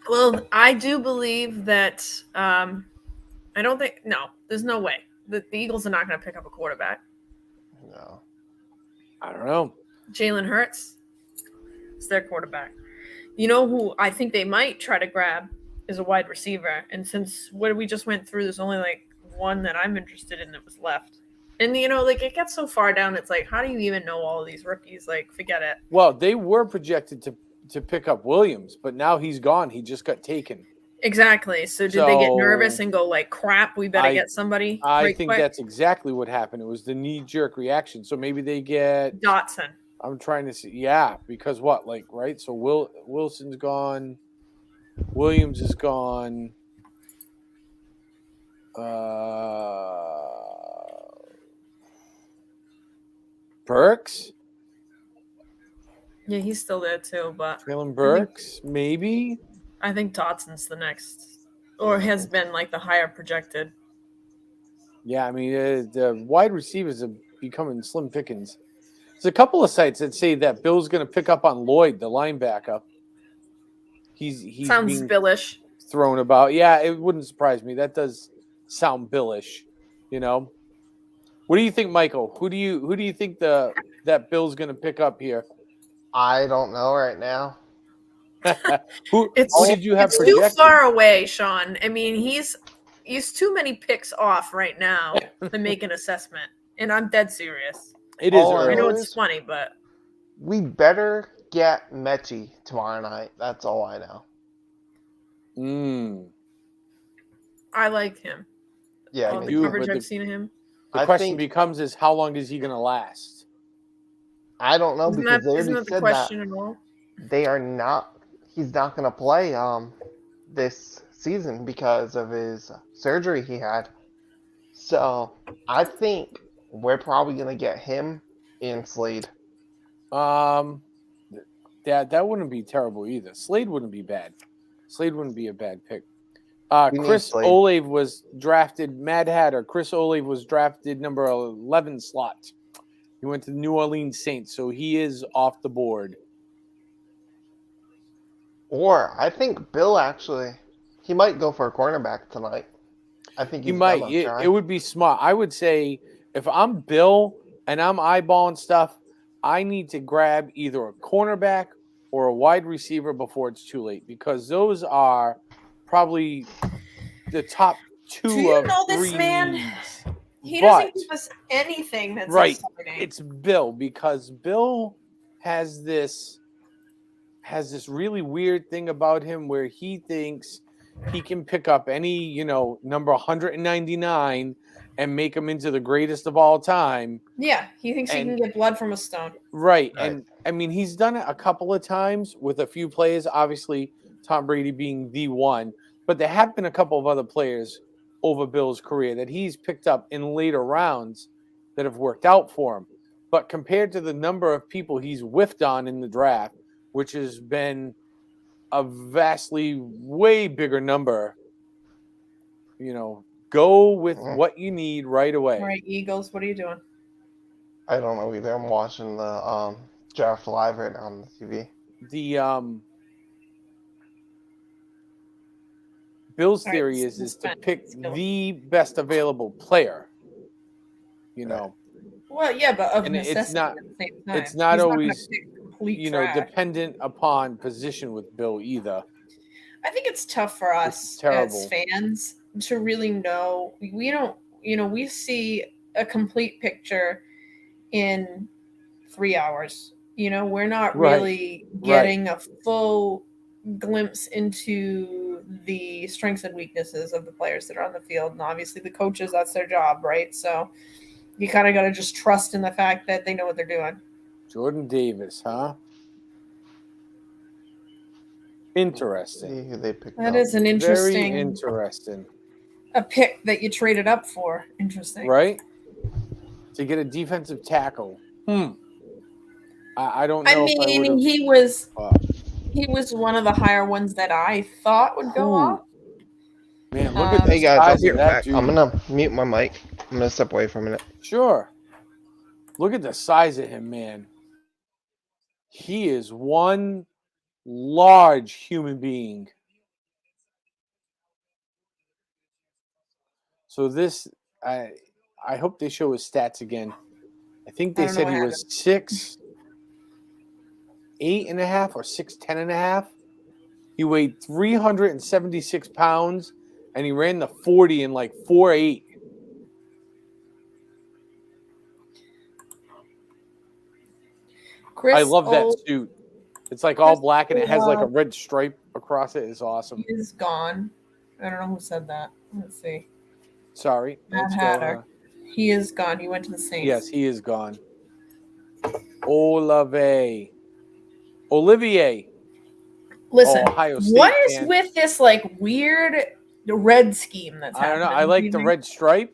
A: Well, I do believe that there's no way. The Eagles are not going to pick up a quarterback.
D: No.
B: I don't know.
A: Jalen Hurts is their quarterback. You know who I think they might try to grab is a wide receiver. And since what we just went through, there's only like one that I'm interested in that was left. And, it gets so far down, it's like, how do you even know all of these rookies? Like, forget it.
B: Well, they were projected to pick up Williams, but now he's gone. He just got taken.
A: Exactly. So did they get nervous and go like, crap, we better get somebody?
B: I think that's exactly what happened. It was the knee-jerk reaction. So maybe they get
A: Dotson.
B: I'm trying to see. Yeah, because what? Like, right? So Wilson's gone. Williams is gone. Burks?
A: Yeah, he's still there too, but
B: Traylon Burks, maybe?
A: I think Dotson's the next, or has been like the higher projected.
B: Yeah, I mean, the wide receivers are becoming slim pickings. There's a couple of sites that say that Bill's going to pick up on Lloyd, the linebacker. He's
A: sounds Billish.
B: Thrown about. Yeah, it wouldn't surprise me. That does sound Billish, What do you think, Michael? Who do you think that Bill's going to pick up here?
D: I don't know right now.
B: Who did you have
A: it's
B: projected?
A: Too far away, Sean. I mean, he's too many picks off right now to make an assessment, and I'm dead serious.
B: It is.
A: I know it's funny, but
D: we better get Mechie tomorrow night. That's all I know.
A: I like him.
D: Yeah,
A: all the coverage I've seen of him.
B: The question becomes is how long is he going to last?
D: I don't know
A: isn't
D: because they
A: isn't
D: already
A: that the
D: said
A: question
D: that
A: at all?
D: they are not. He's not going to play this season because of his surgery he had. So I think we're probably going to get him in Slade.
B: That wouldn't be terrible either. Slade wouldn't be bad. Slade wouldn't be a bad pick. Chris Olave was drafted. Mad Hatter. Chris Olave was drafted number 11 slot. He went to the New Orleans Saints, so he is off the board.
D: Or I think Bill he might go for a cornerback tonight. I think
B: he might. It would be smart. I would say if I'm Bill and I'm eyeballing stuff, I need to grab either a cornerback or a wide receiver before it's too late because those are probably the top two
A: Do you
B: of
A: know
B: three
A: this man?
B: needs.
A: He doesn't give us anything that's
B: right.
A: exciting.
B: It's Bill because Bill has this really weird thing about him where he thinks he can pick up any, number 199 and make him into the greatest of all time.
A: Yeah, he thinks he can get blood from a stone.
B: Right. And I mean, he's done it a couple of times with a few players, obviously Tom Brady being the one, but there have been a couple of other players over Bill's career that he's picked up in later rounds that have worked out for him. But compared to the number of people he's whiffed on in the draft, which has been a vastly way bigger number, go with what you need right away.
A: All right, Eagles, what are you doing?
D: I don't know either. I'm watching the draft live right now on the TV.
B: The Bill's theory is to pick the best available player.
A: Well, yeah, but of necessity
B: it's not.
A: At the same time.
B: It's not always
A: track.
B: dependent upon position with Bill either.
A: I think it's tough for us as fans to really know. We don't. We see a complete picture in 3 hours. We're not really getting a full glimpse into the strengths and weaknesses of the players that are on the field. And obviously the coaches, that's their job, right? So you kind of got to just trust in the fact that they know what they're doing.
B: Jordan Davis, huh? Interesting.
D: See who they picked
A: that
D: up.
A: is an interesting.
B: Very interesting.
A: A pick that you traded up for. Interesting.
B: Right? To get a defensive tackle. I don't know.
A: He was one of the higher ones that I thought would go off.
B: Man, look at
D: hey guys, I'll be right back.
B: Dude.
D: I'm gonna mute my mic. I'm gonna step away for a minute.
B: Sure. Look at the size of him, man. He is one large human being. So this, I hope they show his stats again. I think they said he was 6'8.5" or 6'10.5". He weighed 376 pounds, and he ran the 40 in like 4.8. I love that suit. It's like all black, and it has like a red stripe across it. It's awesome.
A: He is gone. I don't know who said that. Let's see.
B: Sorry.
A: Matt Hatter. He is gone. He went to the Saints.
B: Yes, he is gone. Olivier.
A: Listen, what is with this like weird red scheme that's happening?
B: I don't know. I like the red stripe.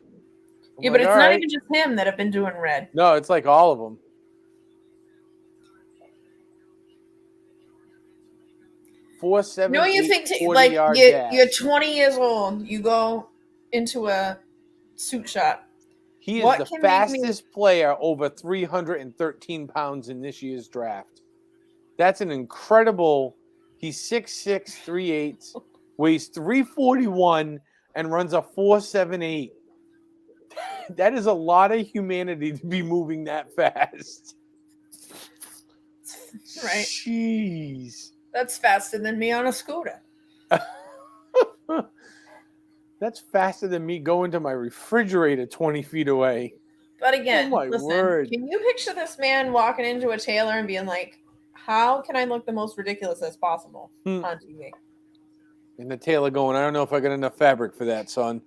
A: Yeah, but it's not even just him that have been doing red.
B: No, it's like all of them. 4.7.
A: No, you think like you're 20 years old. You go into a suit shop.
B: He is the fastest player over 313 pounds in this year's draft. That's an incredible. He's 6'6", 3/8, weighs 341, and runs a 4.78. That is a lot of humanity to be moving that fast.
A: Right.
B: Jeez.
A: That's faster than me on a scooter.
B: That's faster than me going to my refrigerator 20 feet away.
A: But again, listen, can you picture this man walking into a tailor and being like, how can I look the most ridiculous as possible on TV?
B: And the tailor going, I don't know if I got enough fabric for that, son.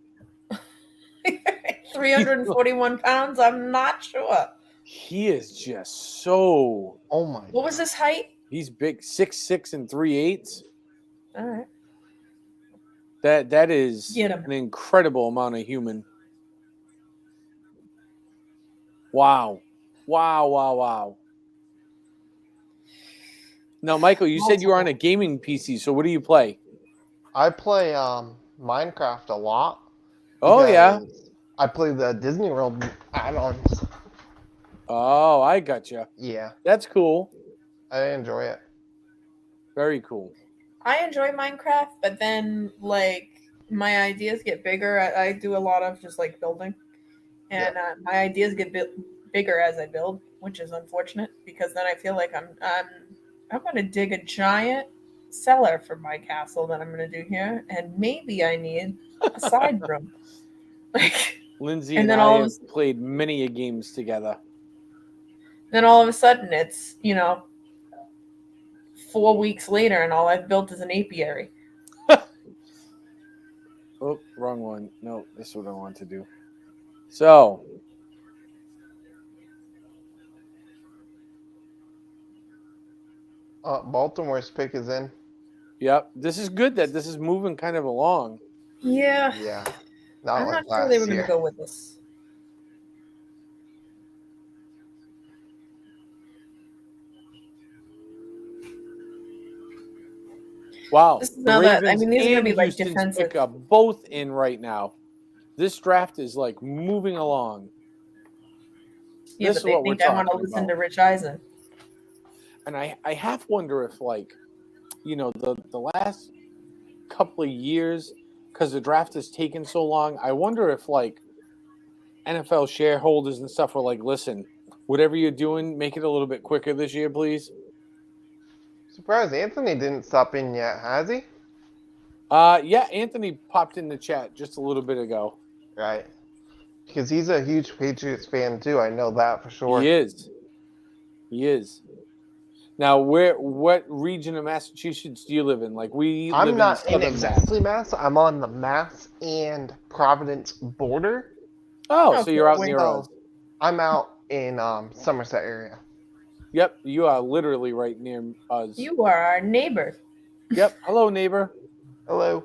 A: 341 pounds? I'm not sure.
B: He is just so...
D: Oh, my.
A: What was his height?
B: He's big, 6'6" and 3/8.
A: All right.
B: That is an incredible amount of human. Wow. Now, Michael, you said you were on a gaming PC, so what do you play?
D: I play Minecraft a lot.
B: Oh, yeah.
D: I play the Disney World add-ons.
B: Oh, I gotcha.
D: Yeah.
B: That's cool.
D: I enjoy it.
B: Very cool.
A: I enjoy Minecraft, but then, like, my ideas get bigger. I do a lot of just, like, building. And my ideas get bigger as I build, which is unfortunate, because then I feel like I'm going to dig a giant cellar for my castle that I'm going to do here, and maybe I need a side room. Like,
B: Lindsay and I have played many games together.
A: Then all of a sudden it's, 4 weeks later and all I've built is an apiary.
B: Oh, wrong one. No, this is what I want to do. So,
D: Baltimore's pick is in.
B: Yep. This is good that this is moving kind of along.
A: Yeah.
D: Yeah.
A: I'm not sure they were going to go with this.
B: Wow.
A: These are going to be like defensive.
B: Pick are both in right now. This draft is like moving along.
A: Yeah, but they think I want to listen to Rich Eisen.
B: And I half wonder if, like, the last couple of years, because the draft has taken so long, I wonder if, like, NFL shareholders and stuff were like, listen, whatever you're doing, make it a little bit quicker this year, please.
D: Surprised Anthony didn't stop in yet, has he?
B: Yeah, Anthony popped in the chat just a little bit ago.
D: Right. Because he's a huge Patriots fan, too. I know that for sure.
B: He is. Now, what region of Massachusetts do you live in? Like,
D: I'm not in exactly Mass. I'm on the Mass and Providence border.
B: Oh, so you're out near us.
D: I'm out in Somerset area.
B: Yep, you are literally right near us.
A: You are our neighbor.
B: Yep. Hello, neighbor.
D: Hello.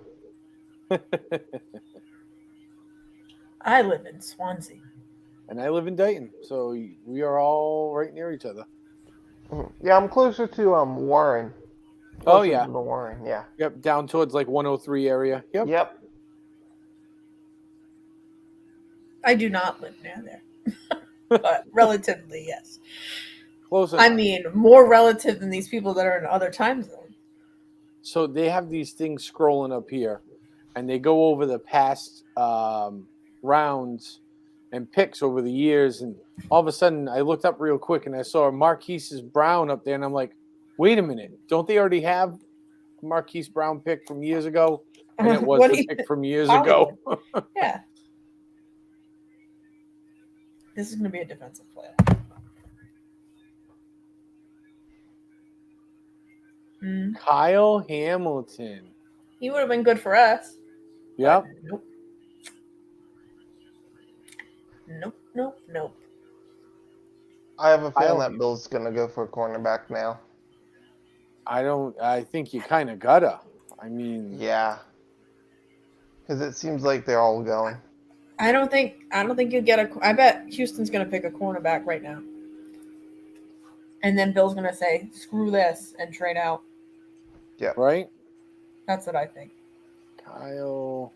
A: I live in Swansea.
B: And I live in Dayton, so we are all right near each other.
D: Yeah, I'm closer to Warren.
B: Oh yeah,
D: the Warren. Yeah.
B: yep, down towards like 103 area. Yep.
D: Yep.
A: I do not live near there, but relatively yes.
B: Close enough.
A: I mean, more relative than these people that are in other time zones.
B: So they have these things scrolling up here, and they go over the past rounds and picks over the years. And all of a sudden, I looked up real quick and I saw Marquise Brown up there, and I'm like, wait a minute, don't they already have a Marquise Brown pick from years ago? And it was the pick from years ago.
A: Yeah. This is going to be a defensive player.
B: Kyle Hamilton.
A: He would have been good for us.
B: Yep.
A: Nope.
D: I have a feeling that Bill's going to go for a cornerback now.
B: I think you kind of gotta. I mean,
D: yeah. Because it seems like they're all going.
A: I don't think you get I bet Houston's going to pick a cornerback right now. And then Bill's going to say, screw this, and trade out.
D: Yeah.
B: Right?
A: That's what I think.
B: Kyle.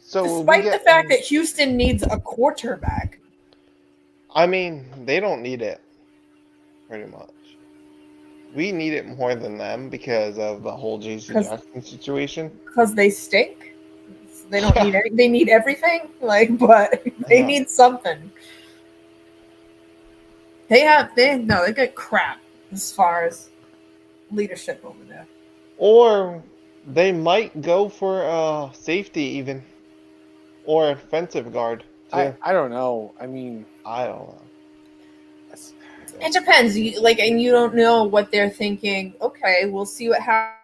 D: So
A: despite the fact that Houston needs a quarterback.
D: I mean, they don't need it. Pretty much. We need it more than them because of the whole J.C. Jackson situation.
A: Because they stink. They don't need any, they need everything. But they need something. They get crap as far as leadership over there.
D: Or they might go for safety even. Or a defensive guard.
B: I don't know. I mean,
D: I don't know.
A: It depends. And you don't know what they're thinking. Okay, we'll see what happens.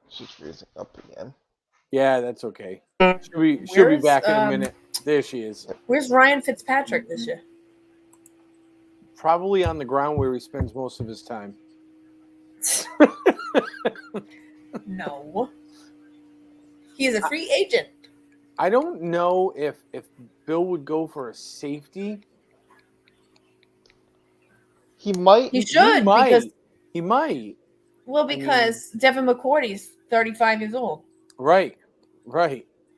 D: She's freezing up again.
B: Yeah, that's okay. She'll be back in a minute. There she is.
A: Where's Ryan Fitzpatrick this year?
B: Probably on the ground where he spends most of his time.
A: No. He is a free agent.
B: I don't know if Bill would go for a safety.
D: He might.
A: He should.
B: He might.
A: Well, because Devin McCourty's 35 years old.
B: Right.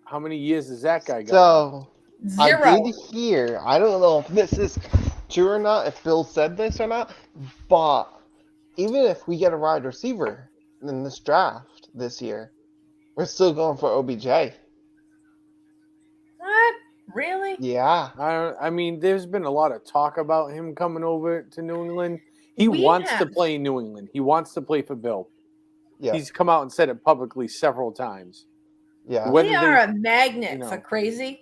B: How many years has that guy got?
D: So,
A: 0.
D: I did hear, I don't know if this is true or not, if Bill said this or not, but even if we get a wide receiver in this draft this year, we're still going for OBJ.
A: What? Really?
D: Yeah.
B: I mean, there's been a lot of talk about him coming over to New England. He wants to play in New England. He wants to play for Bill. Yeah. He's come out and said it publicly several times.
D: Yeah.
A: They are a magnet for crazy.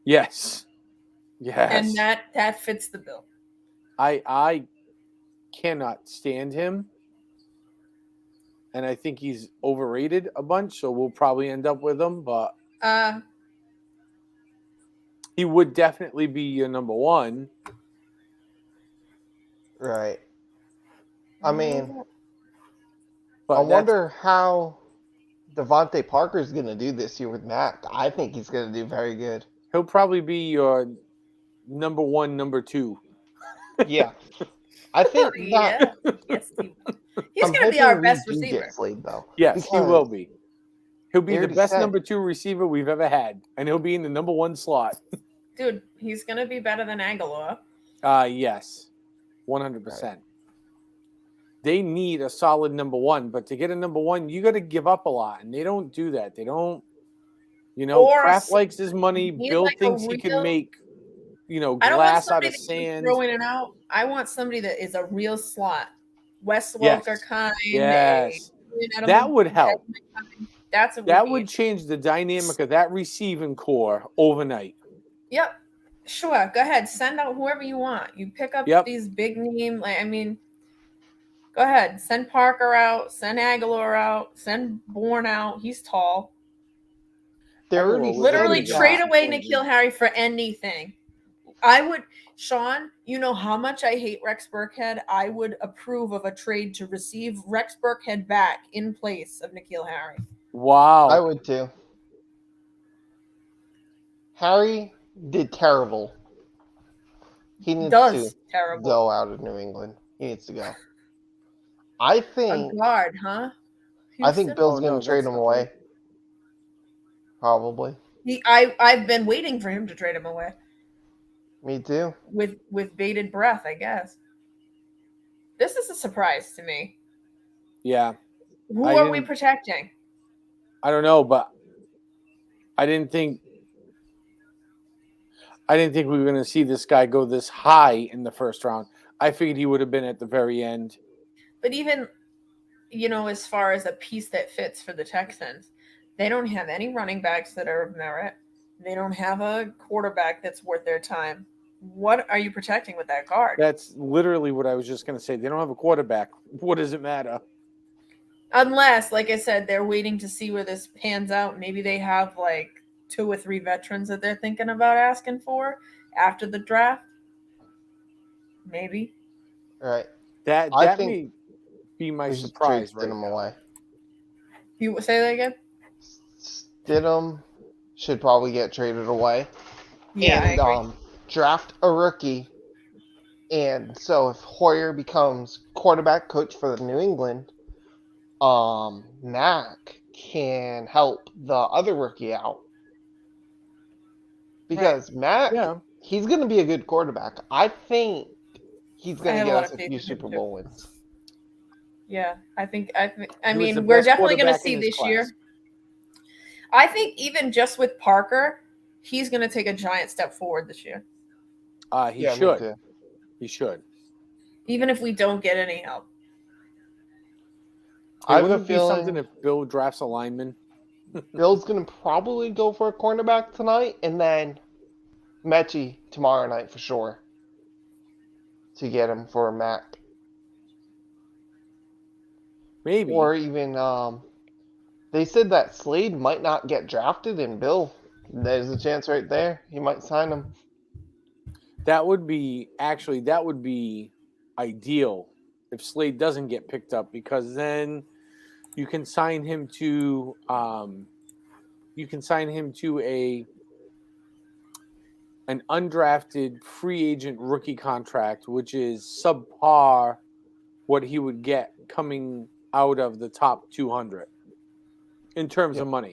B: Yes.
A: And that fits the bill.
B: I cannot stand him. And I think he's overrated a bunch, so we'll probably end up with him, but he would definitely be your number one.
D: Right. I mean, I wonder how Devontae Parker's going to do this year with Mac. I think he's going to do very good.
B: He'll probably be your number one, number two.
D: Yeah. I think that.
A: Yes, he's going to be our best receiver.
D: Slade, though,
B: yes, he will be. He'll be the best number two receiver we've ever had, and he'll be in the number one slot.
A: Dude, he's going to be better than Aguilar.
B: Yes, 100%. Right. They need a solid number one, but to get a number one, you got to give up a lot, and they don't do that. They don't, Kraft likes his money. Bill thinks he can make, glass out of sand.
A: Throwing it out. I want somebody that is a real slot. Wes Welker kind.
B: Yes. That would help.
A: That
B: would change the dynamic of that receiving core overnight.
A: Yep. Sure. Go ahead. Send out whoever you want. You pick up these big name. Go ahead. Send Parker out. Send Aguilar out. Send Bourne out. He's tall.
D: They're
A: literally trade away N'Keal Harry for anything. I would, Sean, you know how much I hate Rex Burkhead. I would approve of a trade to receive Rex Burkhead back in place of N'Keal Harry.
B: Wow.
D: I would too. Harry did terrible. He needs
A: does
D: to
A: terrible.
D: go out of New England. He needs to go. I think.
A: A guard, huh?
D: I think Bill's going to trade him away. Probably.
A: I've been waiting for him to trade him away.
D: Me too.
A: With bated breath, I guess. This is a surprise to me.
B: Yeah.
A: Who are we protecting?
B: I don't know, but I didn't think we were going to see this guy go this high in the first round. I figured he would have been at the very end.
A: But even, as far as a piece that fits for the Texans, they don't have any running backs that are of merit. They don't have a quarterback that's worth their time. What are you protecting with that guard?
B: That's literally what I was just going to say. They don't have a quarterback. What does it matter?
A: Unless, like I said, they're waiting to see where this pans out. Maybe they have like 2 or 3 veterans that they're thinking about asking for after the draft. Maybe.
D: Right.
B: That may be my surprise right now. Away.
A: You say that again?
D: Stidham should probably get traded away.
A: Yeah,
D: and draft a rookie. And so if Hoyer becomes quarterback coach for the New England, Mac can help the other rookie out. Because Mac, he's going to be a good quarterback. I think he's going to get us a few Super Bowl wins.
A: Yeah, I mean, we're definitely going to see this year. I think even just with Parker, he's going to take a giant step forward this year.
B: He should. He should.
A: Even if we don't get any help.
B: I have a feeling something if Bill drafts a lineman.
D: Bill's going to probably go for a cornerback tonight, and then Mechie tomorrow night for sure to get him for a Mac.
B: Maybe.
D: Or even, they said that Slade might not get drafted, and Bill, there's a chance right there. He might sign him.
B: That would be ideal if Slade doesn't get picked up, because then you can sign him to an undrafted free agent rookie contract, which is subpar what he would get coming out of the top 200 in terms of money.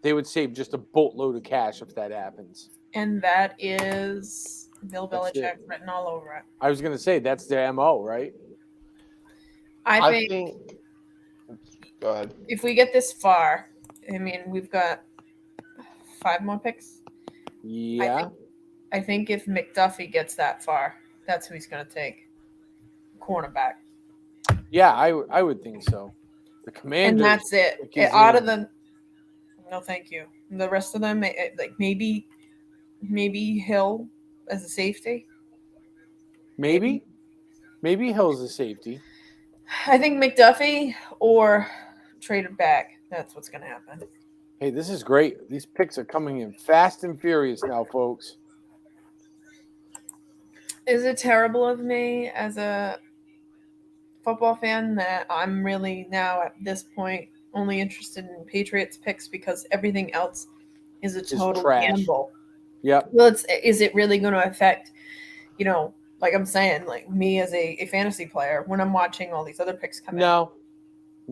B: They would save just a boatload of cash if that happens.
A: And that is Bill Belichick written all over it.
B: I was going to say that's their MO, right?
A: I think
D: go ahead.
A: If we get this far, I mean, we've got 5 more picks.
B: Yeah.
A: I think if McDuffie gets that far, that's who he's going to take. Cornerback.
B: Yeah, I would think so. The Commanders.
A: And that's it. No, thank you. The rest of them, like maybe Hill as a safety.
B: Maybe Hill's a safety.
A: I think McDuffie or traded back. That's what's going to happen.
B: Hey, this is great. These picks are coming in fast and furious now, folks.
A: Is it terrible of me as a football fan that I'm really now at this point only interested in Patriots picks because everything else is a total gamble?
B: Yep.
A: Well, is it really going to affect, like I'm saying, like me as a fantasy player when I'm watching all these other picks come in?
B: No.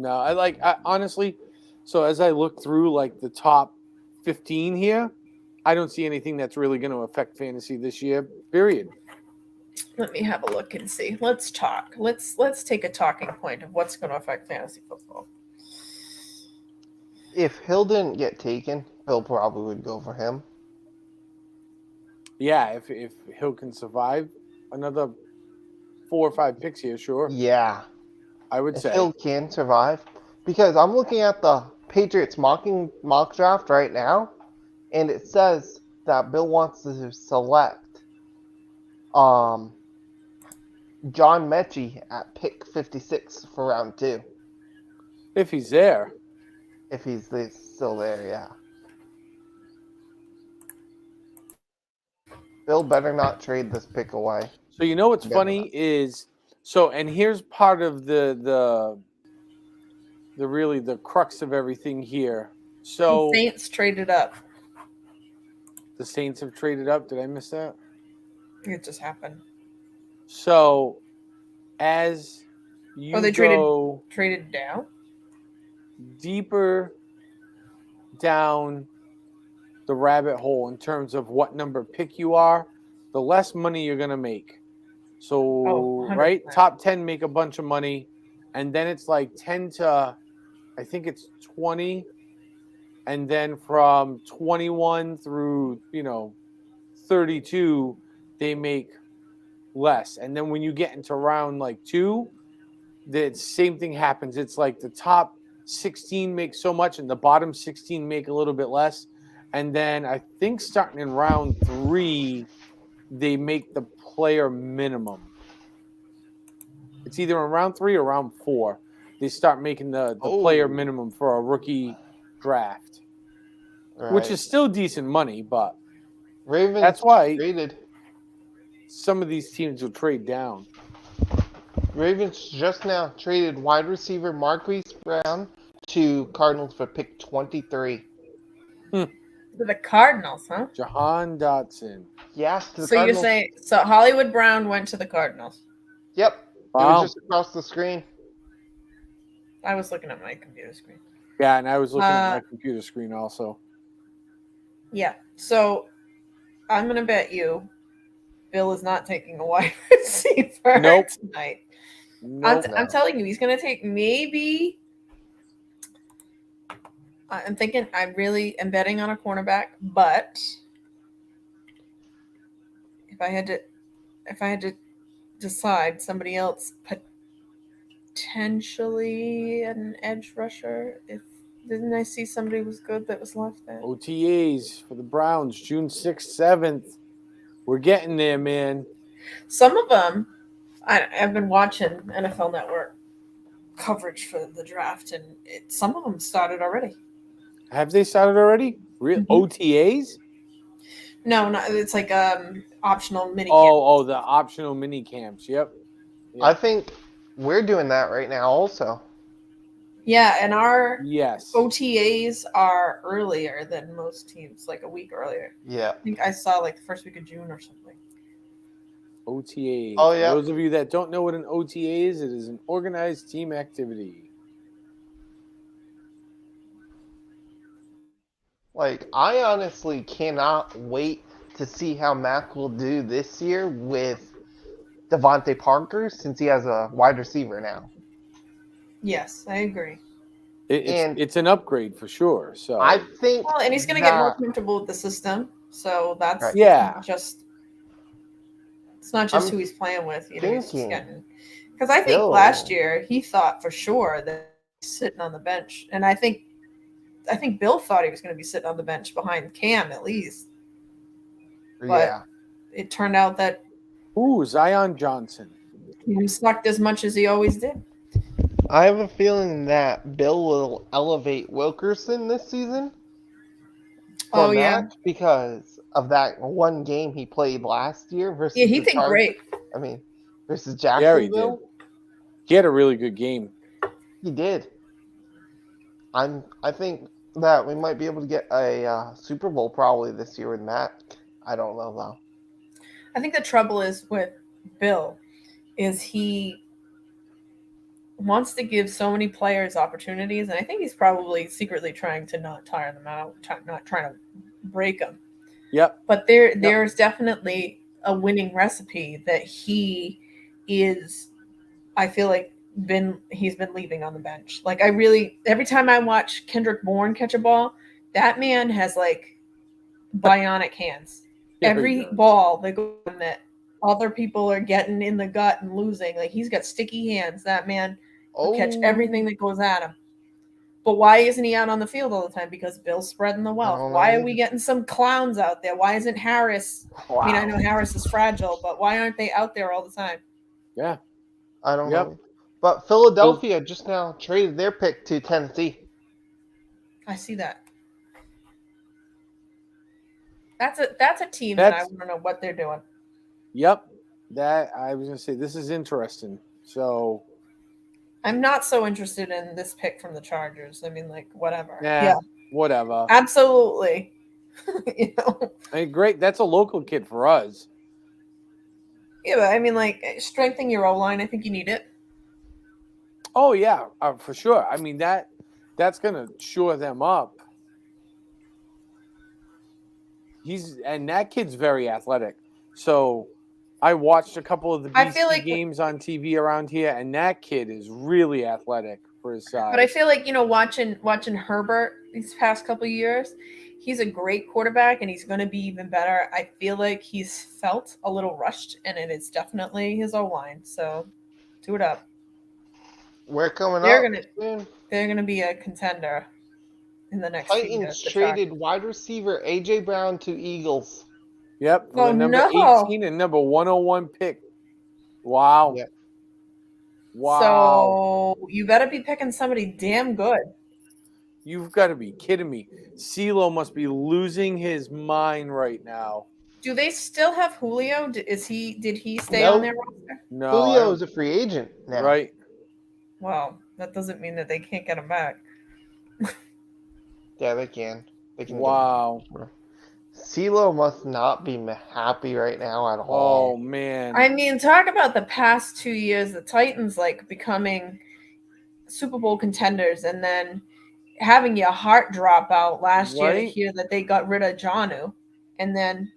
B: I honestly, so as I look through like the top 15 here, I don't see anything that's really going to affect fantasy this year, period.
A: Let me have a look and see. Let's talk. Let's take a talking point of what's going to affect fantasy football.
D: If Hill didn't get taken, Bill probably would go for him.
B: Yeah, if Hill can survive another 4 or 5 picks here, sure.
D: Yeah.
B: I would say.
D: Hill can survive. Because I'm looking at the Patriots mock draft right now, and it says that Bill wants to select John Mechie at pick 56 for round 2.
B: If he's there.
D: If he's still there, yeah. Bill better not trade this pick away.
B: So you know what's funny is and here's part of the really the crux of everything here. So
A: the Saints traded up.
B: The Saints have traded up. Did I miss that?
A: It just happened.
B: So, as you
A: traded down
B: deeper down the rabbit hole in terms of what number pick you are, the less money you're going to make. So, right, top 10 make a bunch of money, and then it's like 10 to, I think it's 20, and then from 21 through, 32, they make less. And then when you get into round like 2, the same thing happens. It's like the top 16 make so much, and the bottom 16 make a little bit less. And then I think starting in round 3, they make the player minimum. It's either in round 3 or round 4. They start making the player minimum for a rookie draft, which is still decent money, but
D: Ravens
B: that's why
D: traded.
B: Some of these teams will trade down.
D: Ravens just now traded wide receiver Marquise Brown to Cardinals for pick 23.
A: To the Cardinals, huh?
B: Jahan Dotson.
D: Yes, to the
A: so
D: Cardinals.
A: You're saying Hollywood Brown went to the Cardinals?
D: Yep.
B: Wow.
D: It was just across the screen.
A: I was looking at my computer screen.
B: Yeah, and I was looking at my computer screen also.
A: Yeah. So I'm going to bet you Bill is not taking a wide receiver tonight.
B: Nope.
A: I'm telling you, he's going to take maybe. I'm thinking I really am betting on a cornerback, but if I had to decide somebody else, potentially an edge rusher. Didn't I see somebody was good that was left there?
B: OTAs for the Browns, June 6th, 7th. We're getting there, man.
A: Some of them, I've been watching NFL Network coverage for the draft, and some of them started already.
B: Have they started already? Real OTAs?
A: No, it's like optional mini.
B: The optional mini camps. Yep.
D: I think we're doing that right now also.
A: Yeah, and our
B: OTAs
A: are earlier than most teams, like a week earlier.
D: Yeah.
A: I think I saw like the first week of June or something.
B: OTA.
D: Oh, yeah.
B: For those of you that don't know what an OTA is, it is an organized team activity.
D: Like, I honestly cannot wait to see how Mac will do this year with Devontae Parker, since he has a wide receiver now.
A: Yes, I agree.
B: It's an upgrade for sure. So
D: I think,
A: and he's going to get more comfortable with the system. So that's it's not just who he's playing with. He's getting, because I think last year he thought for sure that he's sitting on the bench, and I think Bill thought he was going to be sitting on the bench behind Cam at least. But it turned out that
B: Zion Johnson.
A: He sucked as much as he always did.
D: I have a feeling that Bill will elevate Wilkerson this season. Because of that one game he played last year versus
A: he did great.
D: I mean, versus Jacksonville.
B: He had a really good game.
D: He did. I think that we might be able to get a Super Bowl probably this year with Matt. I don't know though.
A: I think the trouble is with Bill is he wants to give so many players opportunities, and I think he's probably secretly trying to not tire them out, not trying to break them.
B: Yep.
A: But there's definitely a winning recipe that he is, I feel like, he's been leaving on the bench. Like, every time I watch Kendrick Bourne catch a ball, that man has like bionic hands. Every ball that goes in that other people are getting in the gut and losing, like, he's got sticky hands. That man will catch everything that goes at him. But why isn't he out on the field all the time? Because Bill's spreading the wealth. Why are we getting some clowns out there? Why isn't Harris? Wow. I mean, I know Harris is fragile, but why aren't they out there all the time?
B: Yeah.
D: I don't know. But Philadelphia just now traded their pick to Tennessee.
A: I see that. That's a team that I want to know what they're doing.
B: Yep. That I was going to say, this is interesting. So
A: I'm not so interested in this pick from the Chargers. I mean, like, whatever.
B: Yeah. Whatever.
A: Absolutely.
B: I mean, great. That's a local kid for us.
A: Yeah, but I mean, like, strengthening your O-line, I think you need it.
B: Oh, yeah, for sure. I mean, that's going to shore them up. And that kid's very athletic. So I watched a couple of the BC games on TV around here, and that kid is really athletic for his size.
A: But I feel like, watching Herbert these past couple of years, he's a great quarterback, and he's going to be even better. I feel like he's felt a little rushed, and it is definitely his O-line. So do it up.
D: We're coming
A: up. They're going to be a contender in the next few years.
D: Titans traded wide receiver A.J. Brown to Eagles.
B: Yep, for the number 18 and number 101 pick. Wow.
D: Yep.
B: Wow.
A: So you better be picking somebody damn good.
B: You've got to be kidding me. CeeLo must be losing his mind right now.
A: Do they still have Julio? Did he stay on their roster?
B: No.
D: Julio is a free agent now.
B: Right.
A: Well, that doesn't mean that they can't get him back.
D: Yeah, they can.
B: Wow.
D: CeeLo must not be happy right now at all.
B: Oh, man.
A: I mean, talk about the past 2 years, the Titans, like, becoming Super Bowl contenders, and then having your heart drop out last year to hear that they got rid of Jonnu. And then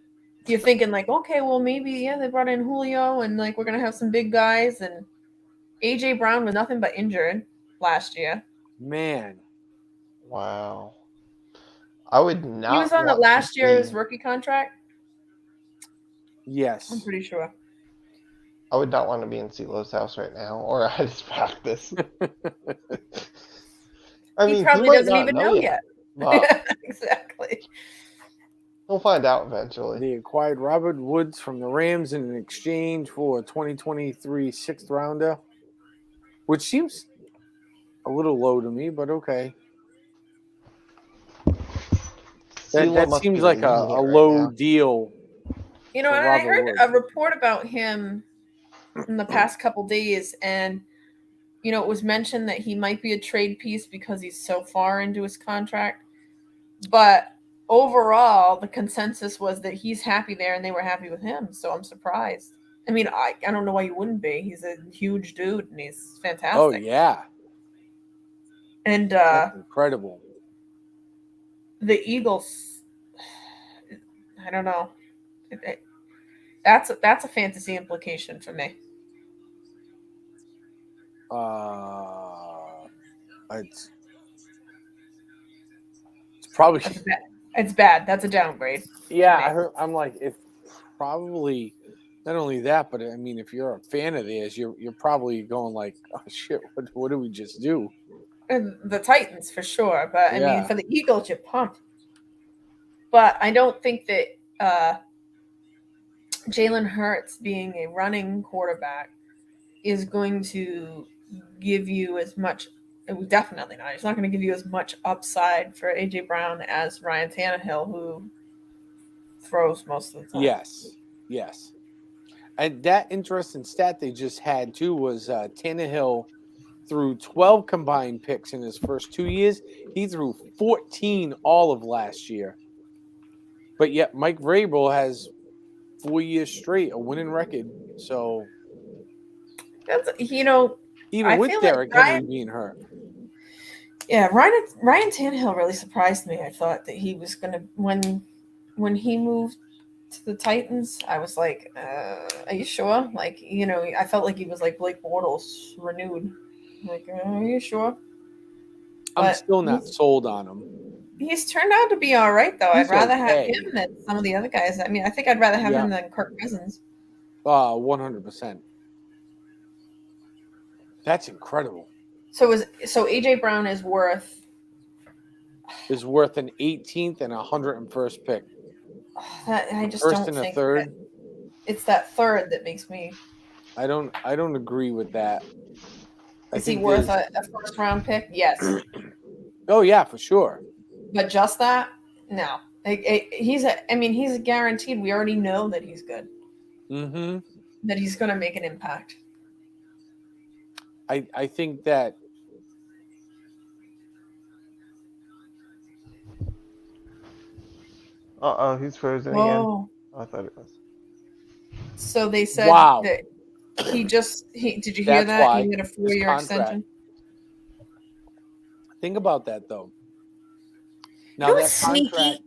A: you're thinking, like, okay, well, maybe, they brought in Julio, and, like, we're going to have some big guys. And A.J. Brown was nothing but injured last year.
B: Man.
D: Wow. I would not.
A: He was on the last year's rookie contract?
B: Yes.
A: I'm pretty sure.
D: I would not want to be in CeeLo's house right now or at his practice. I mean,
A: he probably doesn't even know yet.
D: Well,
A: exactly.
D: We'll find out eventually.
B: They acquired Robert Woods from the Rams in exchange for a 2023 sixth rounder, which seems a little low to me, but okay. That seems like a low deal.
A: And I heard a report about him in the past couple days, and it was mentioned that he might be a trade piece because he's so far into his contract. But overall, the consensus was that he's happy there, and they were happy with him. So I'm surprised. I mean, I don't know why you wouldn't be. He's a huge dude, and he's fantastic.
B: Oh yeah,
A: and
B: that's incredible.
A: The Eagles, I don't know. That's a fantasy implication for me.
B: It's probably
A: it's bad. That's a downgrade.
B: Yeah, I'm like, it's probably not only that, but I mean, if you're a fan of theirs, you're probably going like, oh shit, what did we just do?
A: And the Titans for sure, but I mean, for the Eagles, you're pumped. But I don't think that Jalen Hurts being a running quarterback is going to give you as much. Definitely not. He's not going to give you as much upside for A.J. Brown as Ryan Tannehill, who throws most of the time.
B: Yes. And that interesting stat they just had, too, was Tannehill threw 12 combined picks in his first 2 years. He threw 14 all of last year. But yet Mike Vrabel has 4 years straight, a winning record. So
A: that's
B: even with Derrick Henry being hurt.
A: Yeah, Ryan Tannehill really surprised me. I thought that he was gonna when he moved to the Titans, I was like, are you sure? Like, I felt like he was like Blake Bortles renewed. Like, are you sure?
B: I'm still not sold on him.
A: He's turned out to be all right, though. I'd rather have him than some of the other guys. I mean, I think I'd rather have him than Kirk Cousins.
B: 100%. That's incredible.
A: So AJ Brown is worth
B: an 18th and 101st pick.
A: I just
B: first
A: don't
B: and
A: think
B: a third.
A: It's that third that makes me.
B: I don't agree with that.
A: Is he worth a first round pick? Yes.
B: Oh yeah, for sure.
A: But just that? No. He's a guaranteed. We already know that he's good.
B: Mm-hmm.
A: That he's going to make an impact.
B: I think that.
D: He's frozen again. Oh, I thought it was.
A: So they said that did you hear that? He had a 4-year extension.
B: Think about that, though.
A: Now that sneaky.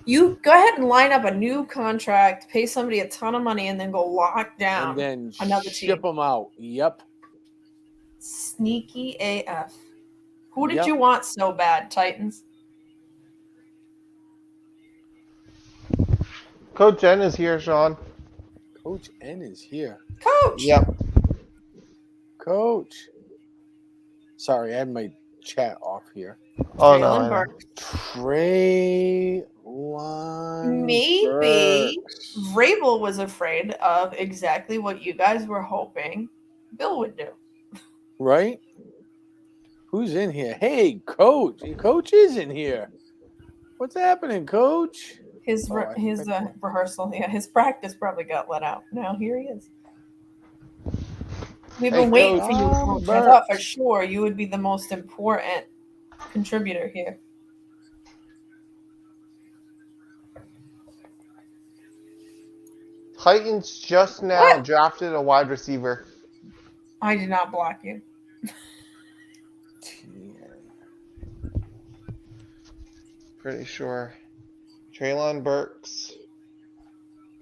A: You go ahead and line up a new contract, pay somebody a ton of money, and then go lock down
B: and then
A: another
B: ship them out. Yep.
A: Sneaky AF. Who did you want so bad, Titans?
D: Coach N is here, Sean.
B: Coach N is here.
A: Coach.
D: Yep.
B: Coach. Sorry, I had my chat off here.
D: Oh no.
B: Treylon.
A: Maybe Vrabel was afraid of exactly what you guys were hoping Bill would do.
B: Right? Who's in here? Hey, Coach. Coach is in here. What's happening, Coach?
A: His rehearsal, his practice probably got let out. Now here he is. We've been waiting for you, Coach. I thought for sure you would be the most important contributor here.
D: Titans just now drafted a wide receiver.
A: I did not block you.
D: Pretty sure. Treylon Burks.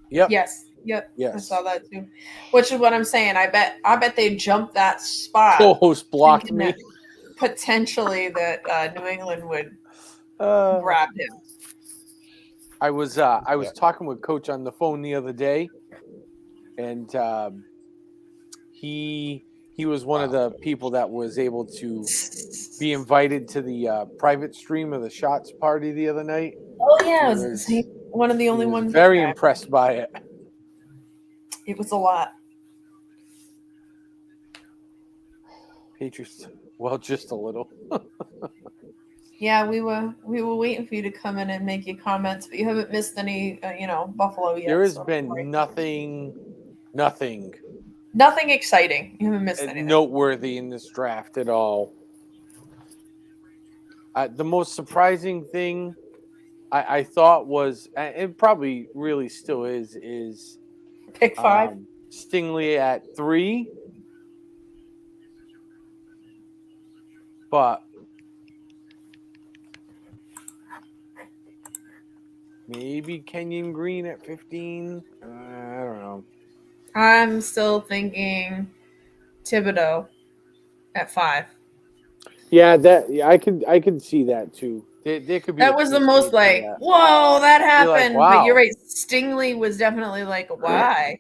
B: Yep.
A: Yes. I saw that too. Which is what I'm saying. I bet they jumped that spot.
B: Co-host blocked me.
A: Potentially that New England would grab him.
B: I was talking with Coach on the phone the other day, and he was one of the people that was able to be invited to the private stream of the Shots party the other night.
A: Oh yeah, it was one of the only ones.
B: Very impressed by it.
A: It was a lot.
B: Patriots, well, just a little.
A: Yeah, we were waiting for you to come in and make your comments, but you haven't missed any, Buffalo yet.
B: There has been nothing
A: exciting. You haven't missed anything
B: noteworthy in this draft at all. The most surprising thing I thought was, and it probably really still is
A: pick 5.
B: Stingley at 3, but maybe Kenyon Green at 15. I don't know.
A: I'm still thinking Thibodeau at 5.
B: Yeah, I could see that too. There could be
A: that was the most like, whoa, that happened. Like, wow. But you're right. Stingley was definitely like, why?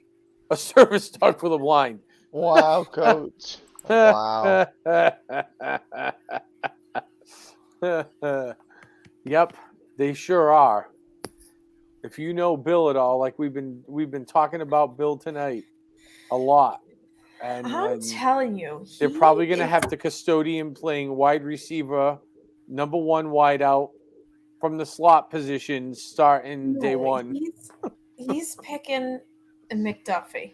B: A service dog for the blind.
D: Wow, Coach. Wow.
B: Yep, they sure are. If you know Bill at all, like we've been talking about Bill tonight a lot. And
A: I'm telling you,
B: they're probably going to have the custodian playing wide receiver, number 1 wide out from the slot position starting day 1.
A: He's picking McDuffie.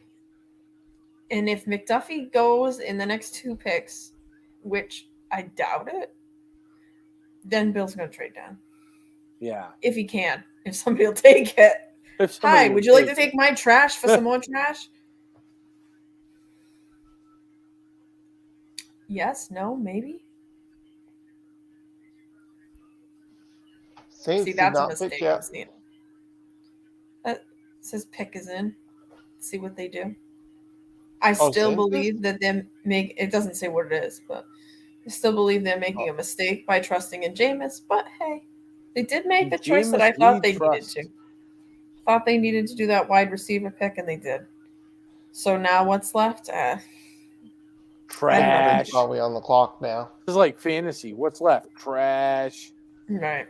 A: And if McDuffie goes in the next 2 picks, which I doubt it, then Bill's going to trade down.
B: Yeah.
A: If he can. If somebody will take it. Hi, would you like to take my trash for some more trash? Yes, no, maybe.
D: See, that's a mistake.
A: That says pick is in. See what they do. I still believe that it doesn't say what it is, but I still believe they're making a mistake by trusting in Jameis. But hey, they did make the choice that I thought they needed to. Thought they needed to do that wide receiver pick, and they did. So now what's left?
B: Trash.
D: Probably on the clock now.
B: This is like fantasy. What's left? Trash.
A: Right.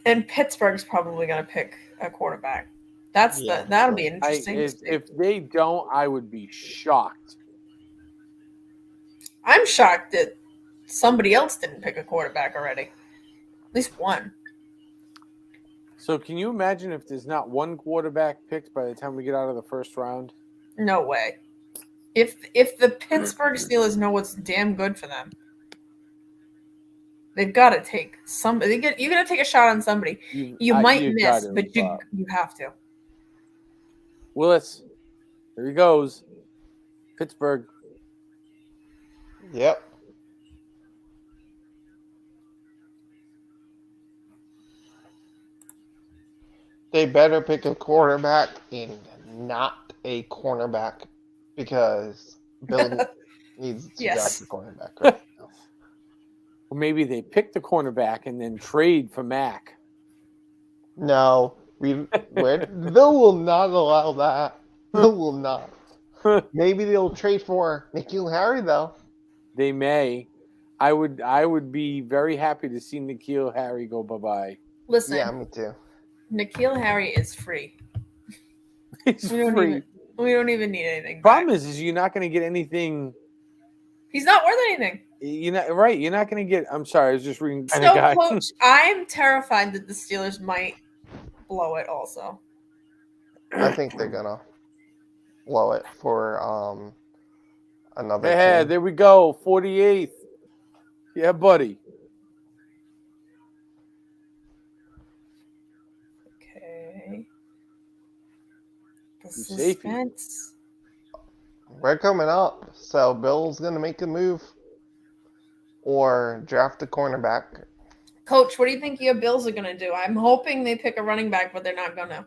A: And Pittsburgh's probably going to pick a quarterback. That'll be interesting.
B: If they don't, I would be shocked.
A: I'm shocked that somebody else didn't pick a quarterback already. At least one.
B: So can you imagine if there's not one quarterback picked by the time we get out of the first round?
A: No way. If the Pittsburgh Steelers know what's damn good for them, they've got to take somebody. You got to take a shot on somebody. You might miss, but you have to.
B: Willis. There he goes. Pittsburgh.
D: Yep. They better pick a quarterback and not a cornerback because Bill needs to draft a cornerback right now.
B: Or maybe they pick the cornerback and then trade for Mac.
D: No, Bill will not allow that. Bill will not. Maybe they'll trade for N'Keal Harry though.
B: They may. I would be very happy to see N'Keal Harry go bye-bye.
A: Listen.
D: Yeah, me too.
A: N'Keal Harry is free.
B: He's free.
A: We don't even need anything.
B: Problem is you're not going to get anything.
A: He's not worth anything.
B: You're not right. You're not going to get. I'm sorry. I was just reading.
A: So, Coach, I'm terrified that the Steelers might blow it. Also,
D: I think they're gonna blow it for another.
B: Yeah, there we go. 48th. Yeah, buddy.
A: Okay. The
B: suspense.
D: We're coming up, so Bill's gonna make a move or draft a cornerback.
A: Coach, what do you think your Bills are gonna do? I'm hoping they pick a running back, but they're not gonna.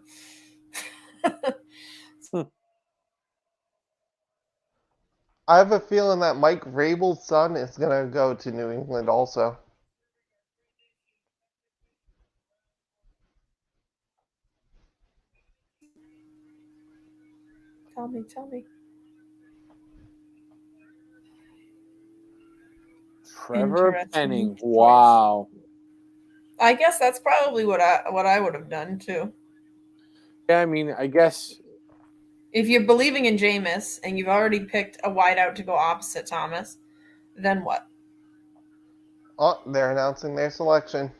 D: I have a feeling that Mike Vrabel's son is gonna go to New England also.
A: Tell me.
B: Trevor Penning. Wow.
A: I guess that's probably what I would have done too.
B: Yeah, I mean, I guess
A: if you're believing in Jameis and you've already picked a wideout to go opposite Thomas, then what?
D: Oh, they're announcing their selection.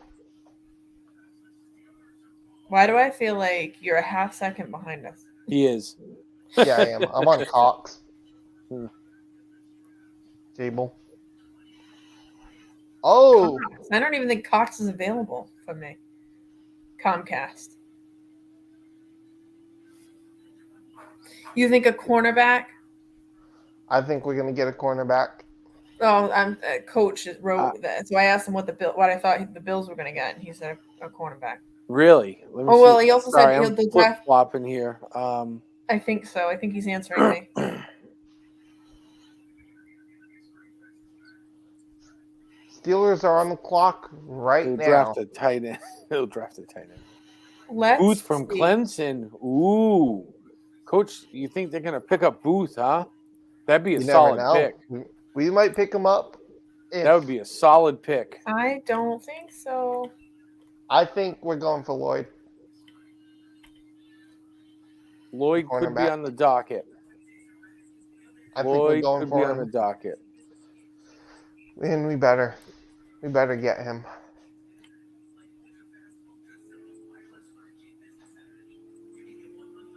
A: Why do I feel like you're a half second behind us?
B: He is.
D: Yeah, I am. I'm on Cox. Table. Oh!
A: Cox. I don't even think Cox is available for me. Comcast. You think a cornerback?
D: I think we're gonna get a cornerback.
A: Oh, I'm coach wrote that, so I asked him what I thought the Bills were gonna get, and he said a cornerback.
B: Really?
A: Well, he also said
B: he'll flip-flopping here.
A: I think so. I think he's answering me.
D: Steelers are on the clock right now.
B: Draft a tight end. He'll draft a tight end. Booth from Clemson. Ooh. Coach, you think they're going to pick up Booth, huh? That'd be a solid pick.
D: We might pick him up.
B: That would be a solid pick.
A: I don't think so.
D: I think we're going for Lloyd.
B: Lloyd could be on the docket.
D: I think we're going for him.
B: On the docket.
D: And we better get him.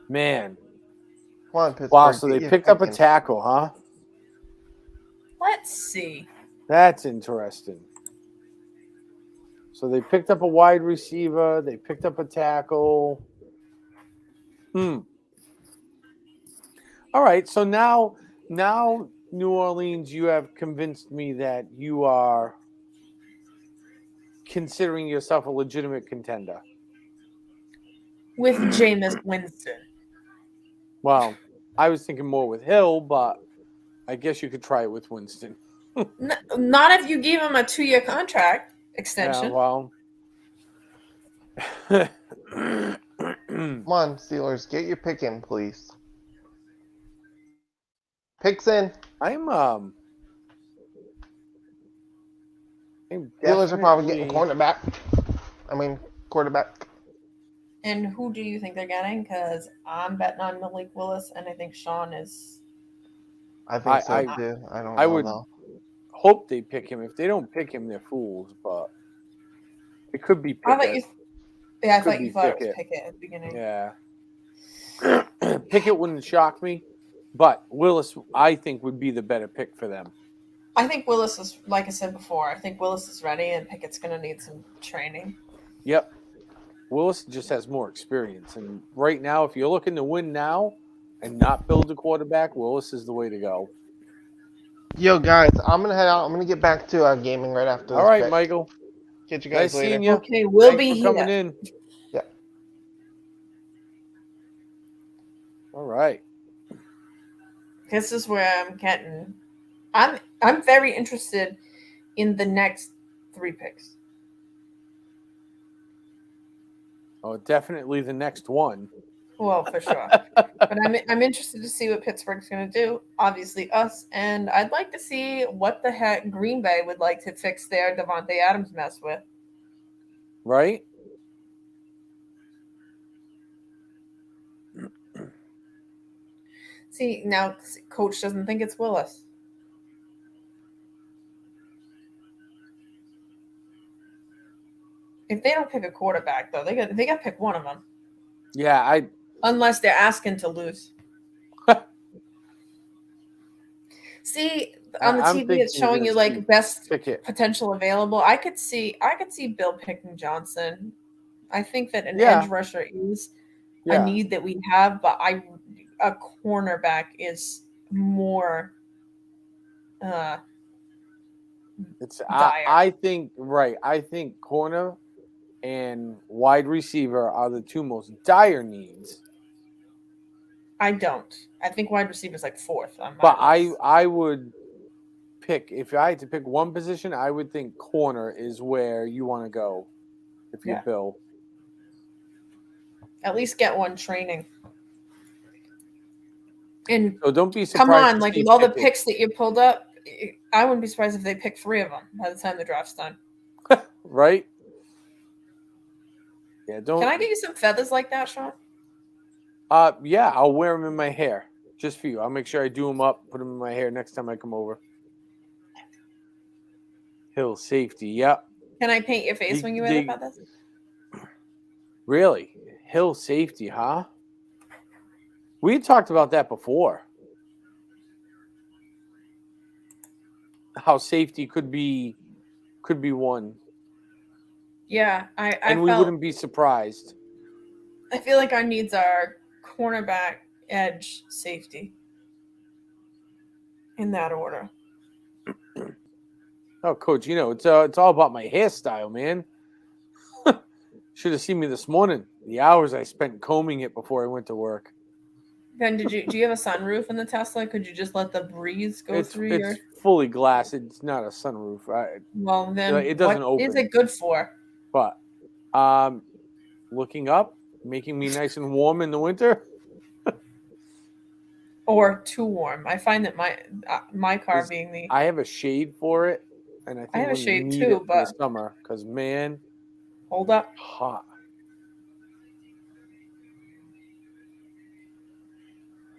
B: Man.
D: Come on, Pittsburgh.
B: Wow, so they picked up a tackle, huh?
A: Let's see.
B: That's interesting. So they picked up a wide receiver. They picked up a tackle. All right, so now New Orleans, you have convinced me that you are considering yourself a legitimate contender.
A: With Jameis Winston.
B: Well, I was thinking more with Hill, but I guess you could try it with Winston.
A: Not if you gave him a 2-year contract extension.
B: Yeah, well.
D: Come on, Steelers, get your pick in, please. Picks in.
B: Steelers
D: are probably getting quarterback.
A: And who do you think they're getting? Because I'm betting on Malik Willis, and I think Sean is.
D: I think so too. I would
B: hope they pick him. If they don't pick him, they're fools. But it could be Pickett.
A: I thought you thought it was Pickett at the beginning.
B: Yeah. Pickett wouldn't shock me, but Willis, I think, would be the better pick for them.
A: I think Willis is, like I said before, I think Willis is ready, and Pickett's going to need some training.
B: Yep. Willis just has more experience. And right now, if you're looking to win now, and not build a quarterback, Willis is the way to go.
D: Yo, guys, I'm gonna head out. I'm gonna get back to gaming right after this.
B: All right,
D: pick.
B: Michael.
D: Catch you guys
B: Nice
D: later.
B: seeing you.
A: Okay, we'll
B: Thanks
A: be
B: for
A: here.
B: coming in.
D: Yeah.
B: All right.
A: This is where I'm getting. I'm very interested in the next 3 picks.
B: Oh, definitely the next one.
A: Well, for sure. But I'm interested to see what Pittsburgh's going to do. Obviously, us, and I'd like to see what the heck Green Bay would like to fix their Devontae Adams mess with.
B: Right?
A: See, now coach doesn't think it's Willis. If they don't pick a quarterback, though, they got to pick one of them.
B: Yeah,
A: Unless they're asking to lose. See, on the TV, it's showing you like best potential available. I could see Bill picking Johnson. I think that an edge rusher is a need that we have, but a cornerback is more.
B: It's I think right. I think corner and wide receiver are the 2 most dire needs.
A: I don't. I think wide receiver is like 4th on my
B: But
A: list.
B: I would pick, if I had to pick one position, I would think corner is where you want to go if you're Bill.
A: At least get one training. And
B: so don't be surprised.
A: Come on, like with all the picks that you pulled up, I wouldn't be surprised if they pick 3 of them by the time the draft's done.
B: Right? Yeah, don't.
A: Can I get you some feathers like that, Sean?
B: Yeah, I'll wear them in my hair just for you. I'll make sure I do them up, put them in my hair next time I come over. Hill safety, yep.
A: Can I paint your face when you wear the feathers?
B: Really? Hill safety, huh? We talked about that before. How safety could be one.
A: Yeah,
B: and we wouldn't be surprised.
A: I feel like our needs are cornerback, edge, safety. In that order.
B: Oh, Coach, it's all about my hairstyle, man. Should have seen me this morning. The hours I spent combing it before I went to work.
A: Then do you have a sunroof in the Tesla? Could you just let the breeze go through your?
B: It's fully glass. It's not a sunroof.
A: Well, then
B: it doesn't open.
A: What is it good for?
B: But looking up, making me nice and warm in the winter.
A: Or too warm. I find that my car being the.
B: I have a shade for it, and I think
A: I have a shade too, but
B: in the summer because man,
A: hold up,
B: hot.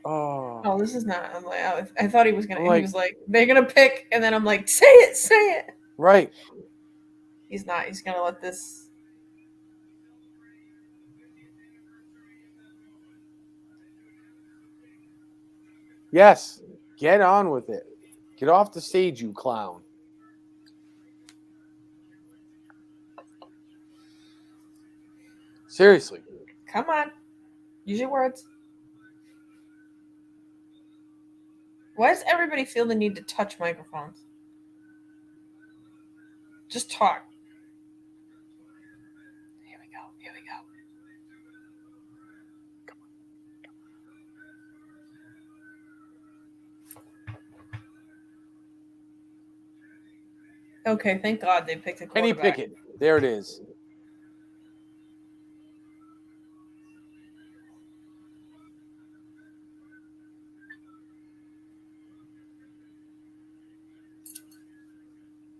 A: Oh, this is not. I'm like, I thought he was gonna. He was like, they're gonna pick, and then I'm like, say it.
B: Right.
A: He's not. He's gonna let this.
B: Yes, get on with it. Get off the stage, you clown. Seriously.
A: Come on. Use your words. Why does everybody feel the need to touch microphones? Just talk. Here we go. Come on. Okay, thank God they picked a quarterback.
B: Kenny Pickett. There it is.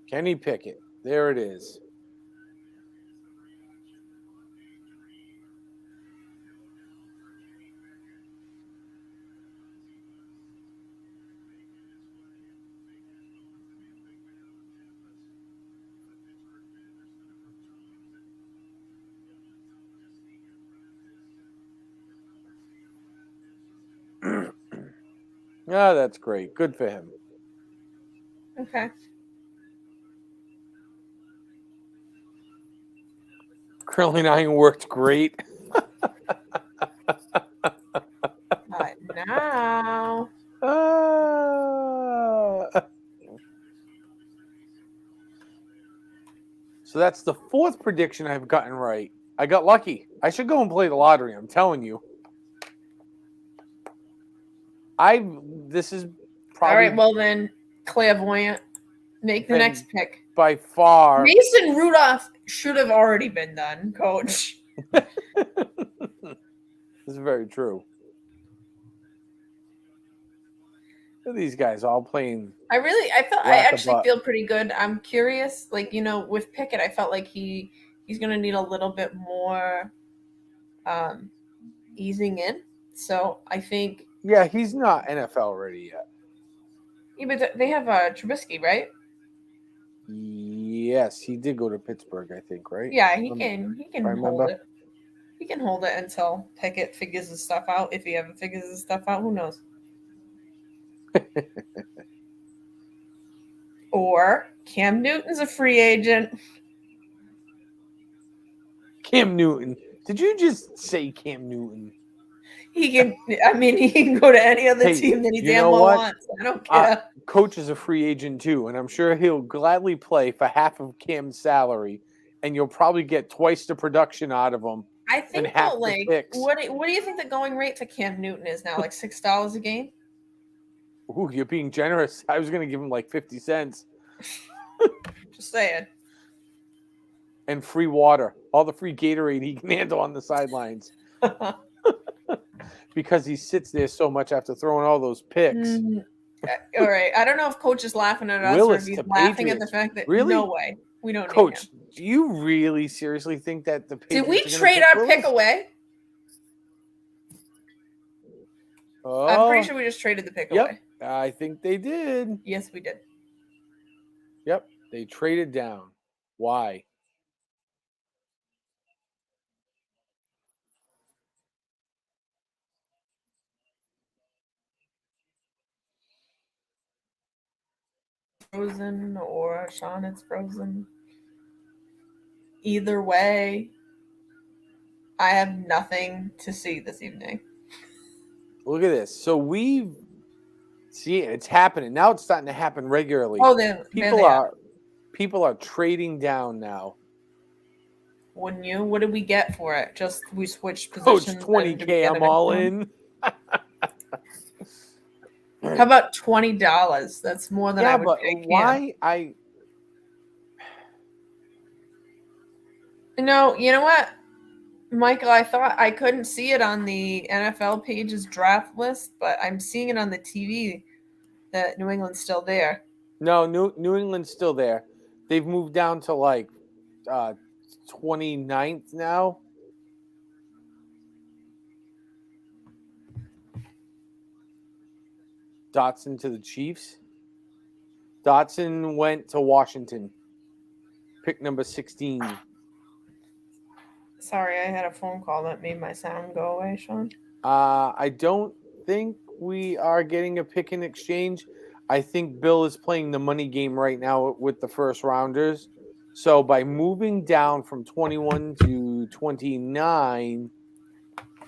B: Kenny Pickett. There it is. Oh, that's great. Good for him.
A: Okay.
B: Curling iron worked great.
A: Now
B: that's the fourth prediction I've gotten right. I got lucky. I should go and play the lottery. I'm telling you. This is probably
A: all right. Well then, clairvoyant, make the next pick.
B: By far,
A: Mason Rudolph should have already been done, Coach.
B: This is very true. Look at these guys all playing.
A: I actually feel pretty good. I'm curious, like, with Pickett, I felt like he's going to need a little bit more easing in. So I think.
B: Yeah, he's not NFL ready yet.
A: Yeah, but they have Trubisky, right?
B: Yes, he did go to Pittsburgh, I think, right?
A: Yeah, he can hold it. He can hold it until Pickett figures his stuff out. If he ever figures his stuff out, who knows? Or Cam Newton's a free agent.
B: Cam Newton. Did you just say Cam Newton?
A: He can go to any other team that he damn well wants. I don't care.
B: Coach is a free agent too, and I'm sure he'll gladly play for half of Cam's salary, and you'll probably get twice the production out of him.
A: I think what do you think the going rate for Cam Newton is now? Like $6 a game?
B: Ooh, you're being generous. I was going to give him like 50 cents.
A: Just saying.
B: And free water. All the free Gatorade he can handle on the sidelines. Because he sits there so much after throwing all those picks.
A: All right. I don't know if Coach is laughing at us or if he's laughing at the fact that no way. We don't
B: Coach,
A: need him.
B: Do you really seriously think that the Patriots
A: did we trade our pick away? I'm pretty sure we just traded the pick away.
B: I think they did.
A: Yes, we did.
B: Yep. They traded down. Why?
A: Frozen or Sean, it's frozen. Either way, I have nothing to see this evening.
B: Look at this. So it's happening. Now it's starting to happen regularly.
A: Oh,
B: people are trading down now.
A: Wouldn't you? What did we get for it? Just we switched positions.
B: Coach, $20K, I'm all in.
A: How about $20? That's more than I would pay.
B: Why
A: you know what, Michael? I thought I couldn't see it on the NFL page's draft list, but I'm seeing it on the TV that New England's still there.
B: No, New England's still there. They've moved down to like 29th now. Dotson to the Chiefs. Dotson went to Washington. Pick number 16.
A: Sorry, I had a phone call that made my sound go away, Sean.
B: I don't think we are getting a pick in exchange. I think Bill is playing the money game right now with the first rounders. So by moving down from 21 to 29,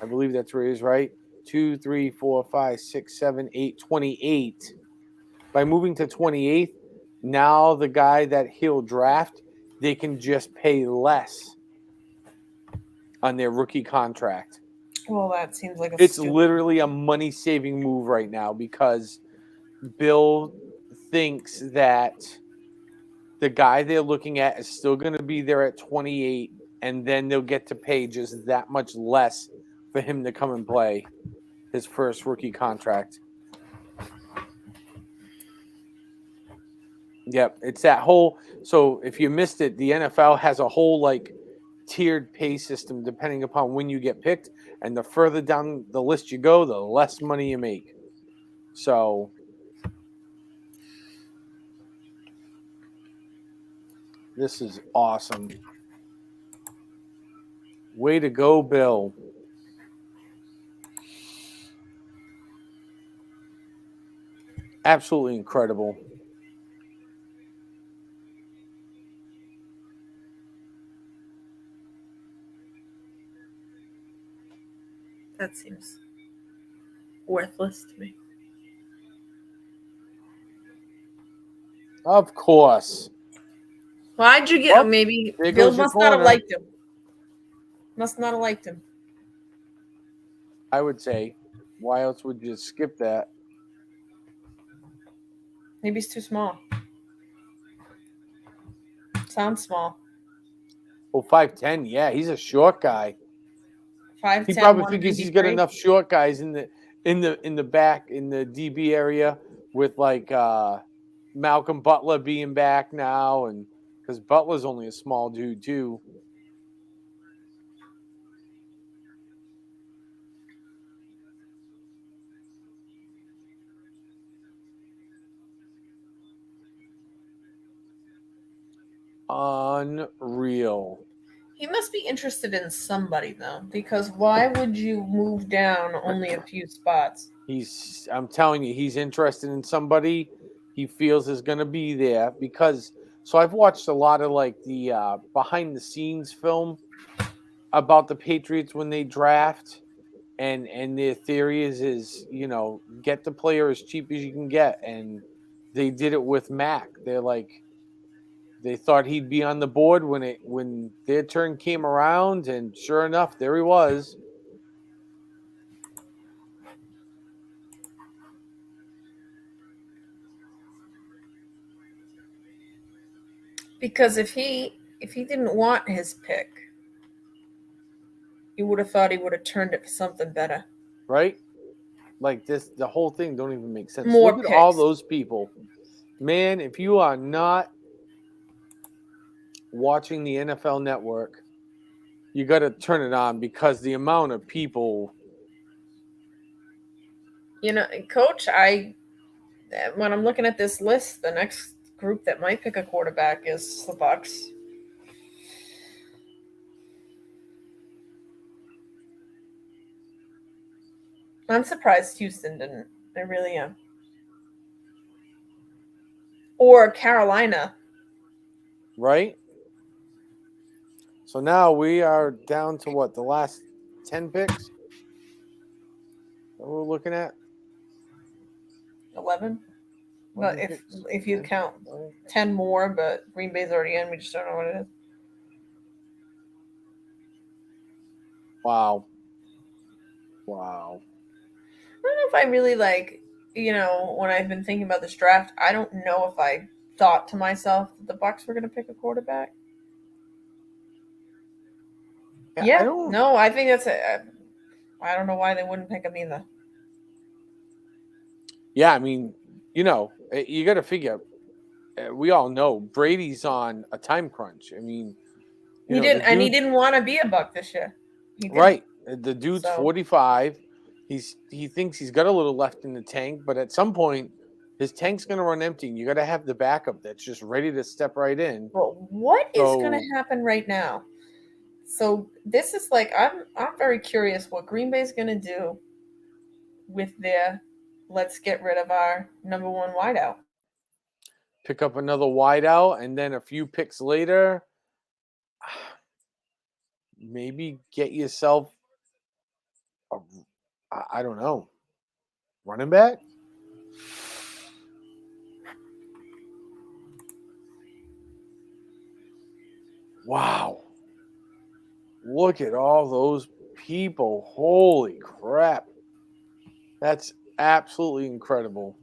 B: I believe that's where it is, right? 2, 3, 4, 5, 6, 7, 8, 28. By moving to 28th, now the guy that he'll draft, they can just pay less on their rookie contract.
A: Well, that seems like
B: it's literally a money-saving move right now because Bill thinks that the guy they're looking at is still going to be there at 28, and then they'll get to pay just that much less for him to come and play his first rookie contract. Yep, it's that whole. So if you missed it, the NFL has a whole tiered pay system depending upon when you get picked, and the further down the list you go, the less money you make. So this is awesome. Way to go, Bill. Absolutely incredible.
A: That seems worthless to me.
B: Of course.
A: Why'd you get? Maybe Bill must not have liked him. Must not have liked him.
B: I would say, why else would you skip that?
A: Maybe he's too small. Sounds small.
B: Well, 5'10", yeah, he's a short guy.
A: 5'10".
B: He probably figures he's got enough short guys in the back in the DB area with like Malcolm Butler being back now, and because Butler's only a small dude too. Unreal.
A: He must be interested in somebody though, because why would you move down only a few spots?
B: I'm telling you, he's interested in somebody he feels is going to be there because. So I've watched a lot of like the behind the scenes film about the Patriots when they draft, and their theory is get the player as cheap as you can get, and they did it with Mac. They're like. They thought he'd be on the board when their turn came around, and sure enough, there he was.
A: Because if he didn't want his pick, you would have thought he would have turned it for something better.
B: Right? Like this, the whole thing don't even make sense.
A: More
B: Look
A: picks.
B: at all those people. Man, if you are not watching the NFL Network, you got to turn it on because the amount of people.
A: Coach, when I'm looking at this list, the next group that might pick a quarterback is the Bucs. I'm surprised Houston didn't. I really am. Or Carolina.
B: Right? So now we are down to what? The last 10 picks? What we're looking at?
A: 11? Well, if you count 10 more, but Green Bay's already in, we just don't know what it is.
B: Wow.
A: I don't know if I really when I've been thinking about this draft, I don't know if I thought to myself that the Bucs were going to pick a quarterback. Yeah. No, I think that's I don't know why they wouldn't pick him either.
B: Yeah, I mean, you got to figure. We all know Brady's on a time crunch. I mean,
A: he didn't want to be a Buck this year.
B: Right, the dude's 45. He thinks he's got a little left in the tank, but at some point, his tank's going to run empty. And you got to have the backup that's just ready to step right in.
A: But what is going to happen right now? So this is I'm very curious what Green Bay's going to do with their let's get rid of our number one wideout.
B: Pick up another wideout, and then a few picks later, maybe get yourself I don't know, running back? Wow. Look at all those people. Holy crap. That's absolutely incredible.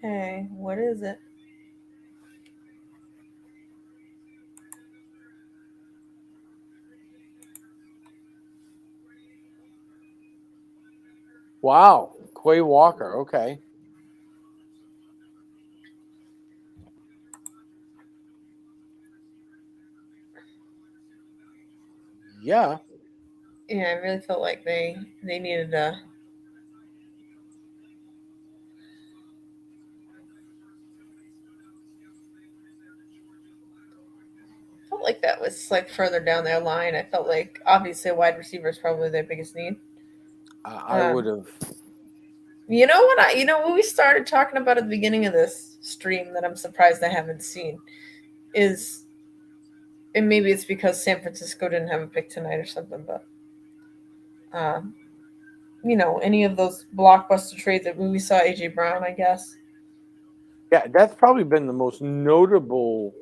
A: Okay, what is it?
B: Wow. Quay Walker. Okay. Yeah.
A: Yeah, I really felt like they needed a felt like that was further down their line. I felt like obviously a wide receiver is probably their biggest need.
B: I would have.
A: You know what we started talking about at the beginning of this stream that I'm surprised I haven't seen is, and maybe it's because San Francisco didn't have a pick tonight or something, but Any of those blockbuster trades that we saw AJ Brown, I guess.
B: Yeah, that's probably been the most notable,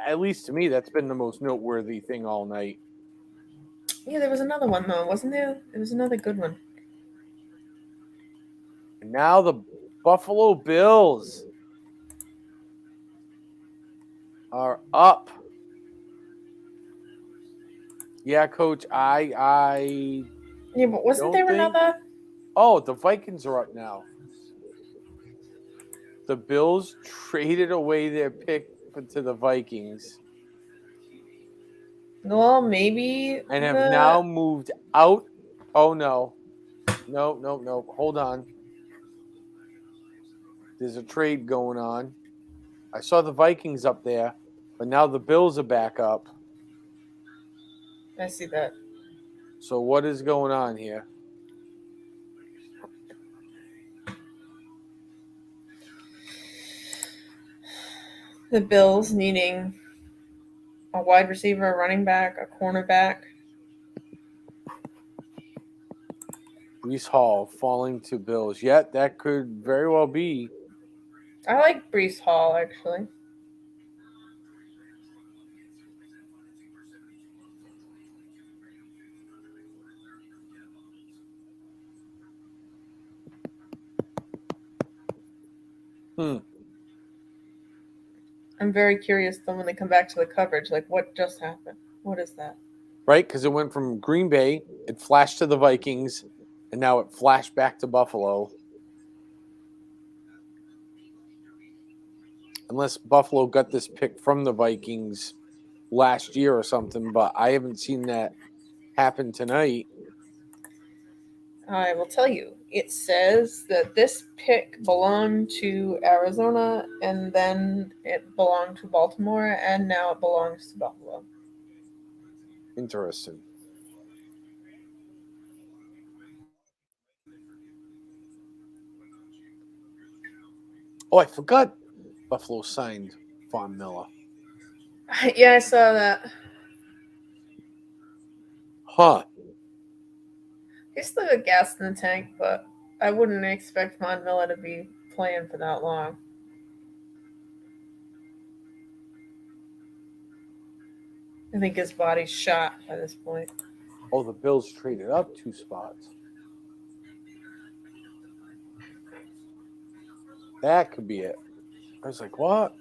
B: at least to me, that's been the most noteworthy thing all night.
A: Yeah, there was another one, though, wasn't there? There was another good one.
B: And now the Buffalo Bills are up. Yeah, Coach,
A: Yeah, but wasn't there another?
B: Oh, the Vikings are up now. The Bills traded away their pick to the Vikings.
A: Well, maybe.
B: And have now moved out. Oh, no. No. Hold on. There's a trade going on. I saw the Vikings up there, but now the Bills are back up.
A: I see that.
B: So what is going on here?
A: The Bills needing a wide receiver, a running back, a cornerback.
B: Breece Hall falling to Bills. Yeah, that could very well be.
A: I like Breece Hall, actually. I'm very curious, though, when they come back to the coverage, like, what just happened? What is that?
B: Right, because it went from Green Bay, it flashed to the Vikings, and now it flashed back to Buffalo. Unless Buffalo got this pick from the Vikings last year or something, but I haven't seen that happen tonight.
A: I will tell you. It says that this pick belonged to Arizona, and then it belonged to Baltimore, and now it belongs to Buffalo.
B: Interesting. Oh, I forgot Buffalo signed Von Miller.
A: Yeah, I saw that.
B: Huh.
A: He's still got gas in the tank, but I wouldn't expect Von Miller to be playing for that long. I think his body's shot by this point.
B: Oh, the Bills traded up 2 spots. That could be it. I was like, what?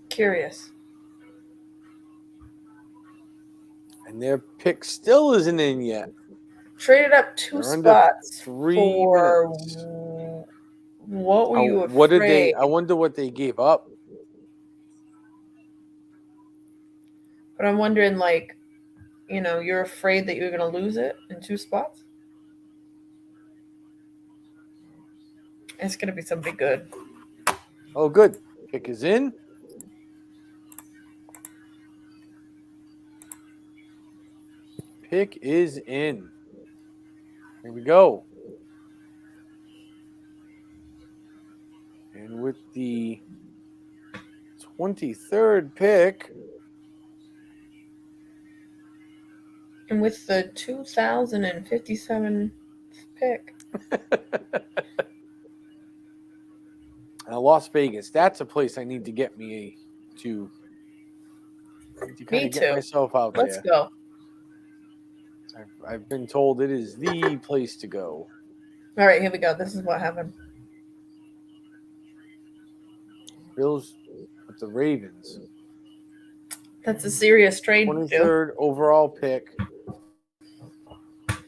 A: Curious.
B: And their pick still isn't in yet.
A: Traded up 2 spots
B: 3
A: for
B: minutes.
A: What were you afraid?
B: What did they? I wonder what they gave up.
A: But I'm wondering, like, you're afraid that you're going to lose it in 2 spots? It's going to be something good.
B: Oh, good. Pick is in. Pick is in. Here we go. And with the 23rd pick.
A: And with the 2057 pick.
B: Now, Las Vegas, that's a place I need to get me to.
A: Me too.
B: Get myself out
A: Let's go.
B: I've been told it is the place to go.
A: All right, here we go. This is what happened.
B: Bills with the Ravens.
A: That's a serious trade.
B: 23rd overall pick.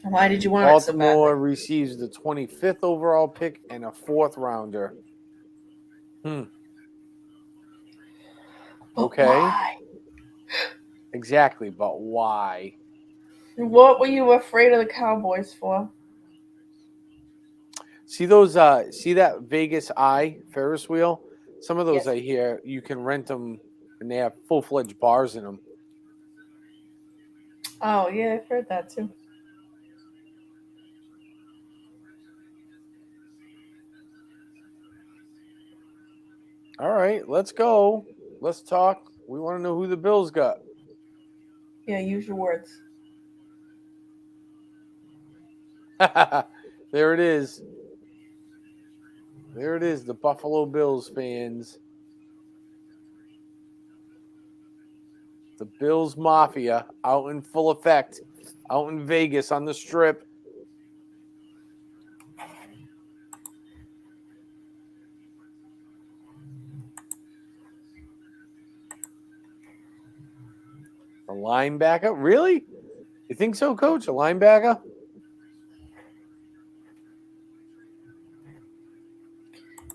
A: Why did you want
B: Baltimore
A: it so badly?
B: receives the 25th overall pick and a 4th rounder. Okay.
A: Why?
B: Exactly, but why?
A: What were you afraid of the Cowboys for?
B: See those? See that Vegas Eye Ferris wheel? Some of those
A: Yes.
B: I hear you can rent them and they have full-fledged bars in them.
A: Oh, yeah, I've heard that too.
B: All right, let's go. Let's talk. We want to know who the Bills got.
A: Yeah, use your words.
B: There it is. There it is, the Buffalo Bills fans. The Bills Mafia out in full effect, out in Vegas on the Strip. A linebacker? Really? You think so, Coach? A linebacker?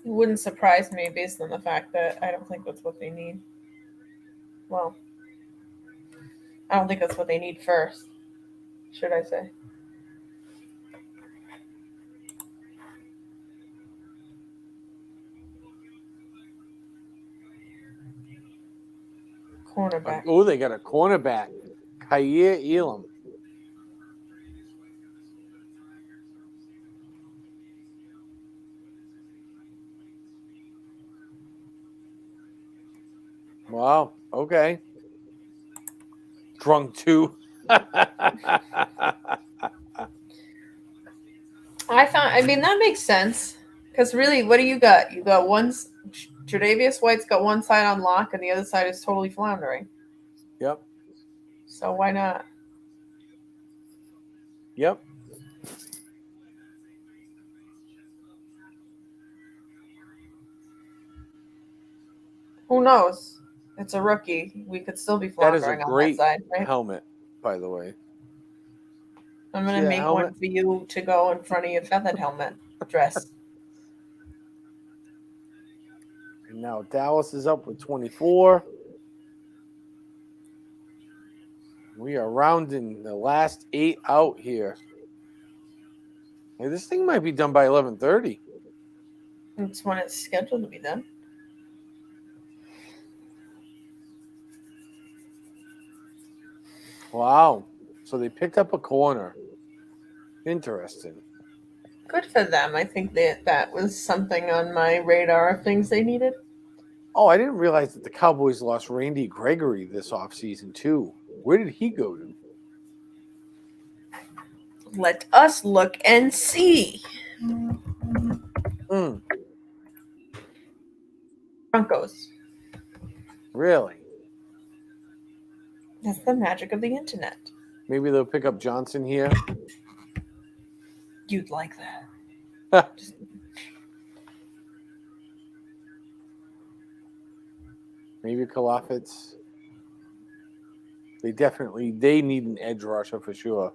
A: It wouldn't surprise me based on the fact that I don't think that's what they need. Well, I don't think that's what they need first, should I say. Cornerback.
B: Oh, they got a cornerback. Khair Elam. Wow. Okay. Drunk too.
A: That makes sense. Because really, what do you got? You got Tre'Davious White's got one side on lock and the other side is totally floundering.
B: Yep.
A: So why not?
B: Yep.
A: Who knows? It's a rookie. We could still be floundering
B: on that
A: side, right?
B: Helmet, by the way.
A: I'm going to make one for you to go in front of your feathered helmet dress.
B: And now Dallas is up with 24. We are rounding the last 8 out here. Hey, this thing might be done by 11:30.
A: That's when it's scheduled to be done.
B: Wow. So they picked up a corner. Interesting.
A: Good for them. I think that was something on my radar of things they needed.
B: Oh, I didn't realize that the Cowboys lost Randy Gregory this offseason, too. Where did he go to?
A: Let us look and see. Broncos.
B: Really?
A: That's the magic of the internet.
B: Maybe they'll pick up Johnson here.
A: You'd like that.
B: Maybe Kalafitz. They need an edge rusher for sure.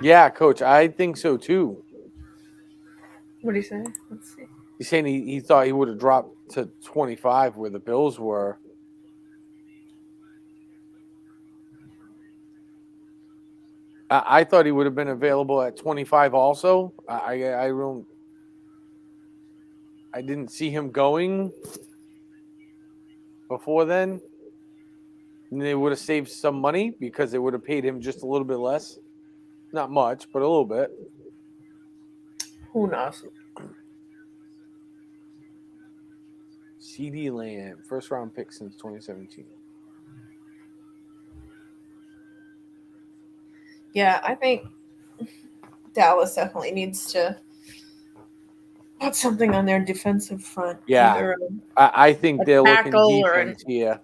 B: Yeah, Coach, I think so too.
A: What do you say? Let's see.
B: He's saying he thought he would have dropped to 25 where the Bills were. I thought he would have been available at 25 also. I didn't see him going before then. And they would have saved some money because they would have paid him just a little bit less. Not much, but a little bit.
A: Who knows?
B: CeeDee Lamb, first round pick since 2017.
A: Yeah, I think Dallas definitely needs to put something on their defensive front.
B: Yeah, I think they're looking defense here.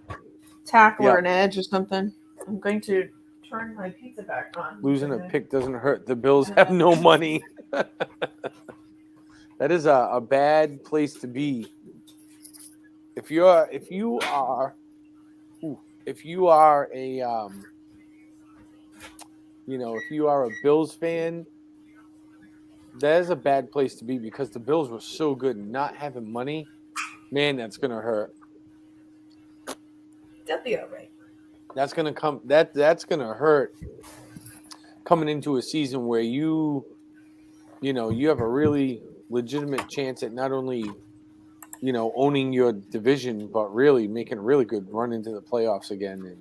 A: Tackle or an edge or something. I'm going to turn my pizza back on.
B: Losing a pick doesn't hurt. The Bills have no money. That is a bad place to be. If you are a Bills fan, that is a bad place to be because the Bills were so good. Not having money, man, that's gonna hurt.
A: That'll be all right.
B: That's gonna come. That's gonna hurt. coming into a season where you have a really legitimate chance at not only, owning your division, but really making a really good run into the playoffs again and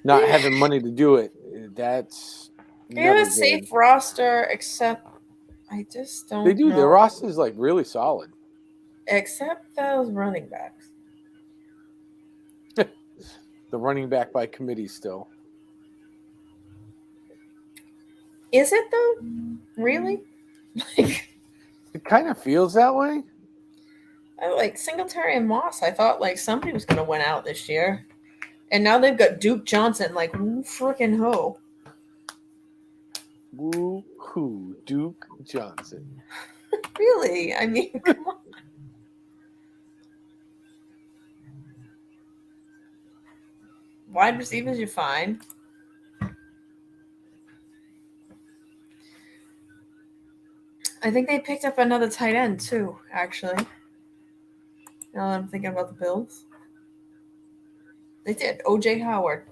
B: not having money to do it. That's
A: they have a safe roster, except I just don't.
B: They do.
A: know.
B: Their roster is like really solid,
A: except those running backs.
B: The running back by committee still.
A: Is it though? Really?
B: It kind of feels that way.
A: I like Singletary and Moss. I thought like somebody was going to win out this year, and now they've got Duke Johnson. Like freaking who?
B: Woo-hoo, Duke Johnson.
A: Really? I mean, come on. Wide receivers, you find. I think they picked up another tight end too, actually. Now that I'm thinking about the Bills. They did. O.J. Howard.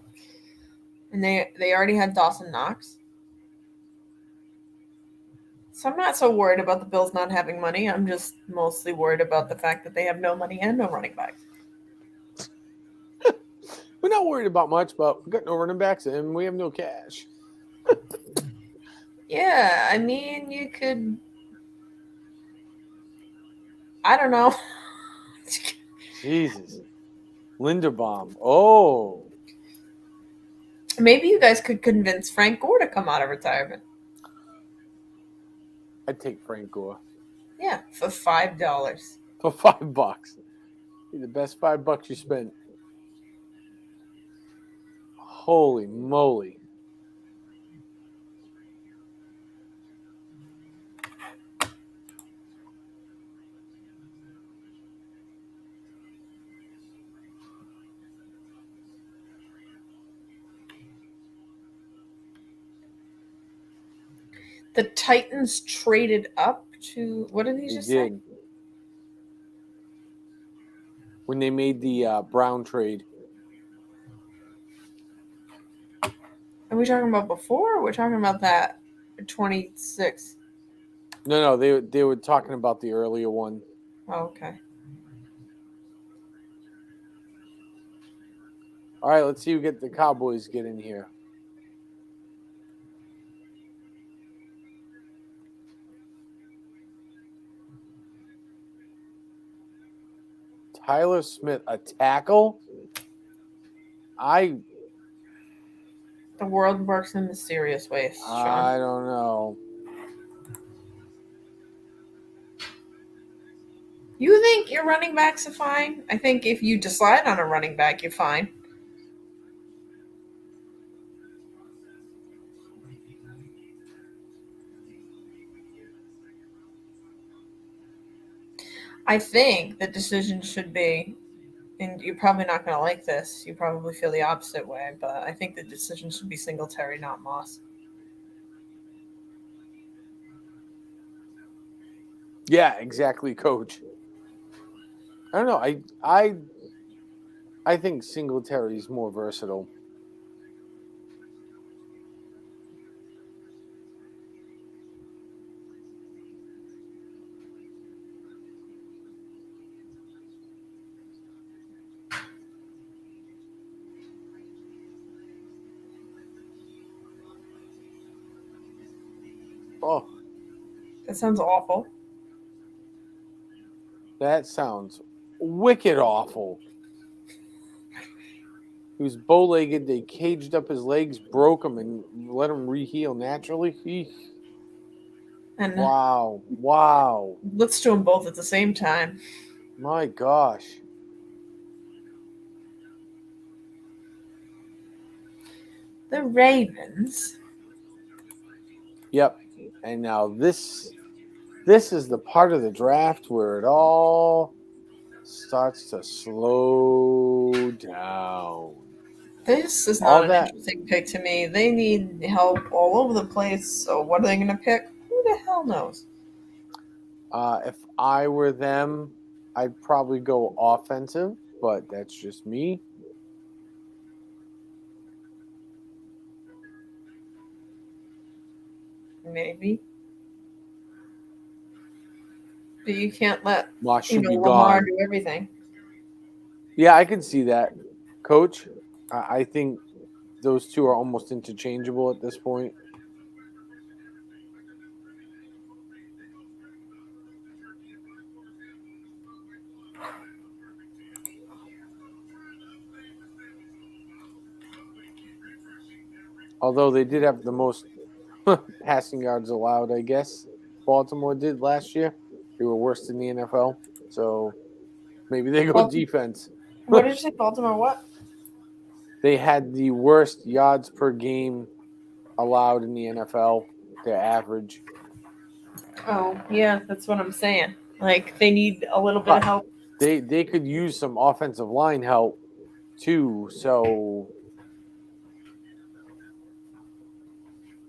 A: And they already had Dawson Knox. So I'm not so worried about the Bills not having money. I'm just mostly worried about the fact that they have no money and no running backs.
B: We're not worried about much, but we've got no running backs and we have no cash.
A: Yeah, I mean, you could... I don't know.
B: Jesus. Linderbaum. Oh.
A: Maybe you guys could convince Frank Gore to come out of retirement.
B: I'd take Frank Gore.
A: Yeah, for $5.
B: For $5. The best $5 you spent. Holy moly.
A: The Titans traded up to... What did he just say?
B: When they made the Brown trade.
A: Are we talking about before, or we're talking about that 26?
B: No, they were talking about the earlier one.
A: Oh, okay.
B: All right, let's see who the Cowboys get in here. Tyler Smith, a tackle?
A: The world works in mysterious ways, Sean.
B: I don't know.
A: You think your running backs are fine? I think if you decide on a running back, you're fine. I think the decision should be, and you're probably not going to like this, you probably feel the opposite way, but I think the decision should be Singletary, not Moss.
B: Yeah, exactly, Coach. I don't know. I think Singletary is more versatile. Oh,
A: that sounds awful.
B: That sounds wicked awful. He was bow-legged. They caged up his legs, broke him, and let him re-heal naturally.
A: And
B: wow.
A: Let's do them both at the same time.
B: My gosh.
A: The Ravens.
B: Yep. And now this is the part of the draft where it all starts to slow down.
A: This is not an interesting pick to me. They need help all over the place. So what are they going to pick? Who the hell knows?
B: If I were them, I'd probably go offensive, but that's just me.
A: maybe. But you can't let
B: Moss should be
A: Lamar
B: gone.
A: do everything.
B: Yeah, I can see that, Coach. I think those two are almost interchangeable at this point. Although they did have the most passing yards allowed, I guess. Baltimore did last year. They were worst in the NFL. So maybe they go defense.
A: What did you say, Baltimore? What?
B: They had the worst yards per game allowed in the NFL. Their average.
A: Oh, yeah, that's what I'm saying. Like, they need a little bit of help.
B: They could use some offensive line help, too. So...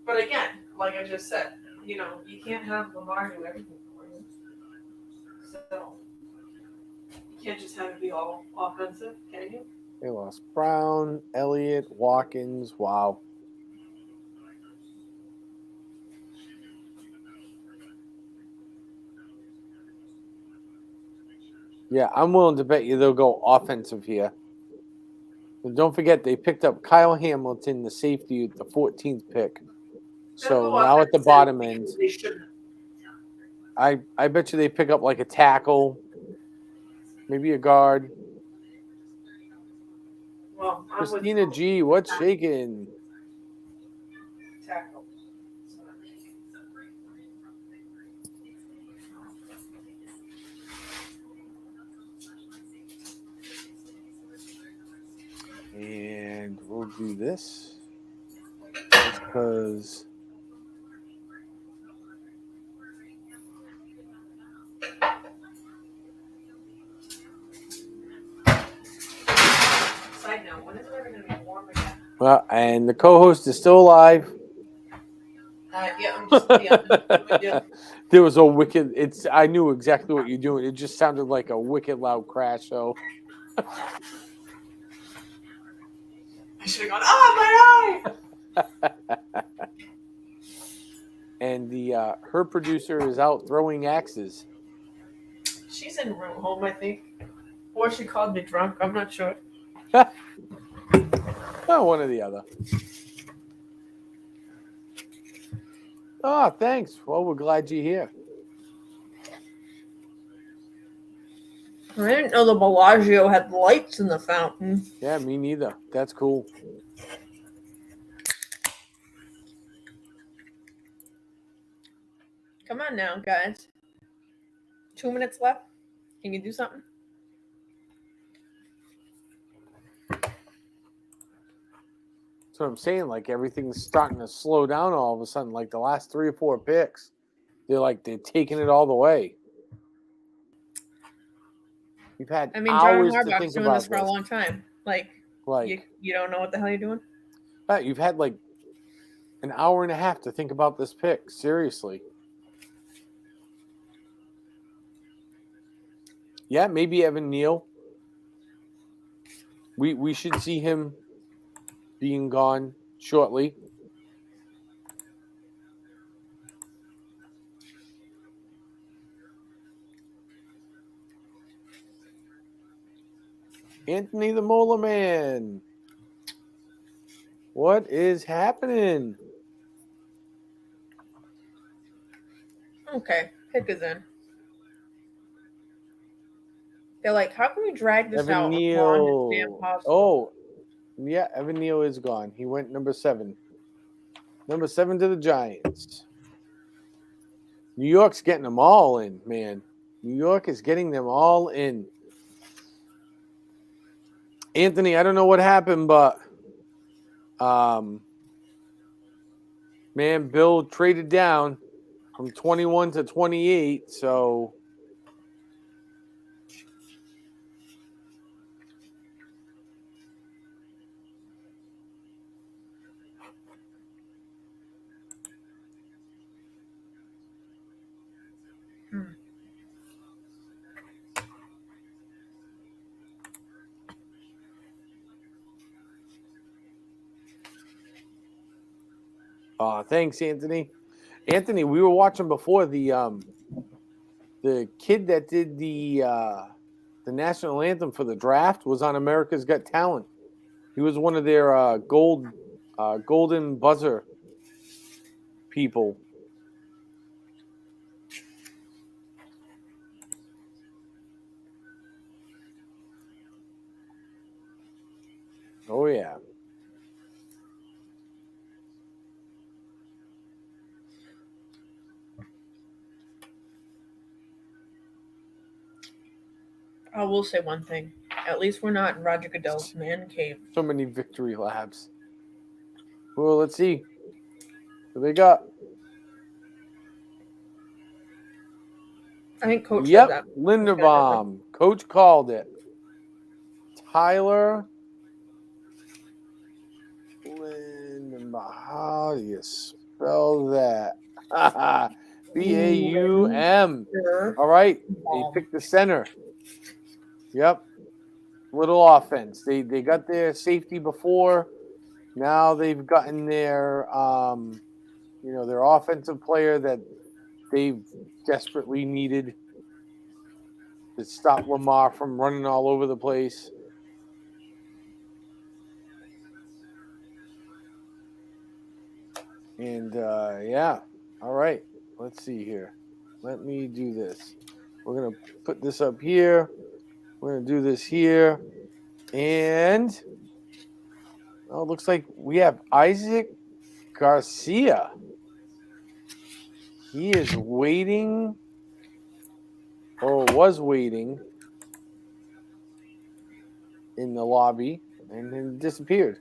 A: But again, like I just said, you can't have Lamar do everything for you. So, you can't just have it be all offensive, can you?
B: They lost Brown, Elliott, Watkins. Wow. Yeah, I'm willing to bet you they'll go offensive here. And don't forget, they picked up Kyle Hamilton, the safety, at the 14th pick. So now at the bottom end,
A: they shouldn't.
B: I bet you they pick up like a tackle, maybe a guard.
A: Well,
B: Christina G, what's shaking?
A: Tackle.
B: And we'll do this because
A: Side note, when is it ever going to be warm again?
B: well, and the co-host is still alive.
A: Yeah, I'm just,
B: There was a wicked. I knew exactly what you're doing. It just sounded like a wicked loud crash. So
A: I should have gone. Oh, my eye!
B: And her producer is out throwing axes.
A: She's in room home, I think, or she called me drunk. I'm not sure.
B: Oh, one or the other. Oh, thanks. Well, we're glad you're here.
A: I didn't know the Bellagio had lights in the fountain.
B: Yeah, me neither. That's cool.
A: Come on now, guys. 2 minutes left. Can you do something?
B: That's what I'm saying. Like everything's starting to slow down all of a sudden. Like the last 3 or 4 picks, they're taking it all the way. You've had
A: John
B: hours to
A: Harbaugh's
B: think
A: doing
B: about
A: this for a long time. You don't know what the hell you're doing?
B: You've had like an hour and a half to think about this pick. Seriously. Yeah, maybe Evan Neal. We should see him being gone shortly. Anthony the Molar Man. What is happening?
A: Okay, pick is in. They're like, how can we drag this
B: Evan
A: out?
B: Neal. Oh, yeah, Evan Neal is gone. He went number 7. Number 7 to the Giants. New York's getting them all in, man. New York is getting them all in. Anthony, I don't know what happened, but man, Bill traded down from 21 to 28, so thanks, Anthony. Anthony, we were watching before the kid that did the national anthem for the draft was on America's Got Talent. He was one of their golden buzzer people. Oh yeah.
A: I will say one thing. At least we're not in Roger Goodell's man cave.
B: So many victory laps. Well, let's see. What they got?
A: I think Coach
B: Yep,
A: said that.
B: Linderbaum. Coach called it. Tyler Linderbaum. How do you spell that? B-A-U-M. All right. They picked the center. Yep. Little offense. They got their safety before. Now they've gotten their their offensive player that they've desperately needed to stop Lamar from running all over the place. And yeah. All right. Let's see here. Let me do this. We're going to put this up here. We're going to do this here. And it looks like we have Isaac Garcia. He is waiting, or was waiting, in the lobby and then disappeared.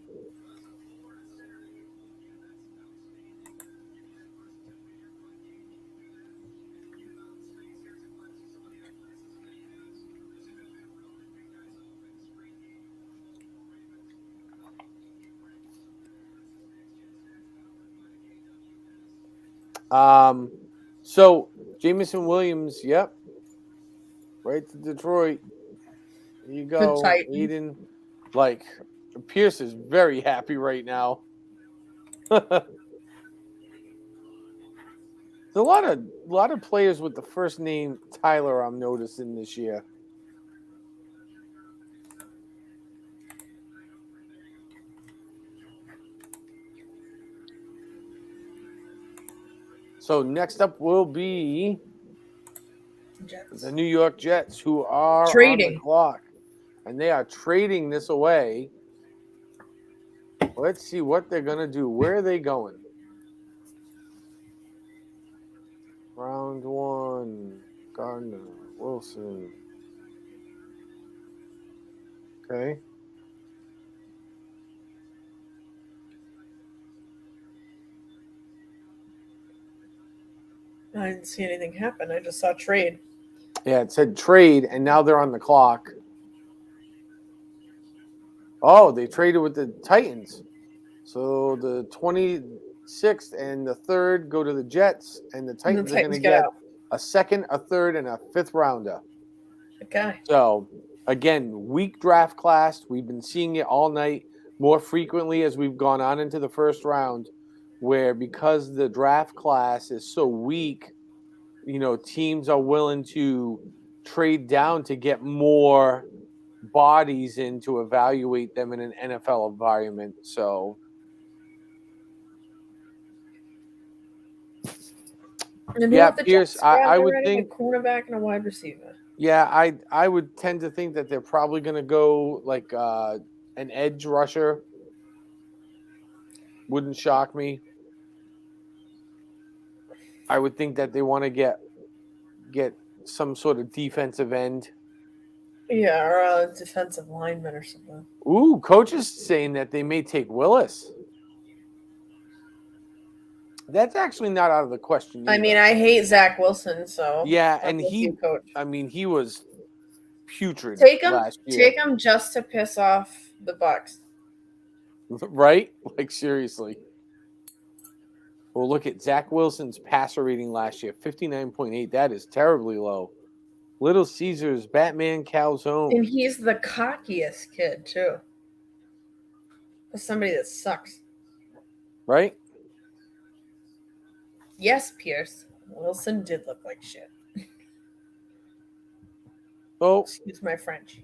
B: So Jameson Williams, yep, right to Detroit. There you go, Aiden. Like, Pierce is very happy right now. There's a lot of players with the first name Tyler I'm noticing this year. So next up will be the New York Jets, who are trading on the clock. And they are trading this away. Let's see what they're going to do. Where are they going? Round one, Gardner, Wilson. Okay.
A: I didn't see anything happen. I just saw trade.
B: Yeah, it said trade, and now they're on the clock. Oh, they traded with the Titans. So the 26th and the 3rd go to the Jets, and the Titans are going to get a 2nd, a 3rd, and a 5th rounder.
A: Okay.
B: So, again, weak draft class. We've been seeing it all night, more frequently as we've gone on into the first round, where because the draft class is so weak, teams are willing to trade down to get more bodies in to evaluate them in an NFL environment. So, yeah, Pierce, I would think
A: a cornerback and a wide receiver.
B: Yeah, I would tend to think that they're probably going to go like an edge rusher. Wouldn't shock me. I would think that they want to get some sort of defensive end.
A: Yeah, or a defensive lineman or something.
B: Ooh, coach is saying that they may take Willis. That's actually not out of the question either.
A: I mean, I hate Zach Wilson, so
B: yeah, and he was putrid.
A: Take him
B: last year.
A: Take him just to piss off the Bucs.
B: Right? Like, seriously. Well, look at Zach Wilson's passer rating last year, 59.8. That is terribly low. Little Caesars, Batman Calzone.
A: And he's the cockiest kid, too. Somebody that sucks.
B: Right?
A: Yes, Pierce. Wilson did look like shit.
B: Oh,
A: excuse my French.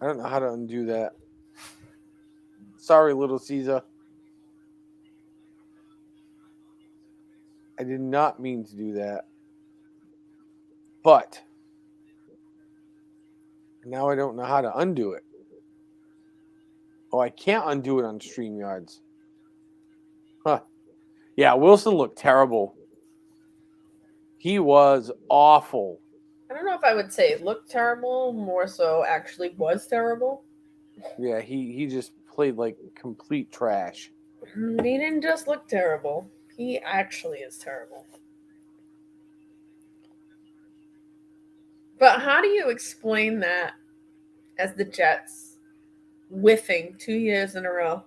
B: I don't know how to undo that. Sorry, little Caesar. I did not mean to do that. But now I don't know how to undo it. Oh, I can't undo it on StreamYards. Huh. Yeah, Wilson looked terrible. He was awful.
A: I don't know if I would say it looked terrible, more so actually was terrible.
B: Yeah, he just played like complete trash.
A: He didn't just look terrible. He actually is terrible. But how do you explain that as the Jets whiffing 2 years in a row?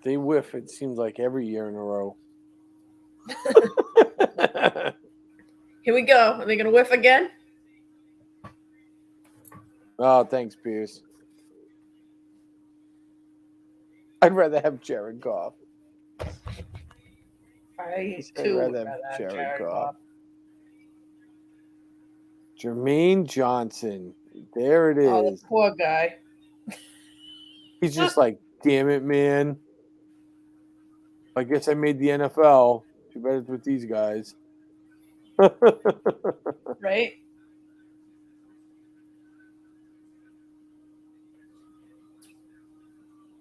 B: They whiff, it seems like, every year in a row.
A: Here we go. Are they going to whiff again?
B: Oh, thanks, Pierce. I'd rather have Jared Goff.
A: I too would rather have Jared Goff.
B: Jermaine Johnson. There it is.
A: Oh, the poor guy.
B: He's just like, damn it, man. I guess I made the NFL. Too bad it's with these guys.
A: Right?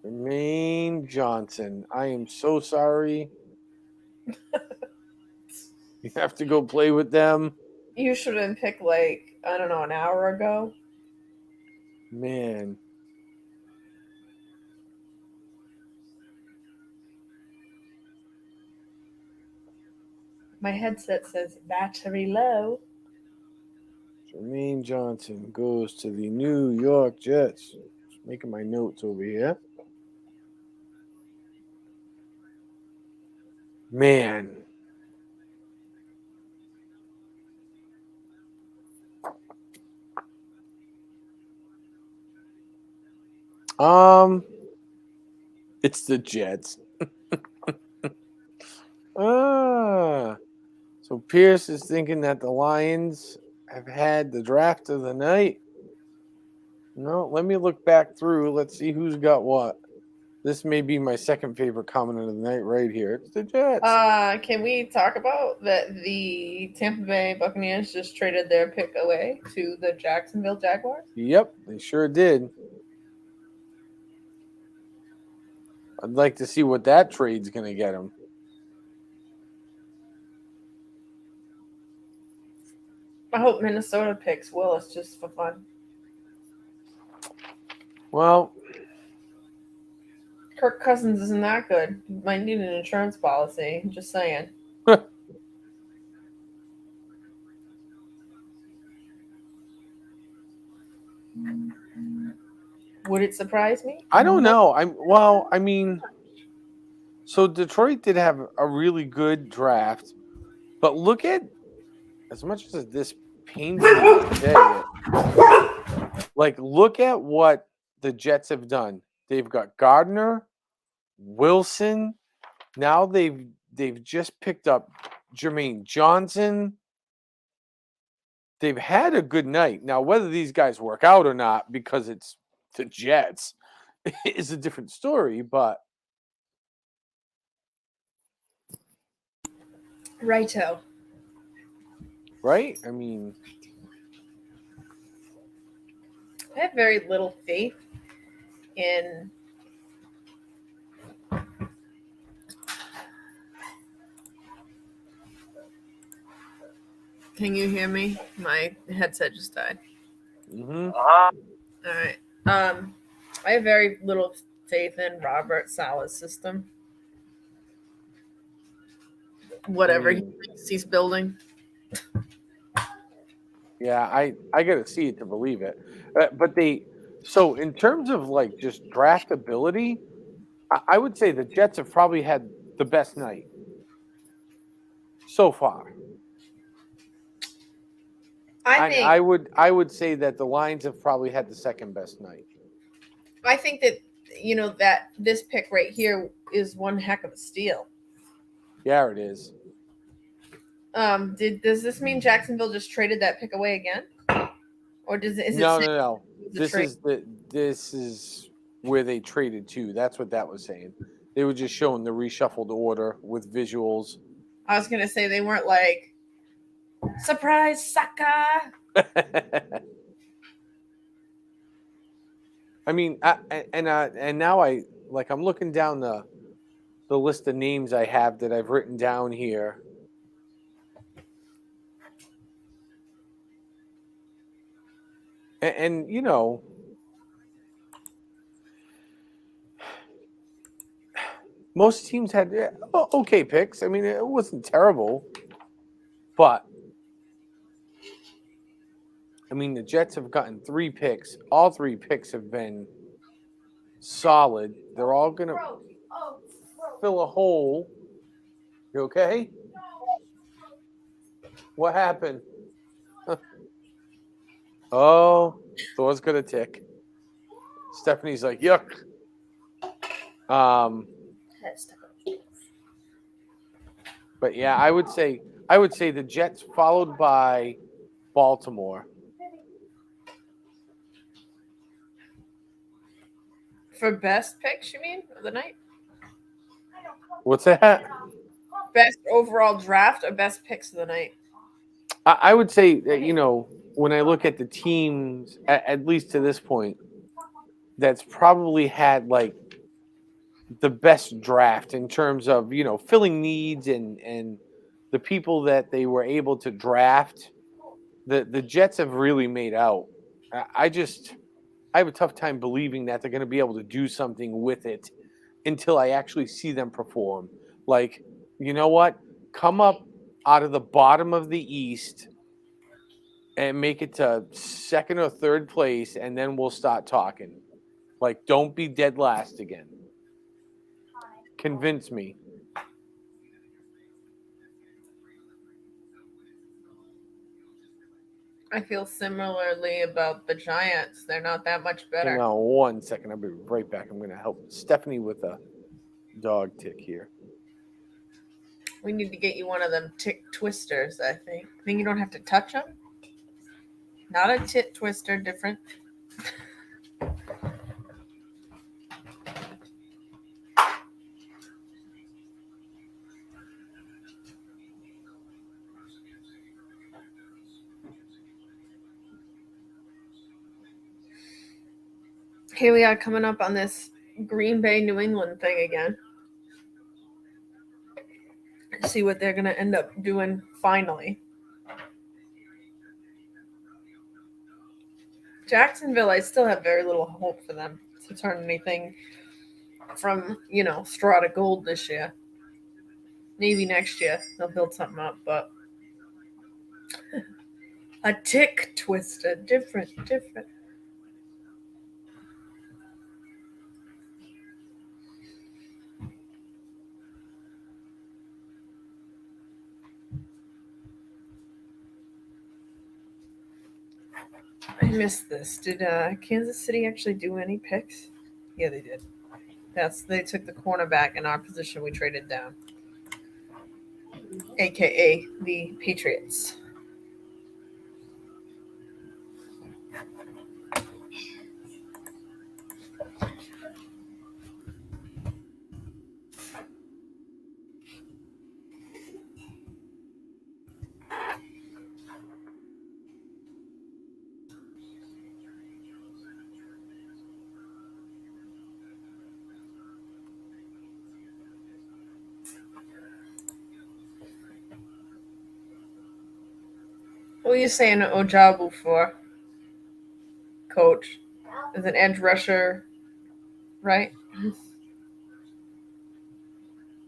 B: Jermaine Johnson. I am so sorry. You have to go play with them.
A: You should have been picked like, I don't know, an hour ago.
B: Man.
A: My headset says battery low.
B: Jermaine Johnson goes to the New York Jets. Just making my notes over here. Man. It's the Jets. So Pierce is thinking that the Lions have had the draft of the night. No, let me look back through. Let's see who's got what. This may be my second favorite comment of the night right here. It's the Jets.
A: Can we talk about that the Tampa Bay Buccaneers just traded their pick away to the Jacksonville Jaguars?
B: Yep, they sure did. I'd like to see what that trade's going to get them.
A: I hope Minnesota picks Willis just for fun.
B: Well,
A: Kirk Cousins isn't that good. You might need an insurance policy. Just saying. Would it surprise me?
B: I don't know. So Detroit did have a really good draft, but look at, as much as this pains me to say it, like, look at what the Jets have done. They've got Gardner, Wilson. Now they've just picked up Jermaine Johnson. They've had a good night. Now, whether these guys work out or not, because it's the Jets, is a different story, but
A: Righto.
B: Right? I mean,
A: I have very little faith in Can you hear me? My headset just died.
B: mm-hmm.
A: All right. I have very little faith in Robert Saleh's system. Whatever he thinks he's building.
B: Yeah, I got to see it to believe it. So in terms of like just draftability, I would say the Jets have probably had the best night so far.
A: I
B: would say that the Lions have probably had the second best night.
A: I think that that this pick right here is one heck of a steal.
B: Yeah, it is.
A: Does this mean Jacksonville just traded that pick away again, or is it?
B: No. This is where they traded to. That's what that was saying. They were just showing the reshuffled order with visuals.
A: I was gonna say they weren't like surprise sucker.
B: I mean, and now I'm looking down the list of names I have that I've written down here. And most teams had okay picks. I mean, it wasn't terrible, but I mean, the Jets have gotten 3 picks. All 3 picks have been solid. They're all going to fill a hole. You okay? What happened? Oh, Thor's going to tick. Stephanie's like, yuck. But yeah, I would say the Jets followed by Baltimore.
A: For best picks, you mean, of the night?
B: What's that?
A: Best overall draft or best picks of the night?
B: I would say that, when I look at the teams, at least to this point, that's probably had like the best draft in terms of, filling needs and the people that they were able to draft. The Jets have really made out. I have a tough time believing that they're going to be able to do something with it until I actually see them perform. Like, you know what? Come up out of the bottom of the East and make it to second or third place, and then we'll start talking. Like, don't be dead last again. Convince me.
A: I feel similarly about the Giants. They're not that much better.
B: Hang on 1 second. I'll be right back. I'm going to help Stephanie with a dog tick here.
A: We need to get you one of them tick twisters, I think. I think you don't have to touch them. Not a tit twister, different. Here we are coming up on this Green Bay, New England thing again. See what they're going to end up doing finally. Jacksonville, I still have very little hope for them to turn anything from, straw to gold this year. Maybe next year they'll build something up, but a tick twister, different. I missed this. Did Kansas City actually do any picks? Yeah, they did. They took the cornerback in our position we traded down, aka the Patriots. What are you saying Ojabu for, Coach? As an edge rusher, right?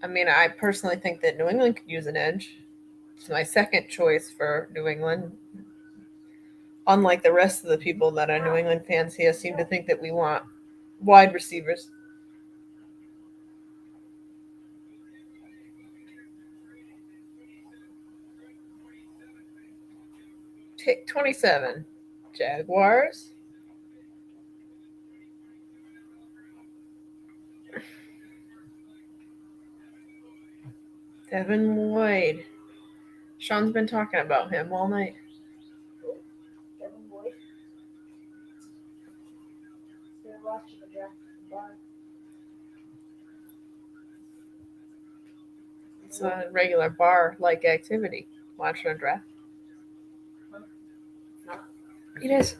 A: I mean, I personally think that New England could use an edge. It's my second choice for New England. Unlike the rest of the people that are New England fans here seem to think that we want wide receivers. Pick 27, Jaguars. Devin Lloyd. Sean's been talking about him all night.
E: Devin Lloyd. They're watching the draft bar.
A: It's a regular bar-like activity. Watching a draft. It is.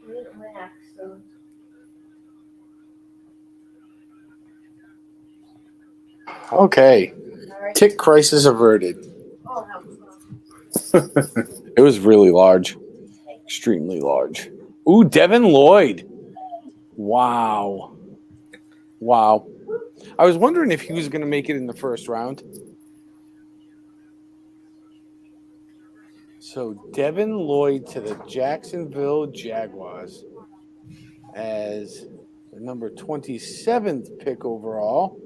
E: Relax, so.
B: Okay. Tick crisis averted.
E: Oh, no.
B: It was really large. Extremely large. Ooh, Devin Lloyd. Wow. I was wondering if he was going to make it in the first round. So Devin Lloyd to the Jacksonville Jaguars as the number 27th pick overall.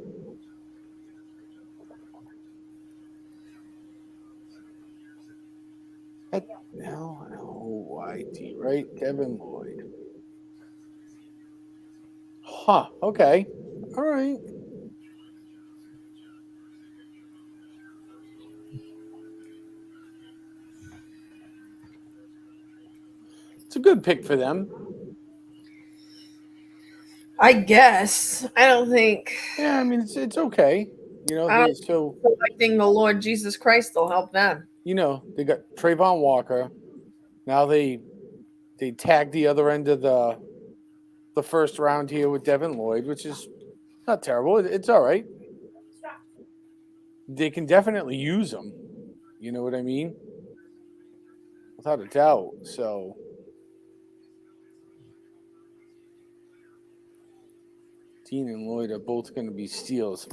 B: L-L-Y-D, right? Devin Lloyd. Huh. Okay. All right. It's a good pick for them.
A: I guess. I don't think.
B: Yeah, I mean it's okay. You know, so
A: selecting the Lord Jesus Christ will help them.
B: You know, they got Trayvon Walker. Now they tagged the other end of the first round here with Devin Lloyd, which is not terrible. It's all right. They can definitely use them. You know what I mean? Without a doubt. So Dean and Lloyd are both going to be steals.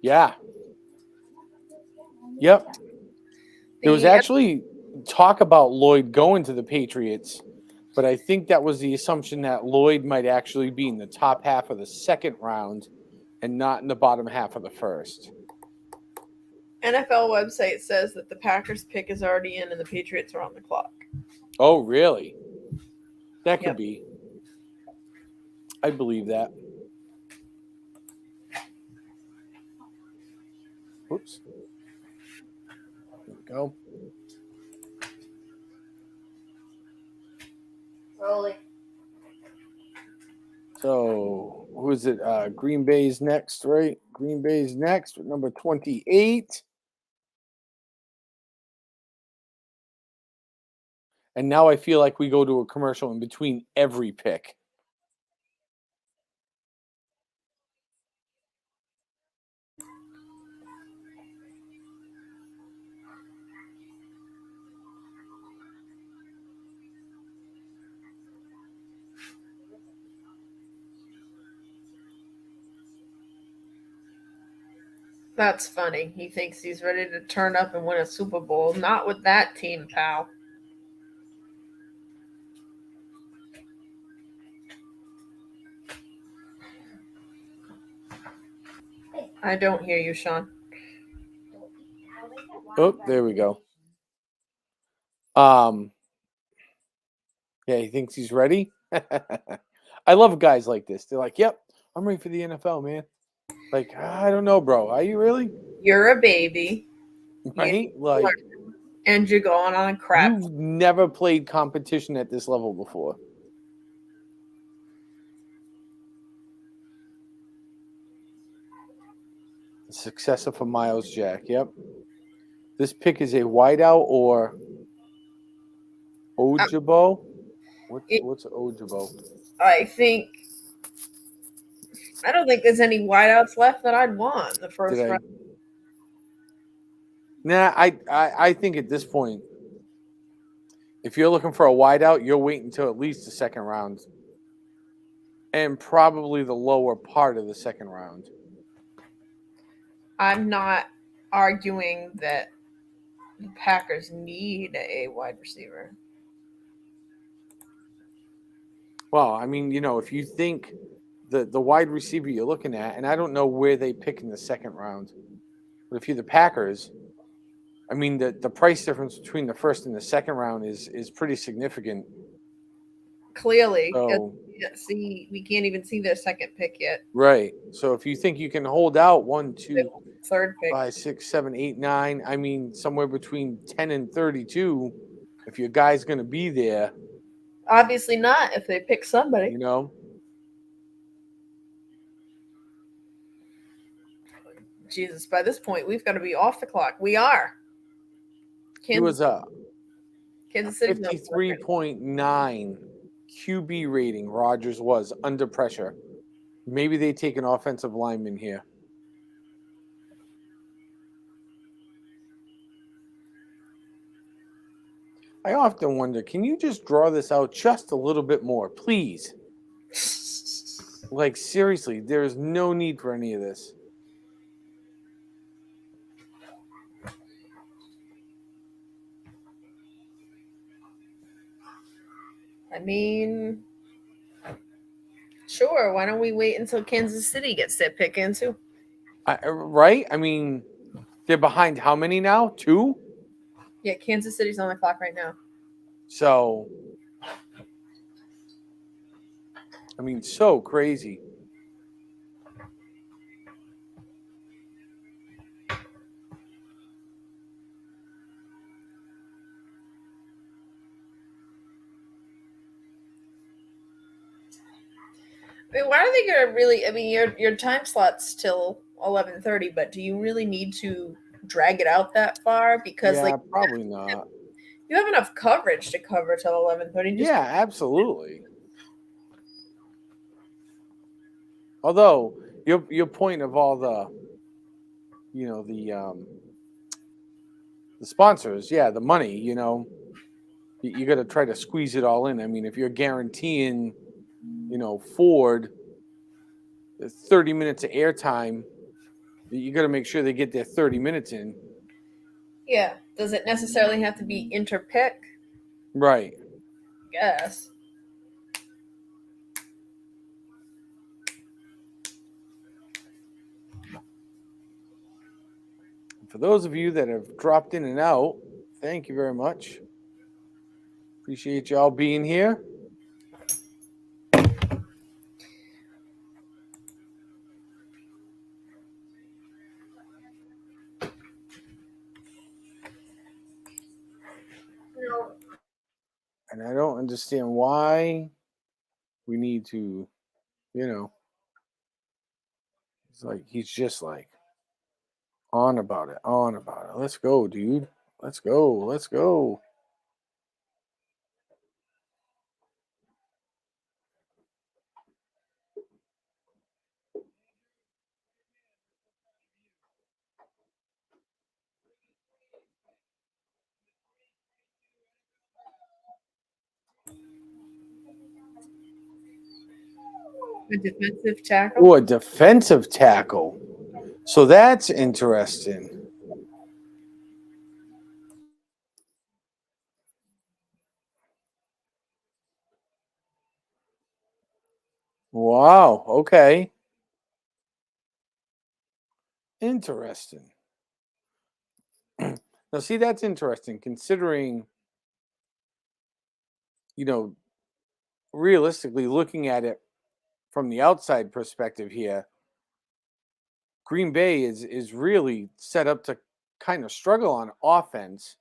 B: Yeah. Yep. There was actually talk about Lloyd going to the Patriots, but I think that was the assumption that Lloyd might actually be in the top half of the second round and not in the bottom half of the first.
A: NFL website says that the Packers pick is already in and the Patriots are on the clock.
B: Oh, really? That could be. I believe that. Oops. There we go.
E: Rolling.
B: So, who is it? Green Bay's next, right? Green Bay's next with number 28. And now I feel like we go to a commercial in between every pick.
A: That's funny. He thinks he's ready to turn up and win a Super Bowl. Not with that team, pal. I don't hear you, Sean.
B: Oh, there we go. Yeah, he thinks he's ready. I love guys like this. They're like, "Yep, I'm ready for the NFL, man." Like, I don't know, bro. Are you really?
A: You're a baby.
B: Right? Like,
A: and you're going on crap.
B: You've never played competition at this level before. The successor for Miles Jack. Yep. This pick is a wideout or Ojabo. What's Ojabo?
A: I don't think there's any wideouts left that I'd want the first round.
B: Nah, I think at this point, if you're looking for a wideout, you're waiting until at least the second round. And probably the lower part of the second round.
A: I'm not arguing that the Packers need a wide receiver.
B: Well, I mean, you know, if you think the wide receiver you're looking at, and I don't know where they pick in the second round, but if you're the Packers, I mean, the price difference between the first and the second round is pretty significant.
A: Clearly,
B: so,
A: We can't even see their second pick yet.
B: Right. So if you think you can hold out 1, 2,
A: third pick,
B: 5, 6, 7, 8, 9, I mean somewhere between 10 and 32, if your guy's going to be there,
A: obviously not if they pick somebody.
B: you know.
A: Jesus, by this point we've got to be off the clock. We are.
B: He was a
A: Kansas City
B: 53.9 QB rating. Rodgers was under pressure. Maybe they take an offensive lineman here. I often wonder, can you just draw this out just a little bit more, please? Like, seriously, there is no need for any of this.
A: I mean, sure. Why don't we wait until Kansas City gets their pick in too?
B: Right? I mean, they're behind how many now? 2?
A: Yeah, Kansas City's on the clock right now.
B: So, I mean, so crazy.
A: I mean, why are they gonna really? I mean, your time slot's till 11:30, but do you really need to drag it out that far? Because
B: probably not.
A: You have enough coverage to cover till 11:30.
B: Yeah, absolutely. Although your point of all the, you know, the sponsors, the money, you know, you got to try to squeeze it all in. I mean, if you're guaranteeing, you know, Ford 30 minutes of airtime, you got to make sure they get their 30 minutes in.
A: Yeah. Does it necessarily have to be interpick?
B: Right.
A: Yes.
B: For those of you that have dropped in and out, thank you very much. Appreciate y'all being here. And I don't understand why we need to, you know, he's just like on about it. Let's go, dude. Let's go.
A: A defensive tackle?
B: Oh, a defensive tackle. So that's interesting. Wow. Okay. Interesting. Now, see, that's interesting considering, you know, realistically looking at it from the outside perspective here, Green Bay is really set up to kind of struggle on offense,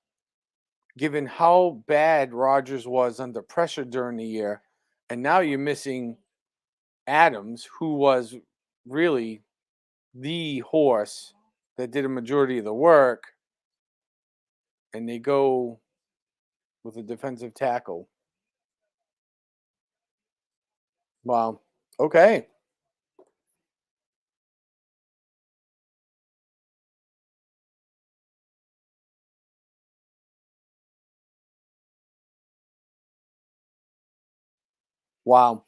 B: given how bad Rodgers was under pressure during the year. And now you're missing Adams, who was really the horse that did a majority of the work. And they go with a defensive tackle. Wow. Okay. Wow.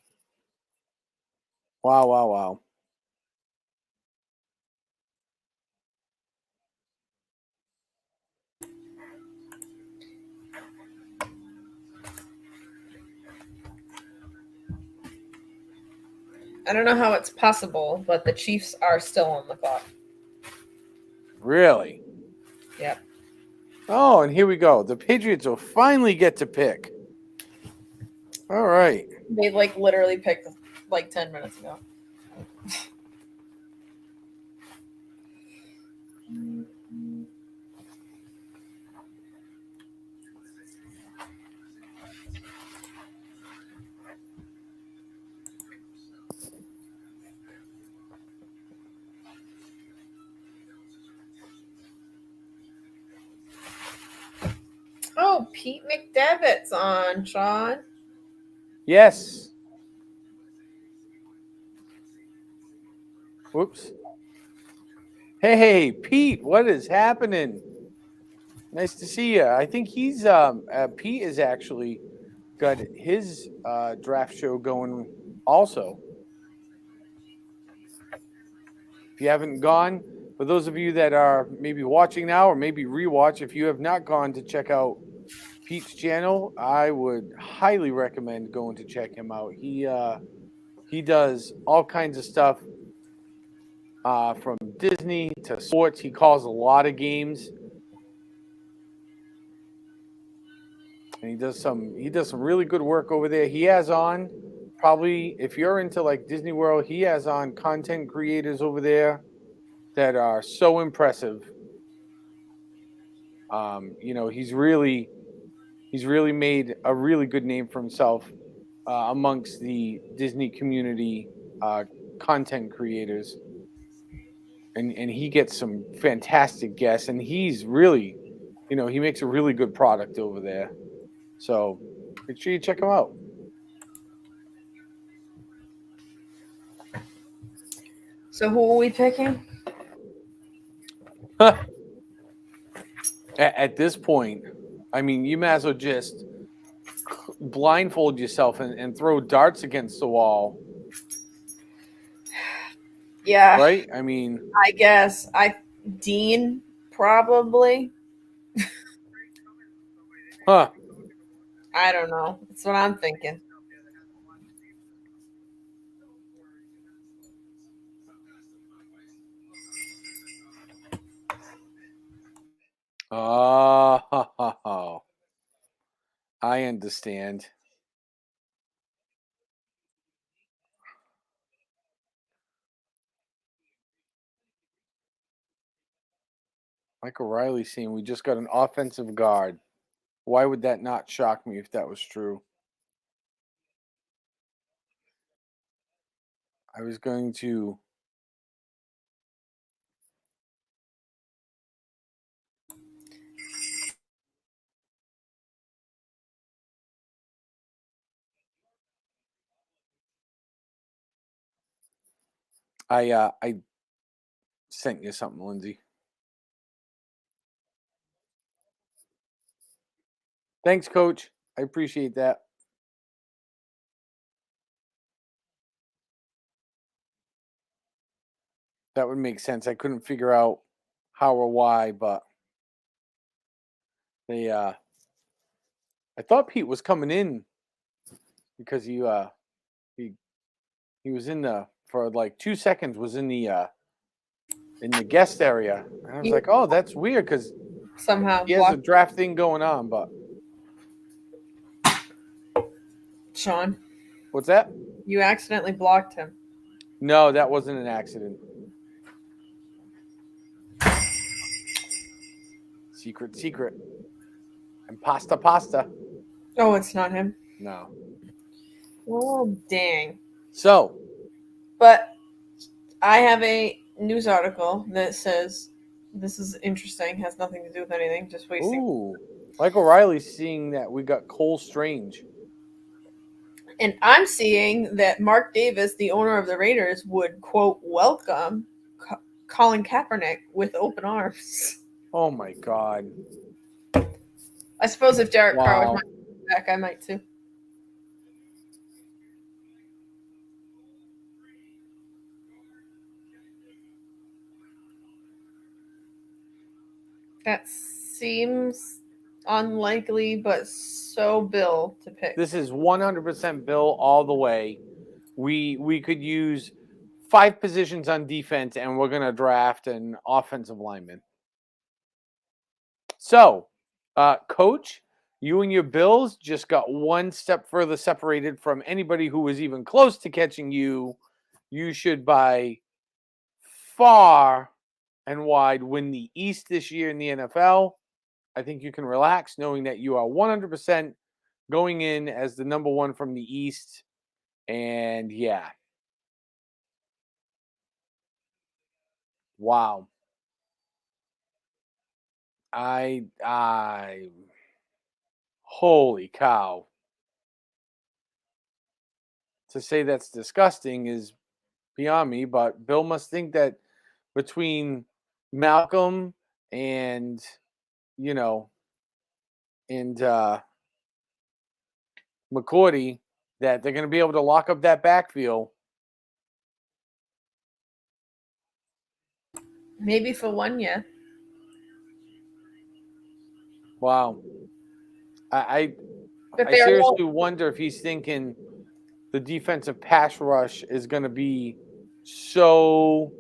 B: Wow.
A: I don't know how it's possible, but the Chiefs are still on the clock.
B: Really?
A: Yep.
B: Oh, and here we go. The Patriots will finally get to pick. All right.
A: They literally picked 10 minutes ago. Oh, Pete McDevitt's on, Sean.
B: Yes. Whoops. Hey, Pete, what is happening? Nice to see you. I think he's Pete has actually got his draft show going also. If you haven't gone, for those of you that are maybe watching now or maybe rewatch, if you have not gone to check out Pete's channel, I would highly recommend going to check him out. He does all kinds of stuff from Disney to sports. He calls a lot of games. And he does some really good work over there. He has on probably, if you're into Disney World, he has on content creators over there that are so impressive. He's really made a really good name for himself amongst the Disney community content creators. And he gets some fantastic guests, and he's really, he makes a really good product over there. So make sure you check him out.
A: So who are we picking?
B: At this point, I mean, you might as well just blindfold yourself and throw darts against the wall.
A: Yeah.
B: Right? I mean,
A: I guess. Dean, probably.
B: Huh.
A: I don't know. That's what I'm thinking.
B: Oh, I understand. Michael Riley saying we just got an offensive guard. Why would that not shock me if that was true? I was going to. I sent you something, Lindsay. Thanks, Coach. I appreciate that. That would make sense. I couldn't figure out how or why, but they I thought Pete was coming in because he was in the for 2 seconds was in the guest area. And I was like, oh, that's weird because
A: somehow
B: he has a draft thing going on, but
A: Sean.
B: What's that?
A: You accidentally blocked him.
B: No, that wasn't an accident. Secret. And pasta.
A: Oh, it's not him?
B: No.
A: Oh, dang.
B: So.
A: But I have a news article that says this is interesting, has nothing to do with anything, just wasting.
B: Ooh. Michael Riley's seeing that we got Cole Strange.
A: And I'm seeing that Mark Davis, the owner of the Raiders, would, quote, welcome Colin Kaepernick with open arms.
B: Oh, my God.
A: I suppose if Derek Carr was back, I might too. That seems unlikely, but so Bill to pick.
B: This is 100% Bill all the way. We could use 5 positions on defense, and we're going to draft an offensive lineman. So, Coach, You and your Bills just got one step further separated from anybody who was even close to catching you. You should by far and wide win the East this year in the NFL. I think you can relax knowing that you are 100% going in as the number one from the East. And yeah. Wow. Holy cow. To say that's disgusting is beyond me, but Bill must think that between Malcolm and, and McCourty, that they're going to be able to lock up that backfield.
A: Maybe for 1 year.
B: Wow. I seriously wonder if he's thinking the defensive pass rush is going to be so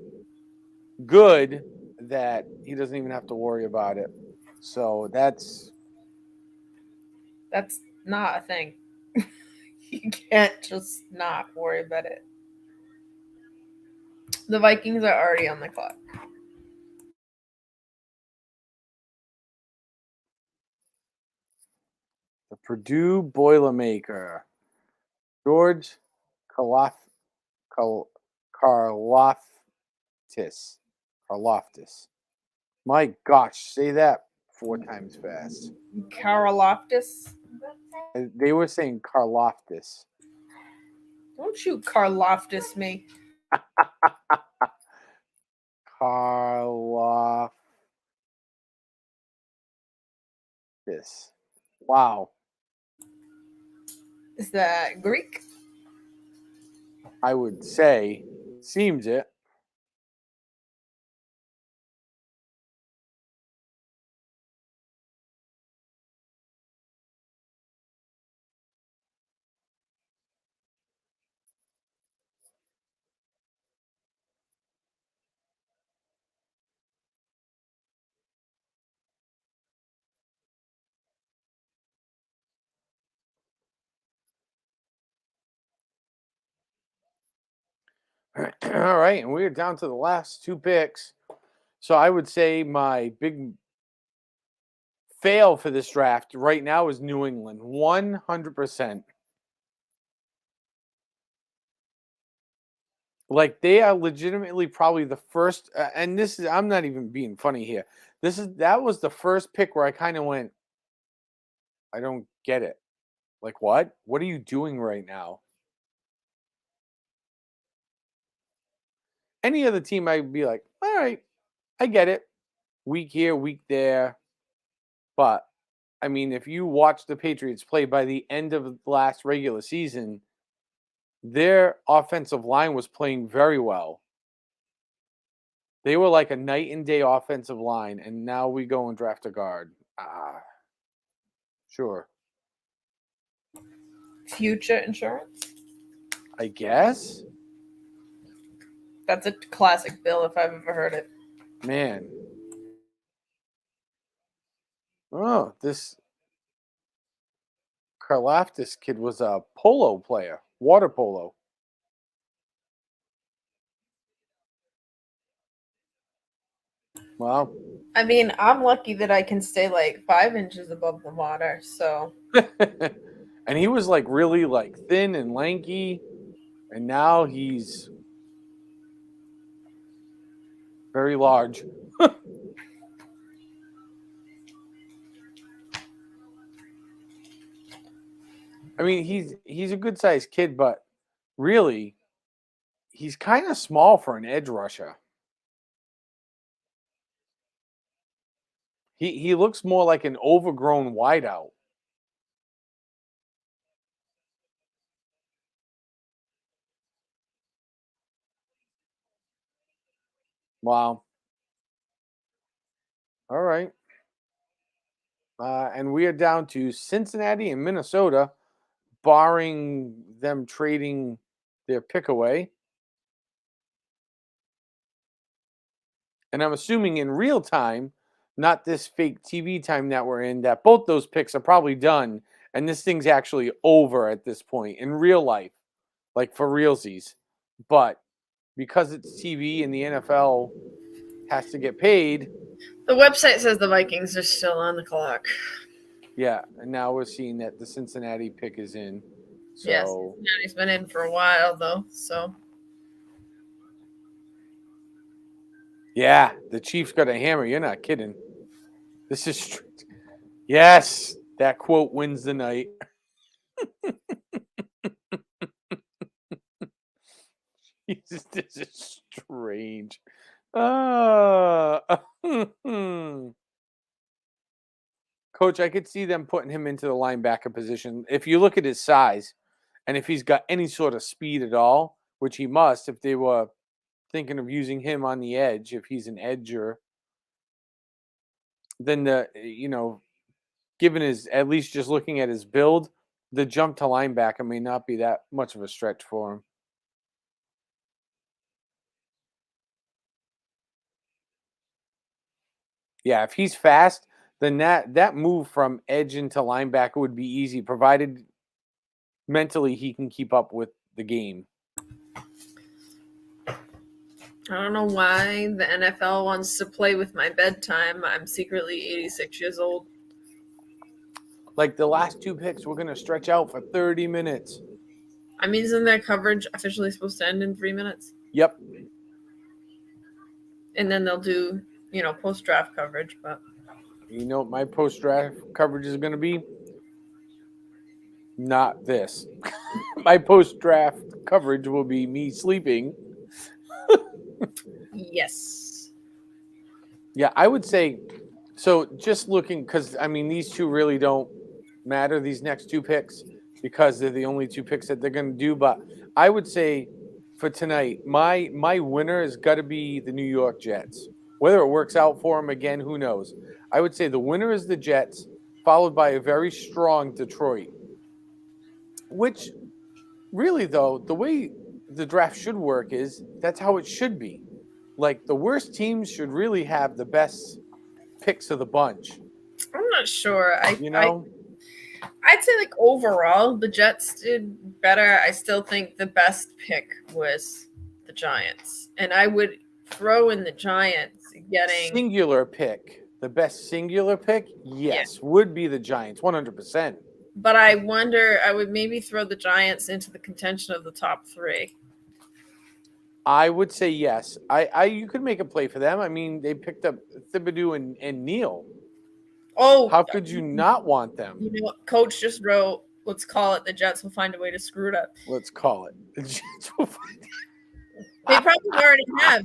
B: good that he doesn't even have to worry about it. So that's
A: not a thing. You can't just not worry about it. The Vikings are already on the clock.
B: The Purdue Boilermaker, George Karloftis. My gosh, say that 4 times fast.
A: Karloftis?
B: They were saying Karloftis.
A: Don't you Karloftis me.
B: Karloftis. Wow.
A: Is that Greek?
B: I would say, seems it. All right, and we're down to the last 2 picks. So I would say my big fail for this draft right now is New England, 100%. Like they are legitimately probably the first, and this is, I'm not even being funny here. That was the first pick where I kind of went, I don't get it. Like what? What are you doing right now? Any other team, I'd be like, all right, I get it. Week here, week there. But I mean, if you watch the Patriots play by the end of the last regular season, their offensive line was playing very well. They were like a night and day offensive line, and now we go and draft a guard. Sure.
A: Future insurance?
B: I guess.
A: That's a classic Bill if I've ever heard it.
B: Man. Oh, this Karlaftis kid was a polo player, water polo. Wow.
A: I mean, I'm lucky that I can stay like 5 inches above the water, so.
B: And he was like really like thin and lanky, and now he's very large. I mean, he's a good sized kid, but really, he's kind of small for an edge rusher. He looks more like an overgrown wideout. Wow. All right. And we are down to Cincinnati and Minnesota, barring them trading their pick away. And I'm assuming in real time not this fake TV time that we're in, that both those picks are probably done, and this thing's actually over at this point in real life, like for realsies. But because it's TV and the NFL has to get paid.
A: The website says the Vikings are still on the clock.
B: Yeah, and now we're seeing that the Cincinnati pick is in. So
A: yes, Cincinnati's been in for a while though. So
B: yeah, the Chiefs got a hammer. You're not kidding. This is yes, that quote wins the night. Jesus, this is strange. Coach, I could see them putting him into the linebacker position. If you look at his size, and if he's got any sort of speed at all, which he must, if they were thinking of using him on the edge, if he's an edger, then given his, at least just looking at his build, the jump to linebacker may not be that much of a stretch for him. Yeah, if he's fast, then that move from edge into linebacker would be easy, provided mentally he can keep up with the game.
A: I don't know why the NFL wants to play with my bedtime. I'm secretly 86 years old.
B: Like the last two picks, we're going to stretch out for 30 minutes.
A: I mean, isn't their coverage officially supposed to end in 3 minutes?
B: Yep.
A: And then they'll do, post-draft coverage. But
B: you know what my post-draft coverage is going to be? Not this. My post-draft coverage will be me sleeping.
A: Yes.
B: Yeah, I would say, so just looking, because, these two really don't matter, these next two picks, because they're the only two picks that they're going to do. But I would say for tonight, my winner has got to be the New York Jets. Whether it works out for them again, who knows? I would say the winner is the Jets, followed by a very strong Detroit. Which, really, though, the way the draft should work is that's how it should be. Like, the worst teams should really have the best picks of the bunch.
A: I'm not sure. I'd say, overall, the Jets did better. I still think the best pick was the Giants. And I would throw in the Giants getting...
B: Singular pick. The best singular pick, yes, would be the Giants, 100%.
A: But I wonder, I would maybe throw the Giants into the contention of the top 3.
B: I would say yes. You could make a play for them. They picked up Thibodeau and Neal.
A: Oh,
B: how could you not want them?
A: You know what? Coach just wrote, let's call it the Jets will find a way to screw it up.
B: Let's call it. The Jets will find
A: They probably already have.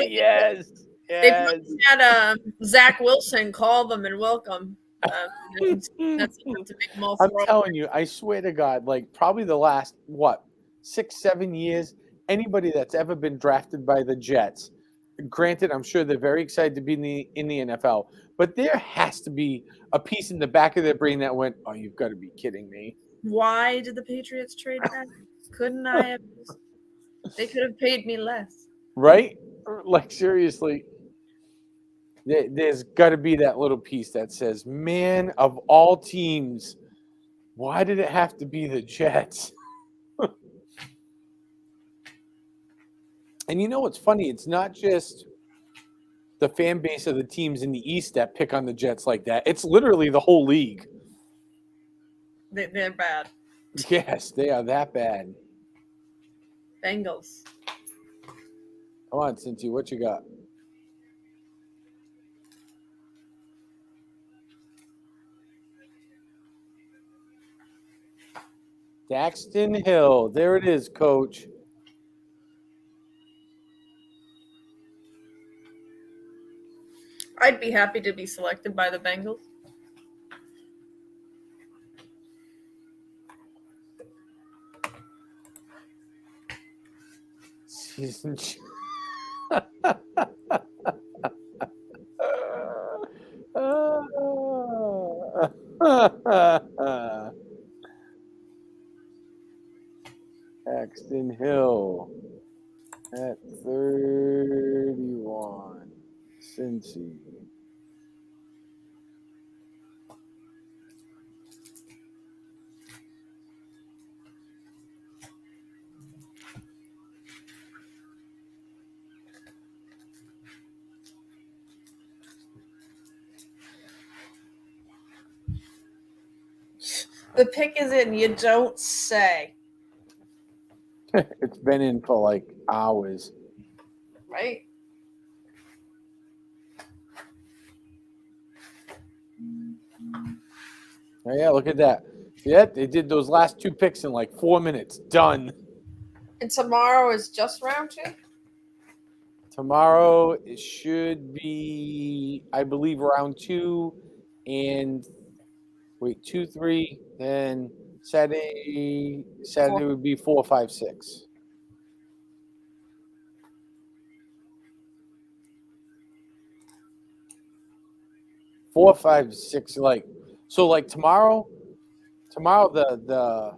B: Yes.
A: They probably had Zach Wilson call them and welcome. That's enough to make them all
B: I'm telling you, I swear to God, like probably the last, 6-7 years, anybody that's ever been drafted by the Jets, granted, I'm sure they're very excited to be in the NFL, but there has to be a piece in the back of their brain that went, oh, you've got to be kidding me.
A: Why did the Patriots trade back? Couldn't I have? They could have paid me less.
B: Right? Like, seriously. There's got to be that little piece that says, man, of all teams, why did it have to be the Jets? And you know what's funny? It's not just the fan base of the teams in the East that pick on the Jets like that. It's literally the whole league.
A: They're bad.
B: Yes, they are that bad.
A: Bengals.
B: Come on, Cincy, what you got? Daxton Hill. There it is, Coach.
A: I'd be happy to be selected by the Bengals.
B: Season. Daxton Hill at 31. Cincy.
A: The pick is in. You don't say.
B: It's been in for like hours.
A: Right?
B: Oh, yeah, look at that. Yeah, they did those last 2 picks in like 4 minutes. Done.
A: And tomorrow is just round 2?
B: Tomorrow it should be, I believe, round 2 and 2, 3. Then Saturday would be 4, 5, 6. 4, 5, 6. Like tomorrow the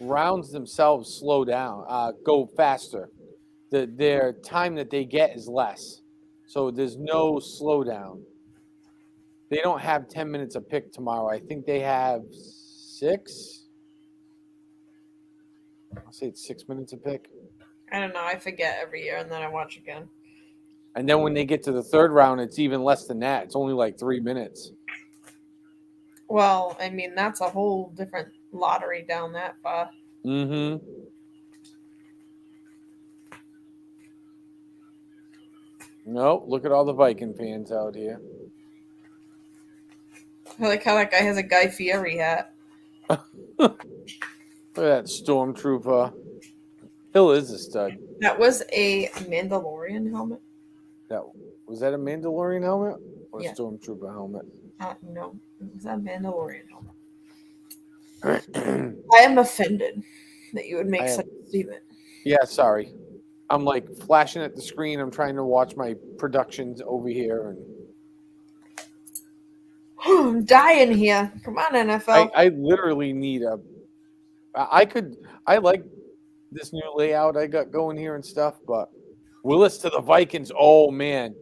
B: rounds themselves slow down, go faster. Their time that they get is less, so there's no slowdown. They don't have 10 minutes a pick tomorrow. I think they have 6. I'll say it's 6 minutes a pick.
A: I don't know. I forget every year, and then I watch again.
B: And then when they get to the third round, it's even less than that. It's only like 3 minutes.
A: Well, I mean, that's a whole different lottery down that far.
B: Mm-hmm. No, look at all the Viking fans out here.
A: I like how that guy has a Guy Fieri hat.
B: Look at that stormtrooper. Hill is a stud.
A: That was a Mandalorian helmet?
B: Was that a Mandalorian helmet or
A: Yeah.
B: a stormtrooper helmet?
A: No, it was a Mandalorian helmet. I am offended that you would make such a statement.
B: Yeah, sorry. I'm like flashing at the screen. I'm trying to watch my productions over here, and
A: I'm dying here. Come on, NFL.
B: I literally need I like this new layout I got going here and stuff, but Willis to the Vikings. Oh man,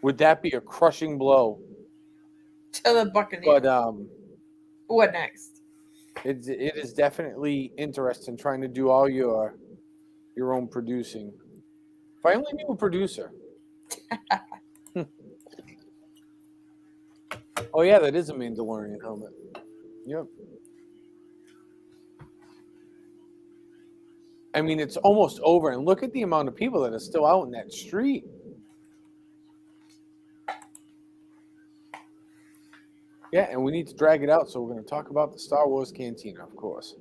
B: would that be a crushing blow?
A: To the Buccaneers.
B: But
A: What next?
B: it is definitely interesting trying to do all your own producing. If I only knew a producer. Oh yeah, that is a Mandalorian helmet. Yep. I mean, it's almost over, and look at the amount of people that are still out in that street. Yeah, and we need to drag it out, so we're going to talk about the Star Wars Cantina, of course.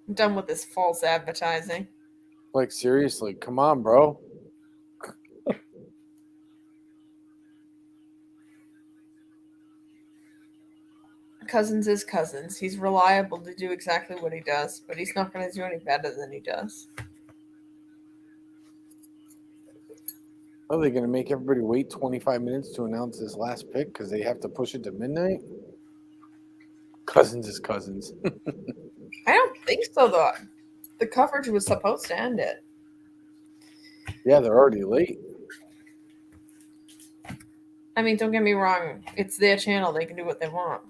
A: I'm done with this false advertising.
B: Like, seriously, come on, bro.
A: Cousins is Cousins. He's reliable to do exactly what he does, but he's not going to do any better than he does.
B: Are they going to make everybody wait 25 minutes to announce this last pick because they have to push it to midnight? Cousins is Cousins.
A: I don't think so, though. The coverage was supposed to end it.
B: Yeah, they're already late.
A: I mean, don't get me wrong. It's their channel. They can do what they want.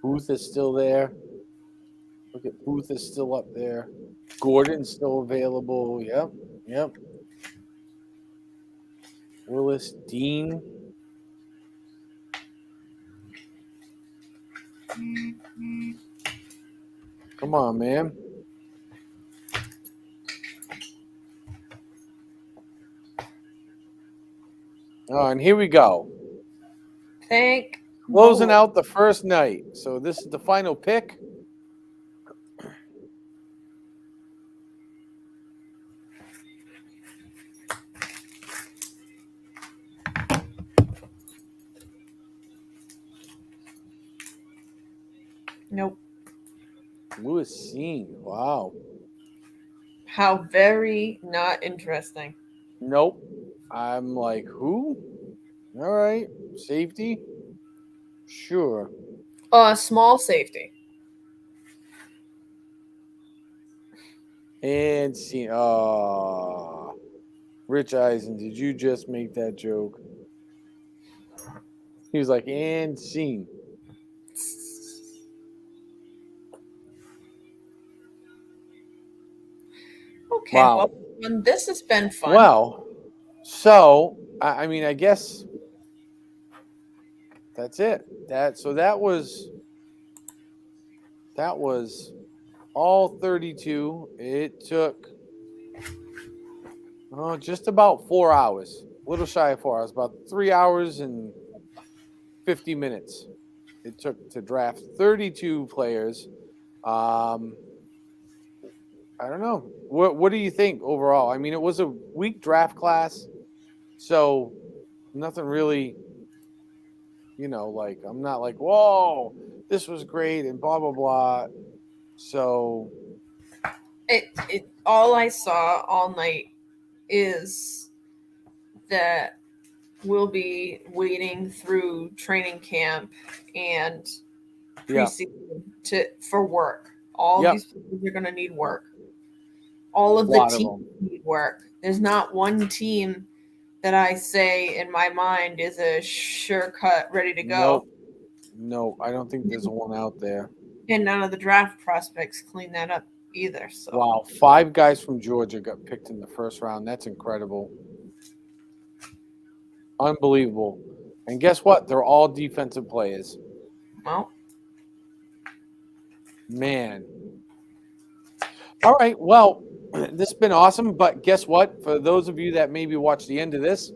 B: Booth is still there. Look at Booth is still up there. Gordon's still available. Yep. Willis, Dean. Come on, man. Oh, and here we go. Closing out the first night. So this is the final pick.
A: Nope.
B: Lewis Seen. Wow.
A: How very not interesting.
B: Nope. I'm like, who? All right. Safety? Sure.
A: Small safety.
B: And see. Rich Eisen, did you just make that joke? He was like, and scene.
A: Okay,
B: Wow.
A: well, this has been fun.
B: Well, so I mean, I guess that's it. That was all 32. It took just about 4 hours. A little shy of 4 hours, about 3 hours and 50 minutes. It took to draft 32 players. I don't know. What do you think overall? I mean, it was a weak draft class, so nothing really, like I'm not like, whoa, this was great and blah blah blah. So
A: it all I saw all night is that we'll be waiting through training camp and preseason for work. All these people are going to need work. All of the teams need work. There's not one team that I say in my mind is a sure cut, ready to go.
B: Nope. I don't think there's one out there.
A: And none of the draft prospects clean that up either. So
B: wow, 5 guys from Georgia got picked in the first round. That's incredible. Unbelievable. And guess what? They're all defensive players.
A: Well,
B: man. All right. Well, this has been awesome. But guess what? For those of you that maybe watched the end of this,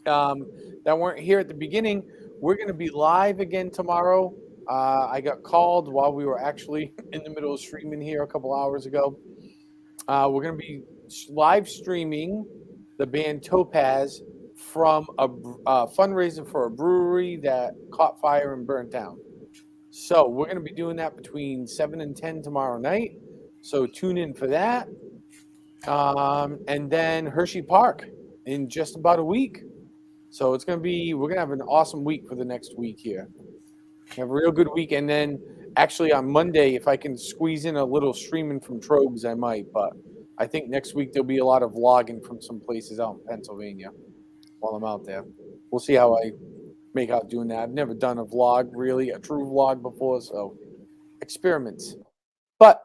B: that weren't here at the beginning, we're going to be live again tomorrow. I got called while we were actually in the middle of streaming here a couple hours ago. We're going to be live streaming the band Topaz from a fundraiser for a brewery that caught fire and burnt down. So we're going to be doing that between 7 and 10 tomorrow night. So tune in for that. And then Hershey Park in just about a week. So we're going to have an awesome week for the next week here. Have a real good week. And then actually on Monday, if I can squeeze in a little streaming from Trogs, I might. But I think next week there'll be a lot of vlogging from some places out in Pennsylvania while I'm out there. We'll see how I make out doing that. I've never done a vlog, really, a true vlog before, so experiments. But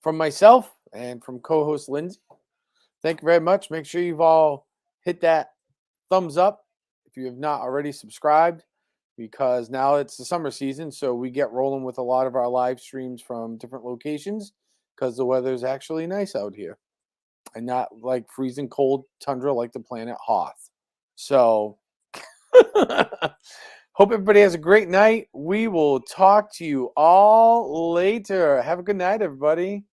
B: from myself and from co-host Lindsay, thank you very much. Make sure you've all hit that thumbs up if you have not already subscribed, because now it's the summer season, so we get rolling with a lot of our live streams from different locations because the weather is actually nice out here and not like freezing cold tundra like the planet Hoth. So hope everybody has a great night. We will talk to you all later. Have a good night, everybody.